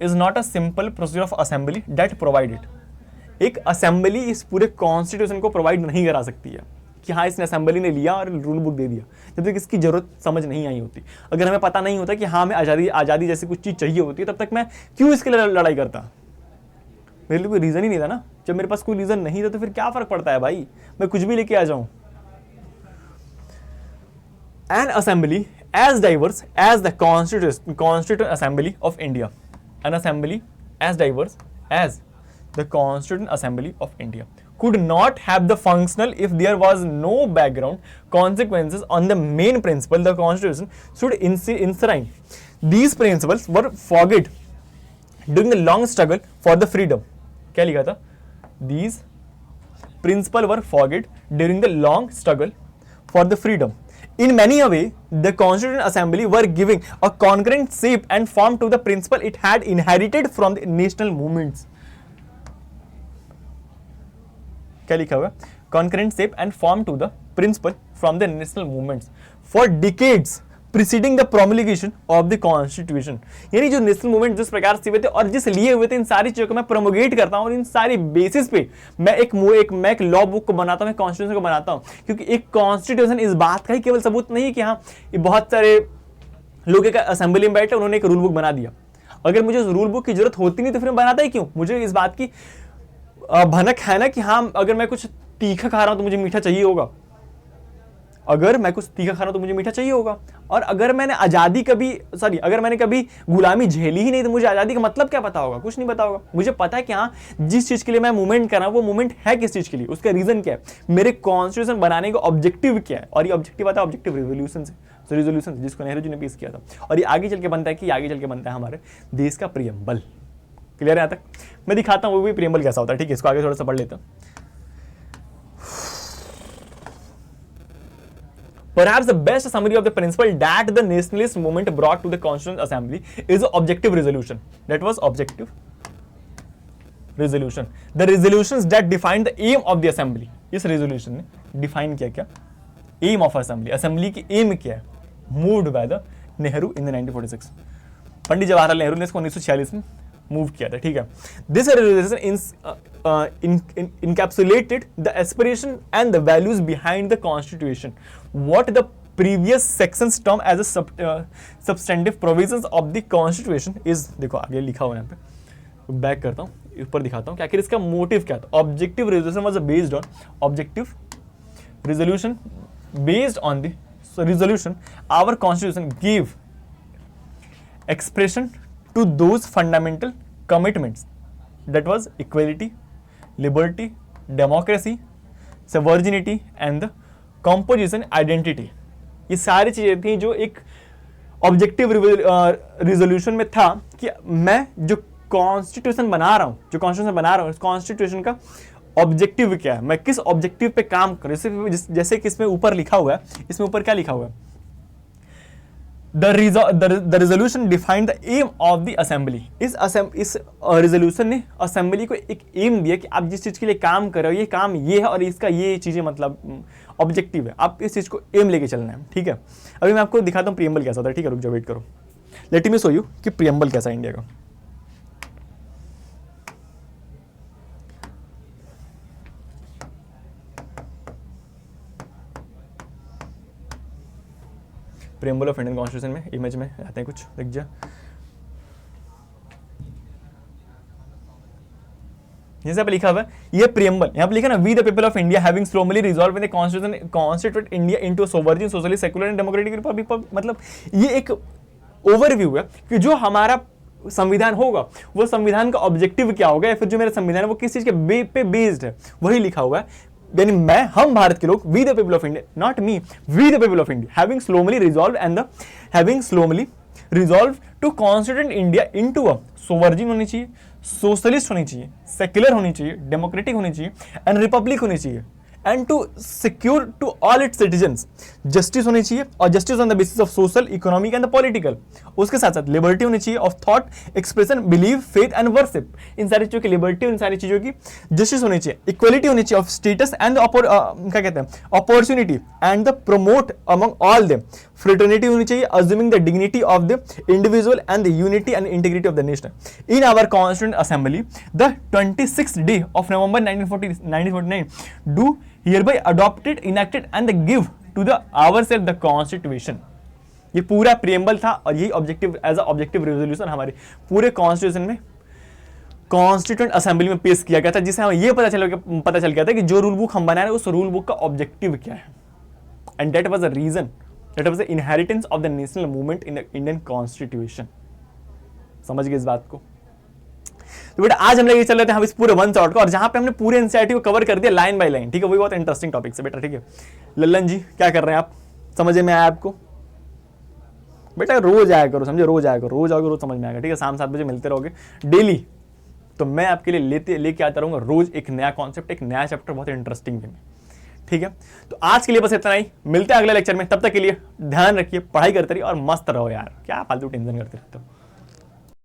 is not a simple procedure of assembly that provided. एक असेंबली इस पूरे कॉन्स्टिट्यूशन को प्रोवाइड नहीं करा सकती है कि हाँ इसने असेंबली ने लिया और रूल बुक दे दिया, जब तक इसकी जरूरत समझ नहीं आई होती। अगर हमें पता नहीं होता कि हाँ हमें आज़ादी जैसी कुछ चीज़ चाहिए होती है, तब तक मैं क्यों इसके लिए लड़ाई करता? मेरे लिए कोई रीज़न ही नहीं था ना। जब मेरे पास कोई रीज़न नहीं था तो फिर क्या फ़र्क पड़ता है भाई, मैं कुछ भी लेके आ जाऊँ। An assembly as diverse as the Constituent Assembly of India, an assembly as diverse as the Constituent Assembly of India could not have the functional if there was no background consequences on the main principle the Constitution should enshrine. These principles were forgot during the long struggle for the freedom. क्या लिखा था? These principles were forgot during the long struggle for the freedom. In many a way, the Constituent Assembly were giving a concrete shape and form to the principle it had inherited from the national movements. क्या लिखा हुआ? Concurrent shape and form to the principle from the national movements for decades preceding the promulgation of the Constitution. यानी जो नेशनल मूवमेंट जिस प्रकार से हुए थे और जिस लिए हुए थे, इन सारी चीजों को मैं प्रोमोगेट करता हूँ और इन सारी बेसिस पे मैं एक लॉ बुक को बनाता हूँ, एक कॉन्स्टिट्यूशन को बनाता हूँ। क्योंकि एक कॉन्स्टिट्यूशन इस बात का ही केवल सबूत नहीं है कि हाँ ये बहुत सारे लोग एक असेंबली में बैठे उन्होंने एक रूल बुक बना दिया। अगर मुझे उस रूल बुक की जरूरत होती नहीं तो फिर मैं बनाता ही क्यों? मुझे इस बात की भनक है ना कि हाँ अगर मैं कुछ तीखा खा रहा हूं तो मुझे मीठा चाहिए होगा, अगर मैं कुछ तीखा खा रहा हूं तो मुझे मीठा चाहिए होगा। और अगर मैंने अगर मैंने कभी गुलामी झेली ही नहीं तो मुझे आजादी का मतलब क्या पता होगा? कुछ नहीं पता होगा। मुझे पता है कि हाँ जिस चीज के लिए मैं मूवमेंट कर रहा हूं वो मूवमेंट है किस चीज के लिए, उसका रीजन क्या है, मेरे कॉन्स्टिट्यूशन बनाने का ऑब्जेक्टिव क्या है। और ये ऑब्जेक्टिव आता है ऑब्जेक्टिव रिजोल्यूशन जिसको नेहरू जी ने पेश किया था। और ये आगे चल के बनता है हमारे देश का प्रियम्बल। क्लियर है यहाँ तक? मैं दिखाता हूँ वो भी प्रियम्बल कैसा होता है। ठीक है, इसको आगे थोड़ा सा पढ़ लेता हूँ। Perhaps the best summary of the principle that the nationalist movement brought to the Constituent Assembly is the objective resolution. That was objective resolution. The resolutions that define the aim of the assembly. इस resolution ने define किया क्या? Aim of assembly. Assembly की aim क्या है? Moved by the Nehru in the 1946. Pandit Jawaharlal Nehru ने इसको 1946 में मूव किया था। ठीक है, this resolution encapsulated the aspiration and the values behind the constitution, what the previous sections term as a substantive provisions of the constitution is। देखो आगे लिखा हुआ है यहाँ पे, बैक करता हूँ, ऊपर दिखाता हूँ कि आखिर इसका मोटिव क्या था। Objective resolution was based on objective resolution based on the resolution our constitution give expression to those fundamental commitments, that was equality, liberty, democracy, sovereignty and the composition identity। ये सारी चीजें थी जो एक ऑब्जेक्टिव रिजोल्यूशन में था कि मैं जो कॉन्स्टिट्यूशन बना रहा हूं उस कॉन्स्टिट्यूशन का ऑब्जेक्टिव क्या है, मैं किस ऑब्जेक्टिव पे काम कर, जैसे कि इसमें ऊपर लिखा हुआ है, इसमें ऊपर क्या लिखा हुआ है, the resolution defined the aim of the assembly. इस रेजोल्यूशन ने असेंबली को एक एम दिया कि आप जिस चीज के लिए काम कर रहे हो, ये काम ये है और इसका ये चीजें मतलब ऑब्जेक्टिव है, आप इस चीज को एम लेके चलना है, ठीक है। अभी मैं आपको दिखाता हूँ प्रियम्बल कैसा होता है, ठीक है, रुक जाओ, वेट करो, लेट मी शो यू कि प्रियम्बल कैसा है इंडिया का। प्रियम्बल ऑफ इंडियन कॉन्स्टिट्यूशन में इमेज में आते हैं कुछ, देख जा, जैसे पे लिखा हुआ है ये प्रियम्बल, यहाँ पे लिखा ना, we the people of India having solemnly resolve in the constitution constitute India into sovereign socially secular and democratic republic. मतलब ये एक ओवरव्यू है कि जो हमारा संविधान होगा वो संविधान का ऑब्जेक्टिव क्या होगा, या फिर जो मेरा संविधान है वो किस चीज के पे बेस्ड है, वही लिखा हुआ है। यानी हम भारत के लोग, we the people of India, not me, we the people of India having solemnly resolve and the having solemnly resolve to constitute India into a sovereign होनी चाहिए, सोशलिस्ट होनी चाहिए, सेक्युलर होनी चाहिए, डेमोक्रेटिक होनी चाहिए एंड रिपब्लिक होनी चाहिए, and to secure to all its citizens justice होनी चाहिए, और justice on the basis of social, economic and political. उसके साथ साथ लिबर्टी होनी चाहिए of thought, expression, believe, faith and worship. इन सारी चीजों की लिबर्टी, इन सारी चीजों की जस्टिस होनी चाहिए, इक्वलिटी होनी चाहिए ऑफ स्टेटस एंड क्या कहते हैं opportunity and the promote among all them. Fraternity होनी चाहिए, assuming the dignity of the individual and the unity and integrity of the nation. In our constituent assembly the 26th day of November 1949 do hereby adopted, enacted and give to the ourselves the constitution। ये पूरा प्रियम्बल था और यही objective as a objective resolution हमारे पूरे कॉन्स्टिट्यूशन में कॉन्स्टिट्यूएंट असेंबली में पेश किया गया था, जिससे हमें ये पता चल गया था कि जो रूल बुक हम बना रहे हैं उस रूल बुक का ऑब्जेक्टिव क्या है। And that was the reason, that was the inheritance of the national movement in the Indian constitution. समझ गए इस बात को? तो बेटा आज हम लोग ये चल रहे थे हम इस पूरे वन शॉट को, और जहां पे हमने पूरे एनसीईआरटी को कवर कर दिया लाइन बाय लाइन, ठीक है, वही बहुत इंटरेस्टिंग टॉपिक है बेटा, ठीक है। लल्लन जी क्या कर रहे हैं आप, समझ में आया आपको? बेटा रोज आया करो, समझे, रोज आया करो, रोज आओगे रोज समझ में आएगा, ठीक है। शाम 7 बजे मिलते रहोगे डेली, तो मैं आपके लिए लेके आता रहूंगा रोज एक नया कॉन्सेप्ट, एक नया चैप्टर, बहुत इंटरेस्टिंग वे में, ठीक है। तो आज के लिए बस इतना ही, मिलते हैं अगले लेक्चर में, तब तक के लिए ध्यान रखिए, पढ़ाई करते रहिए और मस्त रहो यार, क्या फालतू टेंशन करते रहते हो।